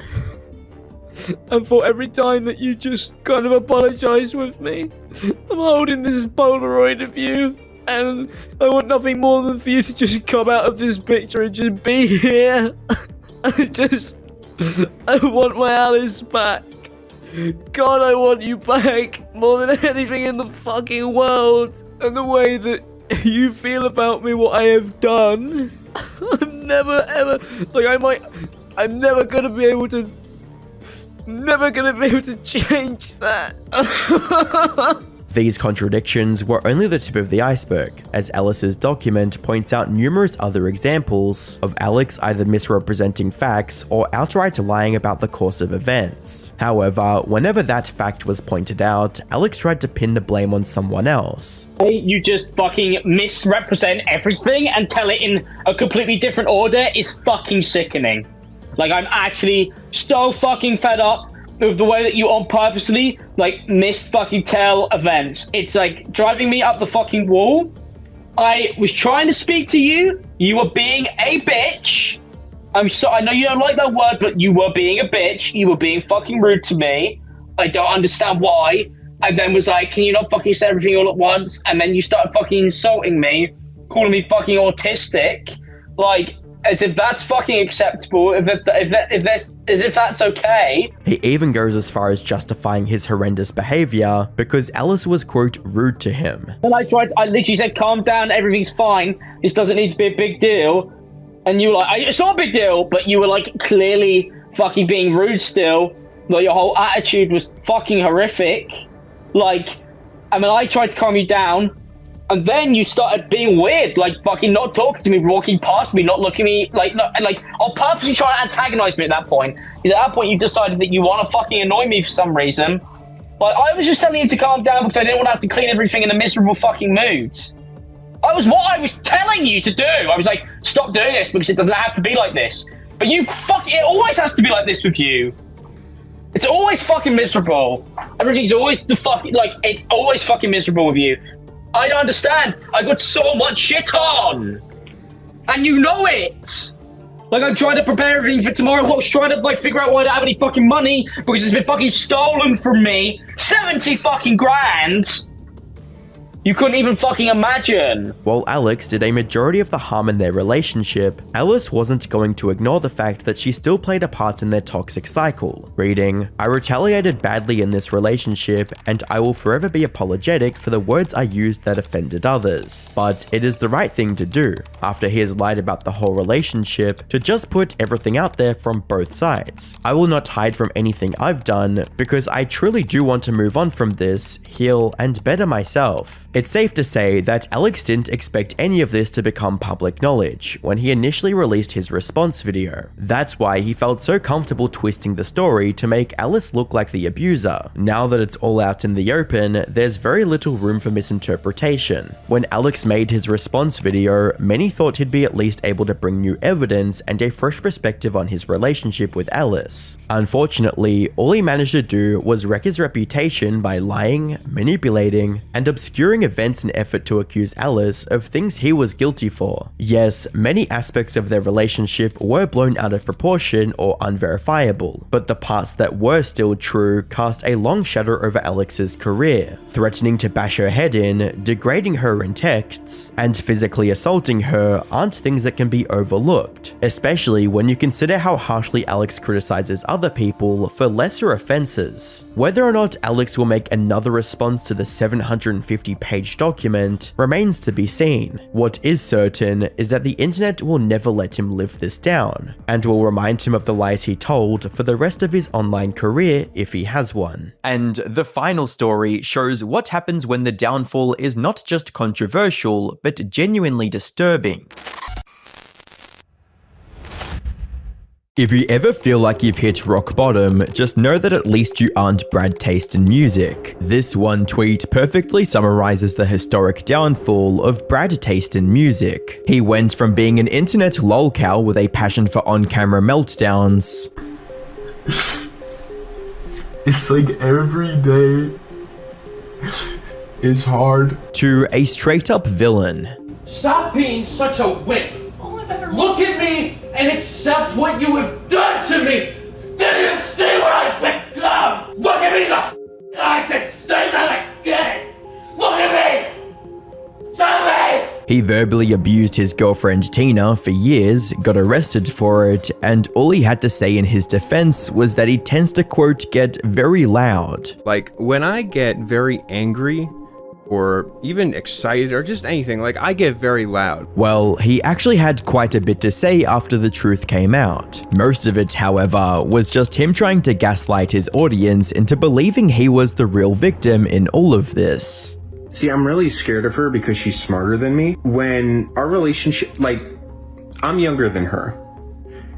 and for every time that you just kind of apologise with me, I'm holding this Polaroid of you, and I want nothing more than for you to just come out of this picture and just be here. I want my Alice back. God, I want you back more than anything in the fucking world. And the way that you feel about me, what I have done, I'm never ever, I'm never gonna be able to change that. these contradictions were only the tip of the iceberg, as Ellis's document points out numerous other examples of Alex either misrepresenting facts or outright lying about the course of events. However, whenever that fact was pointed out, Alex tried to pin the blame on someone else. You just fucking misrepresent everything and tell it in a completely different order is fucking sickening. Like, I'm actually so fucking fed up with the way that you on purposely, like, fucking tell events. It's like driving me up the fucking wall. I was trying to speak to you. You were being a bitch. I know you don't like that word, but you were being a bitch. You were being fucking rude to me. I don't understand why. And then was like, can you not fucking say everything all at once? And then you started fucking insulting me, calling me fucking autistic. Like, as if that's fucking acceptable, as if that's okay. He even goes as far as justifying his horrendous behavior because Ellis was, quote, rude to him. And I literally said, calm down, everything's fine. This doesn't need to be a big deal. And you were like, it's not a big deal, but you were like clearly fucking being rude still. Like, your whole attitude was fucking horrific. Like, I mean, I tried to calm you down. And then you started being weird, like fucking not talking to me, walking past me, not looking at me, like on purposely trying to antagonize me at that point. Because at that point you decided that you want to fucking annoy me for some reason. Like, I was just telling you to calm down because I didn't want to have to clean everything in a miserable fucking mood. That was what I was telling you to do. I was like, stop doing this because it doesn't have to be like this. But it always has to be like this with you. It's always fucking miserable. Everything's always it's always fucking miserable with you. I don't understand. I got so much shit on. And you know it. Like, I'm trying to prepare everything for tomorrow. I was trying to, figure out why I don't have any fucking money because it's been fucking stolen from me. 70 fucking grand. You couldn't even fucking imagine. While Alex did a majority of the harm in their relationship, Ellis wasn't going to ignore the fact that she still played a part in their toxic cycle, reading, "I retaliated badly in this relationship and I will forever be apologetic for the words I used that offended others. But it is the right thing to do, after he has lied about the whole relationship, to just put everything out there from both sides. I will not hide from anything I've done because I truly do want to move on from this, heal, and better myself." It's safe to say that Alex didn't expect any of this to become public knowledge when he initially released his response video. That's why he felt so comfortable twisting the story to make Alice look like the abuser. Now that it's all out in the open, there's very little room for misinterpretation. When Alex made his response video, many thought he'd be at least able to bring new evidence and a fresh perspective on his relationship with Alice. Unfortunately, all he managed to do was wreck his reputation by lying, manipulating, and obscuring events in effort to accuse Alice of things he was guilty for. Yes, many aspects of their relationship were blown out of proportion or unverifiable, but the parts that were still true cast a long shadow over Alex's career, threatening to bash her head in, degrading her in texts, and physically assaulting her aren't things that can be overlooked, especially when you consider how harshly Alex criticizes other people for lesser offenses. Whether or not Alex will make another response to the 750-page document remains to be seen. What is certain is that the internet will never let him live this down, and will remind him of the lies he told for the rest of his online career if he has one. And the final story shows what happens when the downfall is not just controversial, but genuinely disturbing. If you ever feel like you've hit rock bottom, just know that at least you aren't Brad Taste in music. This one tweet perfectly summarizes the historic downfall of Brad Taste in music. He went from being an internet lolcow with a passion for on-camera meltdowns. It's like every day is hard. To a straight-up villain. Stop being such a wimp. Look at me and accept what you have done to me. Did you see what I've become? Look at me in the eyes and say that again. Look at me. Tell me. He verbally abused his girlfriend Tina for years, got arrested for it, and all he had to say in his defense was that he tends to, quote, get very loud. Like, when I get very angry, or even excited or just anything. Like, I get very loud. Well, he actually had quite a bit to say after the truth came out. Most of it, however, was just him trying to gaslight his audience into believing he was the real victim in all of this. See, I'm really scared of her because she's smarter than me. When our relationship, like, I'm younger than her,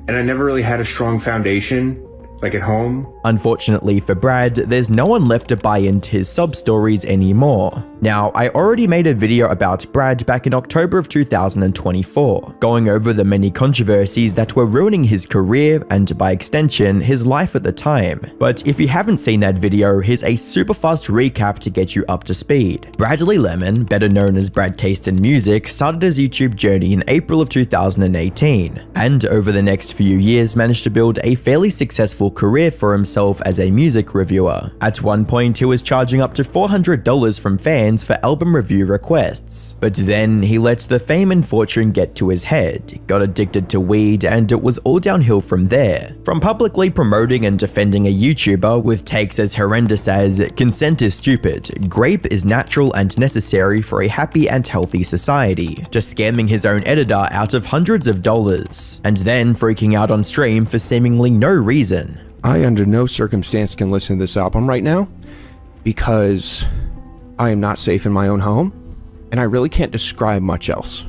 and I never really had a strong foundation, like at home. Unfortunately for Brad, there's no one left to buy into his sob stories anymore. Now, I already made a video about Brad back in October of 2024, going over the many controversies that were ruining his career and by extension, his life at the time. But if you haven't seen that video, here's a super fast recap to get you up to speed. Bradley Lemon, better known as Brad Taste in Music, started his YouTube journey in April of 2018, and over the next few years managed to build a fairly successful career for himself as a music reviewer. At one point, he was charging up to $400 from fans for album review requests. But then he let the fame and fortune get to his head, got addicted to weed, and it was all downhill from there. From publicly promoting and defending a YouTuber with takes as horrendous as "consent is stupid, grape is natural and necessary for a happy and healthy society," to scamming his own editor out of hundreds of dollars, and then freaking out on stream for seemingly no reason. I under no circumstance can listen to this album right now because I am not safe in my own home, and I really can't describe much else.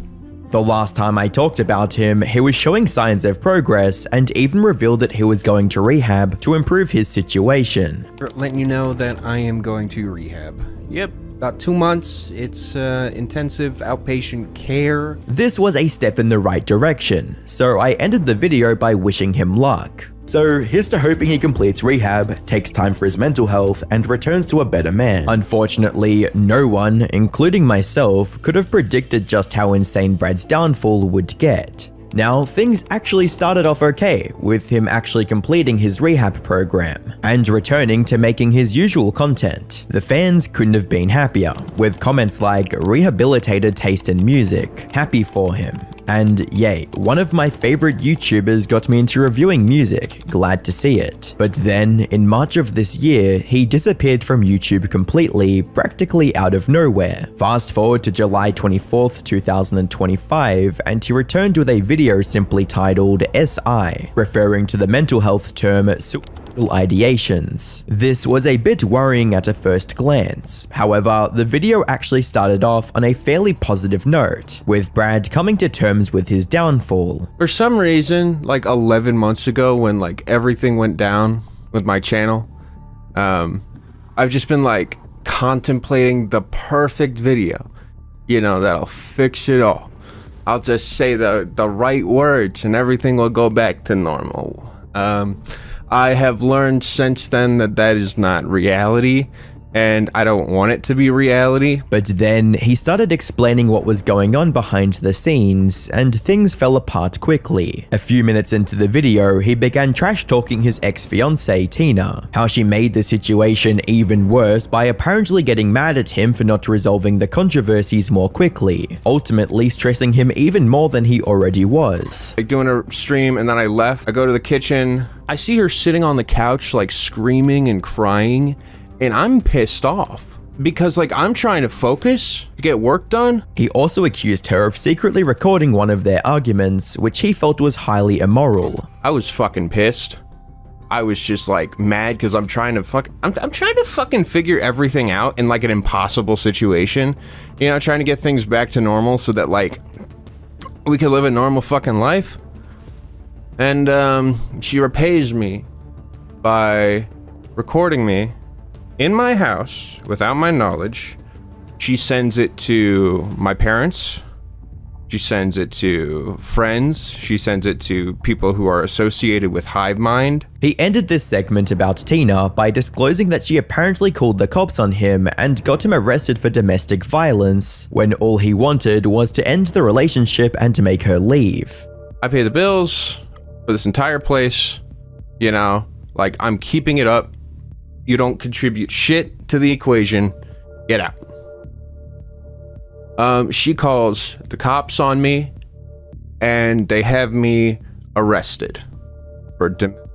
The last time I talked about him, he was showing signs of progress and even revealed that he was going to rehab to improve his situation. Letting you know that I am going to rehab. Yep. About 2 months. It's intensive outpatient care. This was a step in the right direction, so I ended the video by wishing him luck. So here's to hoping he completes rehab, takes time for his mental health, and returns to a better man. Unfortunately, no one, including myself, could have predicted just how insane Brad's downfall would get. Now, things actually started off okay, with him actually completing his rehab program and returning to making his usual content. The fans couldn't have been happier, with comments like "rehabilitated taste in music, happy for him," and "yay, one of my favorite YouTubers got me into reviewing music, glad to see it." But then, in March of this year, he disappeared from YouTube completely, practically out of nowhere. Fast forward to July 24th, 2025, and he returned with a video simply titled SI, referring to the mental health term suicidal ideations. This was a bit worrying at a first glance. However, the video actually started off on a fairly positive note, with Brad coming to terms with his downfall. For some reason, like 11 months ago when like everything went down with my channel, I've just been like contemplating the perfect video, you know, that'll fix it all. I'll just say the right words and everything will go back to normal. I have learned since then that that is not reality, and I don't want it to be reality. But then he started explaining what was going on behind the scenes, and things fell apart quickly. A few minutes into the video, he began trash talking his ex-fiancée Tina, how she made the situation even worse by apparently getting mad at him for not resolving the controversies more quickly, ultimately stressing him even more than he already was. Like doing a stream, and then I left. I go to the kitchen. I see her sitting on the couch like screaming and crying. And I'm pissed off because like I'm trying to focus to get work done. He also accused her of secretly recording one of their arguments, which he felt was highly immoral. I was fucking pissed. I was just like mad because I'm trying to fucking figure everything out in like an impossible situation. You know, trying to get things back to normal so that like we could live a normal fucking life. And she repays me by recording me in my house without my knowledge. She sends it to my parents. She sends it to friends. She sends it to people who are associated with Hive Mind. He ended this segment about Tina by disclosing that she apparently called the cops on him and got him arrested for domestic violence, when all he wanted was to end the relationship and to make her leave. I pay the bills for this entire place, you know, like I'm keeping it up. You don't contribute shit to the equation. Get out. She calls the cops on me, and they have me arrested for domestic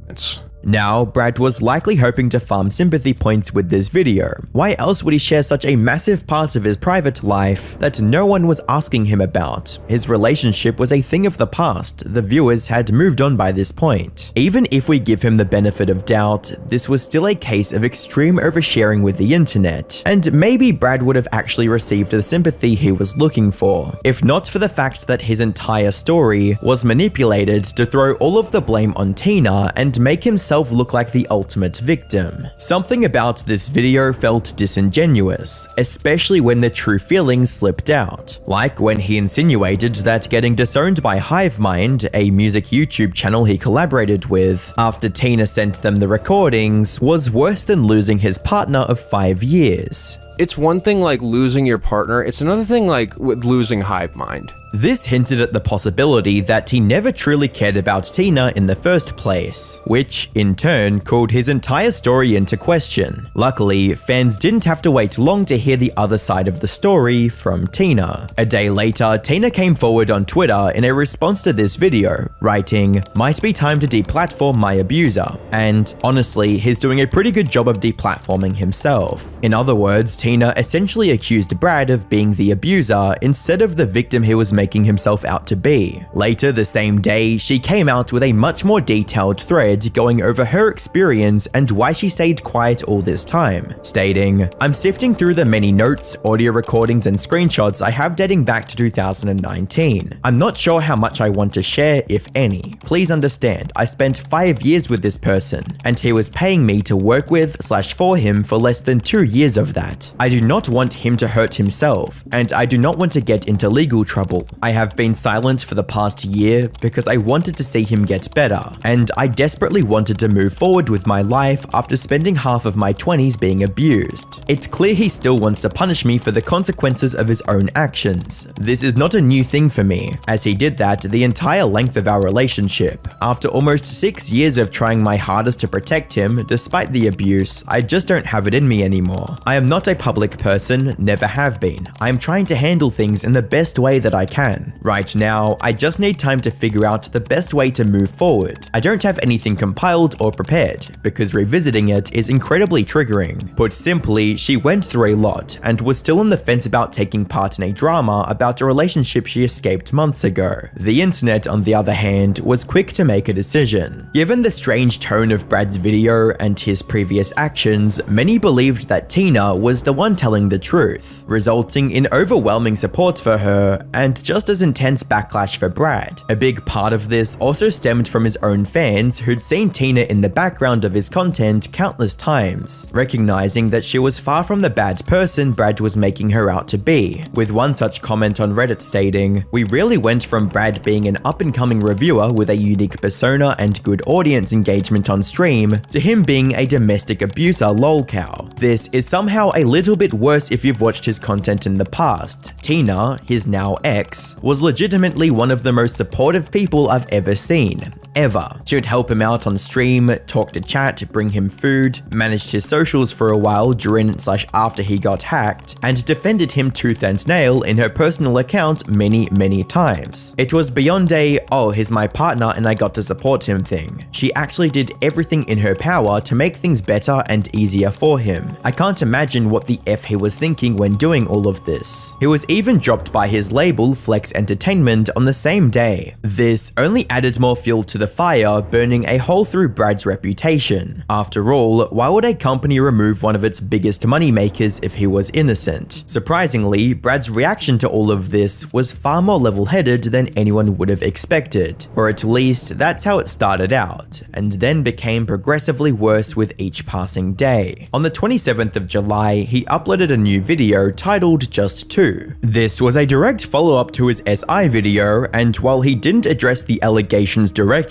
violence. Now, Brad was likely hoping to farm sympathy points with this video. Why else would he share such a massive part of his private life that no one was asking him about? His relationship was a thing of the past. The viewers had moved on by this point. Even if we give him the benefit of doubt, this was still a case of extreme oversharing with the internet, and maybe Brad would have actually received the sympathy he was looking for, if not for the fact that his entire story was manipulated to throw all of the blame on Tina and make himself look like the ultimate victim. Something about this video felt disingenuous, especially when the true feelings slipped out, like when he insinuated that getting disowned by Hivemind, a music YouTube channel he collaborated with, after Tina sent them the recordings, was worse than losing his partner of 5 years. It's one thing like losing your partner, it's another thing like with losing Hivemind. This hinted at the possibility that he never truly cared about Tina in the first place, which, in turn, called his entire story into question. Luckily, fans didn't have to wait long to hear the other side of the story from Tina. A day later, Tina came forward on Twitter in a response to this video, writing, "Might be time to deplatform my abuser," and honestly, he's doing a pretty good job of deplatforming himself. In other words, Tina essentially accused Brad of being the abuser instead of the victim he was making himself out to be. Later the same day, she came out with a much more detailed thread going over her experience and why she stayed quiet all this time, stating, "I'm sifting through the many notes, audio recordings, and screenshots I have dating back to 2019. I'm not sure how much I want to share, if any. Please understand, I spent 5 years with this person, and he was paying me to work with/for him for less than 2 years of that. I do not want him to hurt himself, and I do not want to get into legal trouble. I have been silent for the past year because I wanted to see him get better, and I desperately wanted to move forward with my life after spending half of my 20s being abused. It's clear he still wants to punish me for the consequences of his own actions. This is not a new thing for me, as he did that the entire length of our relationship. After almost 6 years of trying my hardest to protect him, despite the abuse, I just don't have it in me anymore. I am not a public person, never have been. I am trying to handle things in the best way that I can. Right now, I just need time to figure out the best way to move forward. I don't have anything compiled or prepared, because revisiting it is incredibly triggering. Put simply, she went through a lot, and was still on the fence about taking part in a drama about a relationship she escaped months ago. The internet, on the other hand, was quick to make a decision. Given the strange tone of Brad's video and his previous actions, many believed that Tina was the one telling the truth, resulting in overwhelming support for her and just as intense backlash for Brad. A big part of this also stemmed from his own fans who'd seen Tina in the background of his content countless times, recognizing that she was far from the bad person Brad was making her out to be, with one such comment on Reddit stating, "We really went from Brad being an up-and-coming reviewer with a unique persona and good audience engagement on stream, to him being a domestic abuser lolcow. This is somehow a little bit worse if you've watched his content in the past. Tina, his now ex, was legitimately one of the most supportive people I've ever seen. Ever. She would help him out on stream, talk to chat, bring him food, managed his socials for a while during/after he got hacked, and defended him tooth and nail in her personal account many times. It was beyond a, oh, he's my partner and I got to support him thing. She actually did everything in her power to make things better and easier for him. I can't imagine what the F he was thinking when doing all of this. He was even dropped by his label Flex Entertainment on the same day. This only added more fuel to the fire, burning a hole through Brad's reputation. After all, why would a company remove one of its biggest moneymakers if he was innocent? Surprisingly, Brad's reaction to all of this was far more level-headed than anyone would have expected, or at least that's how it started out, and then became progressively worse with each passing day. On the 27th of July, he uploaded a new video titled Just 2. This was a direct follow-up to his SI video, and while he didn't address the allegations directly,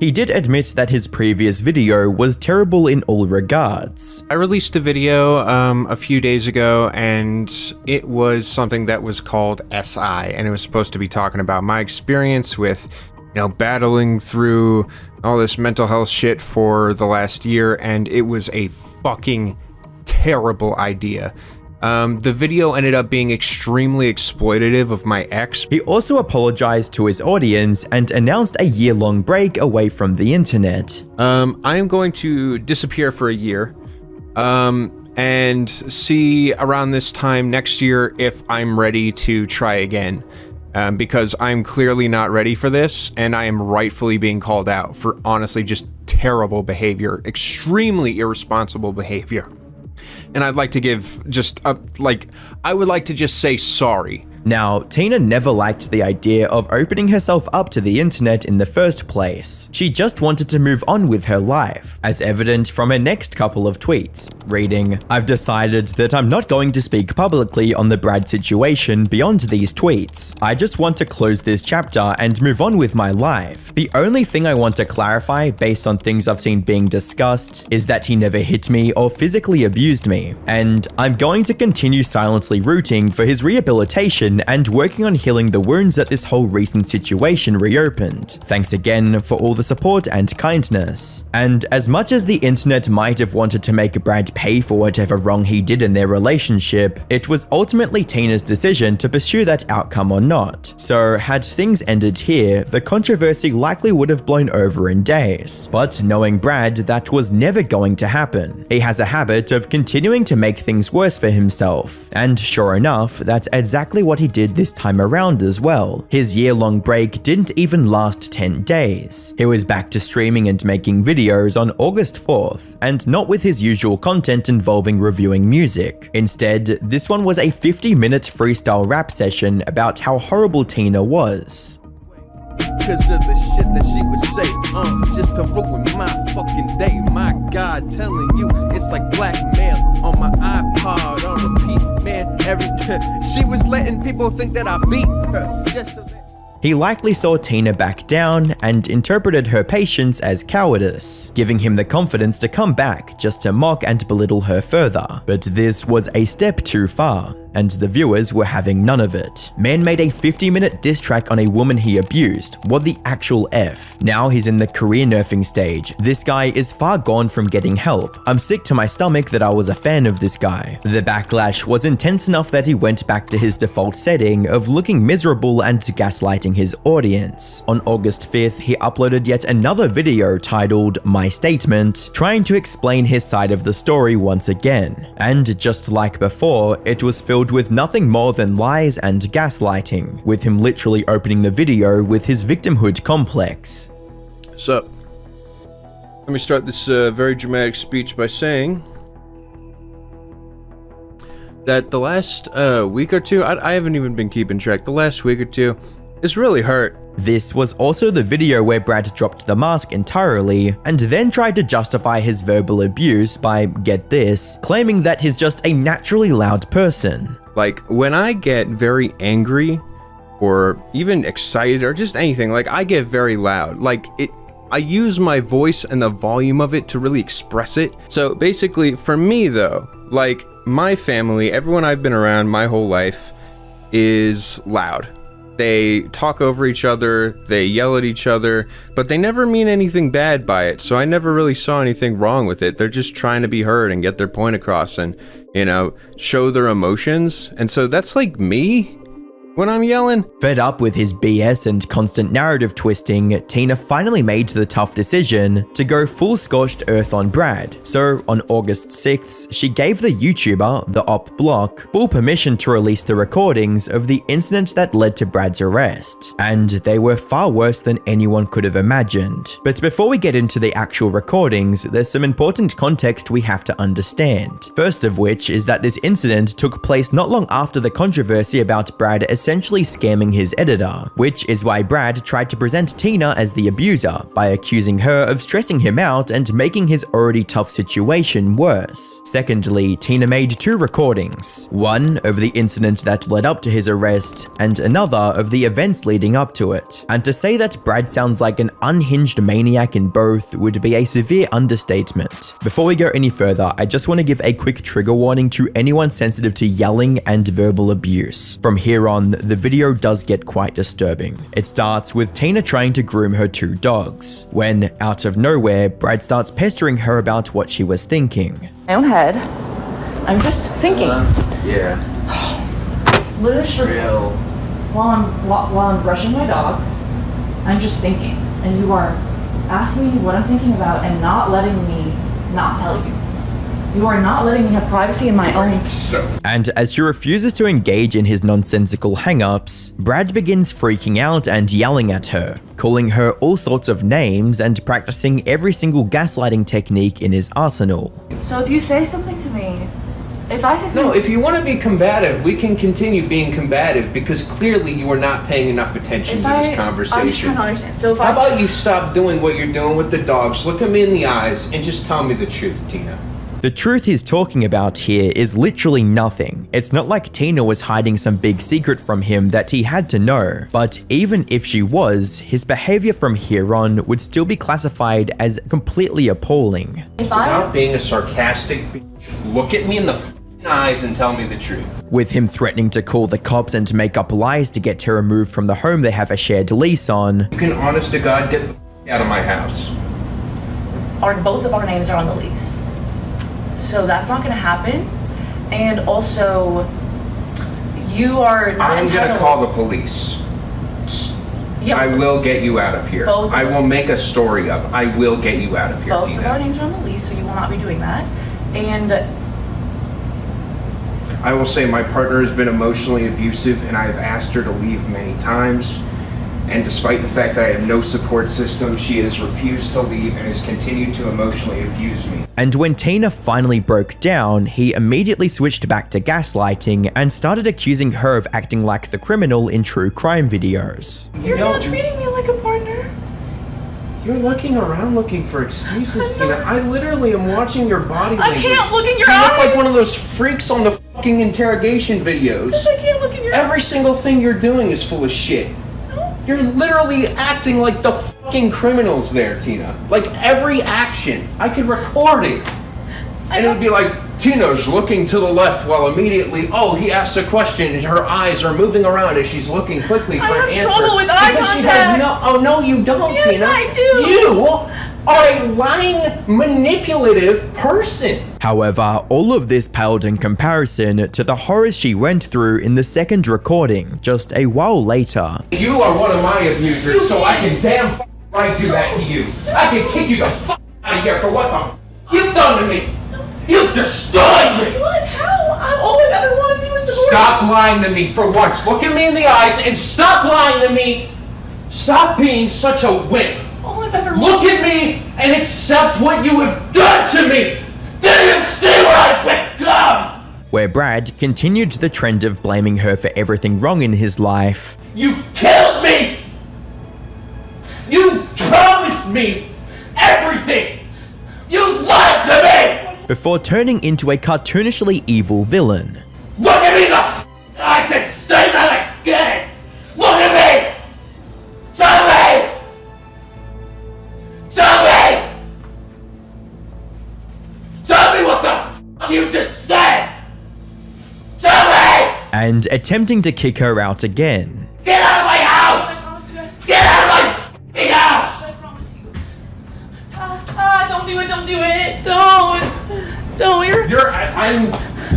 he did admit that his previous video was terrible in all regards. I released a video a few days ago, and it was something that was called SI, and it was supposed to be talking about my experience with, battling through all this mental health shit for the last year, and it was a fucking terrible idea. The video ended up being extremely exploitative of my ex. He also apologized to his audience and announced a year-long break away from the internet. I am going to disappear for a year, and see around this time next year if I'm ready to try again. Because I'm clearly not ready for this, and I am rightfully being called out for honestly just terrible behavior, extremely irresponsible behavior. And I'd like to give just I would like to just say sorry. Now, Tina never liked the idea of opening herself up to the internet in the first place. She just wanted to move on with her life, as evident from her next couple of tweets, reading, "I've decided that I'm not going to speak publicly on the Brad situation beyond these tweets. I just want to close this chapter and move on with my life. The only thing I want to clarify based on things I've seen being discussed is that he never hit me or physically abused me, and I'm going to continue silently rooting for his rehabilitation and working on healing the wounds that this whole recent situation reopened. Thanks again for all the support and kindness." And as much as the internet might have wanted to make Brad pay for whatever wrong he did in their relationship, it was ultimately Tina's decision to pursue that outcome or not. So had things ended here, the controversy likely would have blown over in days. But knowing Brad, that was never going to happen. He has a habit of continuing to make things worse for himself. And sure enough, that's exactly what he did this time around as well. His year-long break didn't even last 10 days. He was back to streaming and making videos on August 4th, and not with his usual content involving reviewing music. Instead, this one was a 50-minute freestyle rap session about how horrible Tina was. Cause of the shit that she would say, just to ruin my fucking day. My God, telling you, it's like blackmail on my iPod on repeat, man. She was letting people think that I beat her just so that. He likely saw Tina back down and interpreted her patience as cowardice, giving him the confidence to come back just to mock and belittle her further. But this was a step too far, and the viewers were having none of it. Man made a 50-minute diss track on a woman he abused. What the actual F? Now he's in the career nerfing stage. This guy is far gone from getting help. I'm sick to my stomach that I was a fan of this guy. The backlash was intense enough that he went back to his default setting of looking miserable and gaslighting his audience. On August 5th, he uploaded yet another video titled My Statement, trying to explain his side of the story once again. And just like before, it was filled with nothing more than lies and gaslighting, with him literally opening the video with his victimhood complex. So, let me start this very dramatic speech by saying that the last week or two, I haven't even been keeping track, the last week or two, it's really hurt. This was also the video where Brad dropped the mask entirely and then tried to justify his verbal abuse by, get this, claiming that he's just a naturally loud person. Like, when I get very angry or even excited or just anything, like, I get very loud. Like, I use my voice and the volume of it to really express it. So basically, for me though, like, my family, everyone I've been around my whole life is loud. They talk over each other, they yell at each other, but they never mean anything bad by it, so I never really saw anything wrong with it. They're just trying to be heard and get their point across and, you know, show their emotions. And so that's like me when I'm yelling. Fed up with his BS and constant narrative twisting, Tina finally made the tough decision to go full scorched earth on Brad. So on August 6th, she gave the YouTuber, the Op Block, full permission to release the recordings of the incident that led to Brad's arrest. And they were far worse than anyone could have imagined. But before we get into the actual recordings, there's some important context we have to understand. First of which is that this incident took place not long after the controversy about Brad essentially scamming his editor, which is why Brad tried to present Tina as the abuser by accusing her of stressing him out and making his already tough situation worse. Secondly, Tina made two recordings, one of the incident that led up to his arrest and another of the events leading up to it. And to say that Brad sounds like an unhinged maniac in both would be a severe understatement. Before we go any further, I just want to give a quick trigger warning to anyone sensitive to yelling and verbal abuse. From here on, the video does get quite disturbing. It starts with Tina trying to groom her two dogs, when, out of nowhere, Brad starts pestering her about what she was thinking. My own head. I'm just thinking. Yeah. Literally just while I'm brushing my dogs, I'm just thinking, and you are asking me what I'm thinking about and not letting me not tell you. You are not letting me have privacy in my own. And as she refuses to engage in his nonsensical hang-ups, Brad begins freaking out and yelling at her, calling her all sorts of names and practicing every single gaslighting technique in his arsenal. So if you say something to me, if I say something... No, if you want to be combative, we can continue being combative because clearly you are not paying enough attention to this conversation. I'm just trying to understand. So if How about you stop doing what you're doing with the dogs, look at me in the eyes, and just tell me the truth, Tina? The truth he's talking about here is literally nothing. It's not like Tina was hiding some big secret from him that he had to know, but even if she was, his behavior from here on would still be classified as completely appalling. Without being a sarcastic bitch, look at me in the eyes and tell me the truth. With him threatening to call the cops and to make up lies to get her removed from the home they have a shared lease on. You can honest to God get the out of my house. Both of our names are on the lease. So that's not going to happen. And also, you are not I'm entitled... going to call the police. Yeah, I will get you out of here. I will make a story up. I will get you out of here, both Tina. of our names are on the lease, so you will not be doing that. And I will say my partner has been emotionally abusive and I have asked her to leave many times. And despite the fact that I have no support system, she has refused to leave and has continued to emotionally abuse me. And when Tina finally broke down, he immediately switched back to gaslighting and started accusing her of acting like the criminal in true crime videos. You're not treating me like a partner. You're looking around looking for excuses, Tina. I literally am watching your body language. I can't look in your You eyes. look like one of those freaks on the fucking interrogation videos. I can't look in your Every single thing you're doing is full of shit. You're literally acting like the fucking criminals there, Tina. Like every action. I could record it. And it would be like, Tina's looking to the left while immediately, he asks a question and her eyes are moving around as she's looking quickly for an answer. I have trouble with eye because she has no, you don't, yes, Tina. I do. You are a lying, manipulative person. However, all of this paled in comparison to the horrors she went through in the second recording just a while later. You are one of my abusers, so I can damn right do that to you. I can kick you the fuck out of here for what the you've done to me. You've destroyed me. What? How? All I've ever wanted to do is support Stop lying to me for once. Look at me in the eyes and stop lying to me. Stop being such a wimp. All I've ever Look at me and accept what you have done to me. Do you see what I've become? Where Brad continued the trend of blaming her for everything wrong in his life. You've killed me. You promised me everything. You lied to me. Before turning into a cartoonishly evil villain. Look at me in the eyes and say that I get it. Look at me. Tell me. Tell me. Tell me what the you just said. Tell me. And attempting to kick her out again. Get out of my house. Get out of my f***ing house. Don't do it, don't do it. Don't.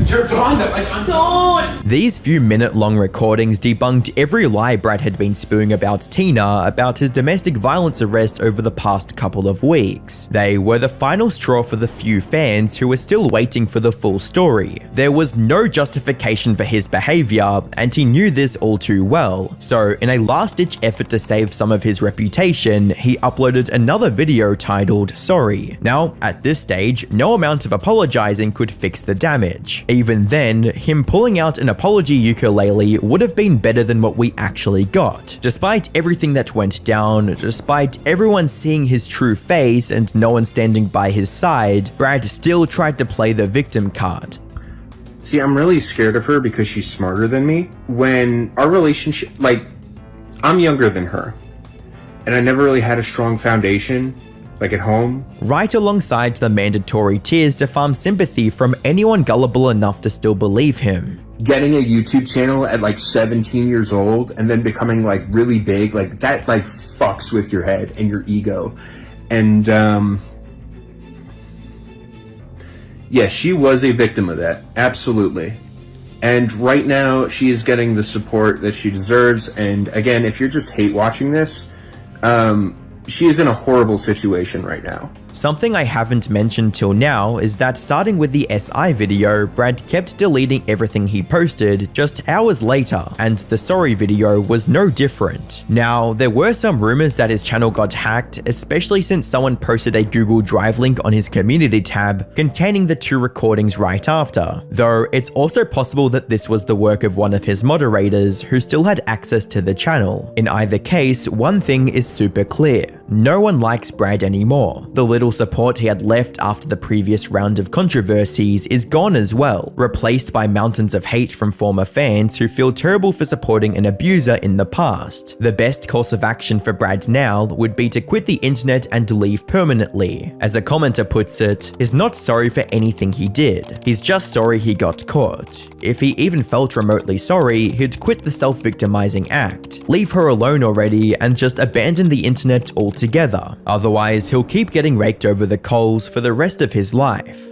You're trying to. Don't. These few minute-long recordings debunked every lie Brad had been spewing about Tina about his domestic violence arrest over the past couple of weeks. They were the final straw for the few fans who were still waiting for the full story. There was no justification for his behavior, and he knew this all too well. So, in a last-ditch effort to save some of his reputation, he uploaded another video titled Sorry. Now, at this stage, no amount of apologizing could fix the damage. Even then, him pulling out an apology ukulele would have been better than what we actually got. Despite everything that went down, despite everyone seeing his true face and no one standing by his side, Brad still tried to play the victim card. See, I'm really scared of her because she's smarter than me. When our relationship, I'm younger than her, and I never really had a strong foundation, at home. Right alongside the mandatory tears to farm sympathy from anyone gullible enough to still believe him. Getting a YouTube channel at 17 years old and then becoming really big, that fucks with your head and your ego. And yeah, she was a victim of that. Absolutely. And right now, she is getting the support that she deserves. And again, if you're just hate watching this, she is in a horrible situation right now. Something I haven't mentioned till now is that starting with the SI video, Brad kept deleting everything he posted just hours later, and the sorry video was no different. Now, there were some rumors that his channel got hacked, especially since someone posted a Google Drive link on his community tab containing the 2 recordings right after, though it's also possible that this was the work of one of his moderators who still had access to the channel. In either case, one thing is super clear: no one likes Brad anymore. The little support he had left after the previous round of controversies is gone as well, replaced by mountains of hate from former fans who feel terrible for supporting an abuser in the past. The best course of action for Brad now would be to quit the internet and leave permanently. As a commenter puts it, he's not sorry for anything he did, he's just sorry he got caught. If he even felt remotely sorry, he'd quit the self-victimizing act, leave her alone already, and just abandon the internet altogether. Otherwise, he'll keep getting raked over the coals for the rest of his life.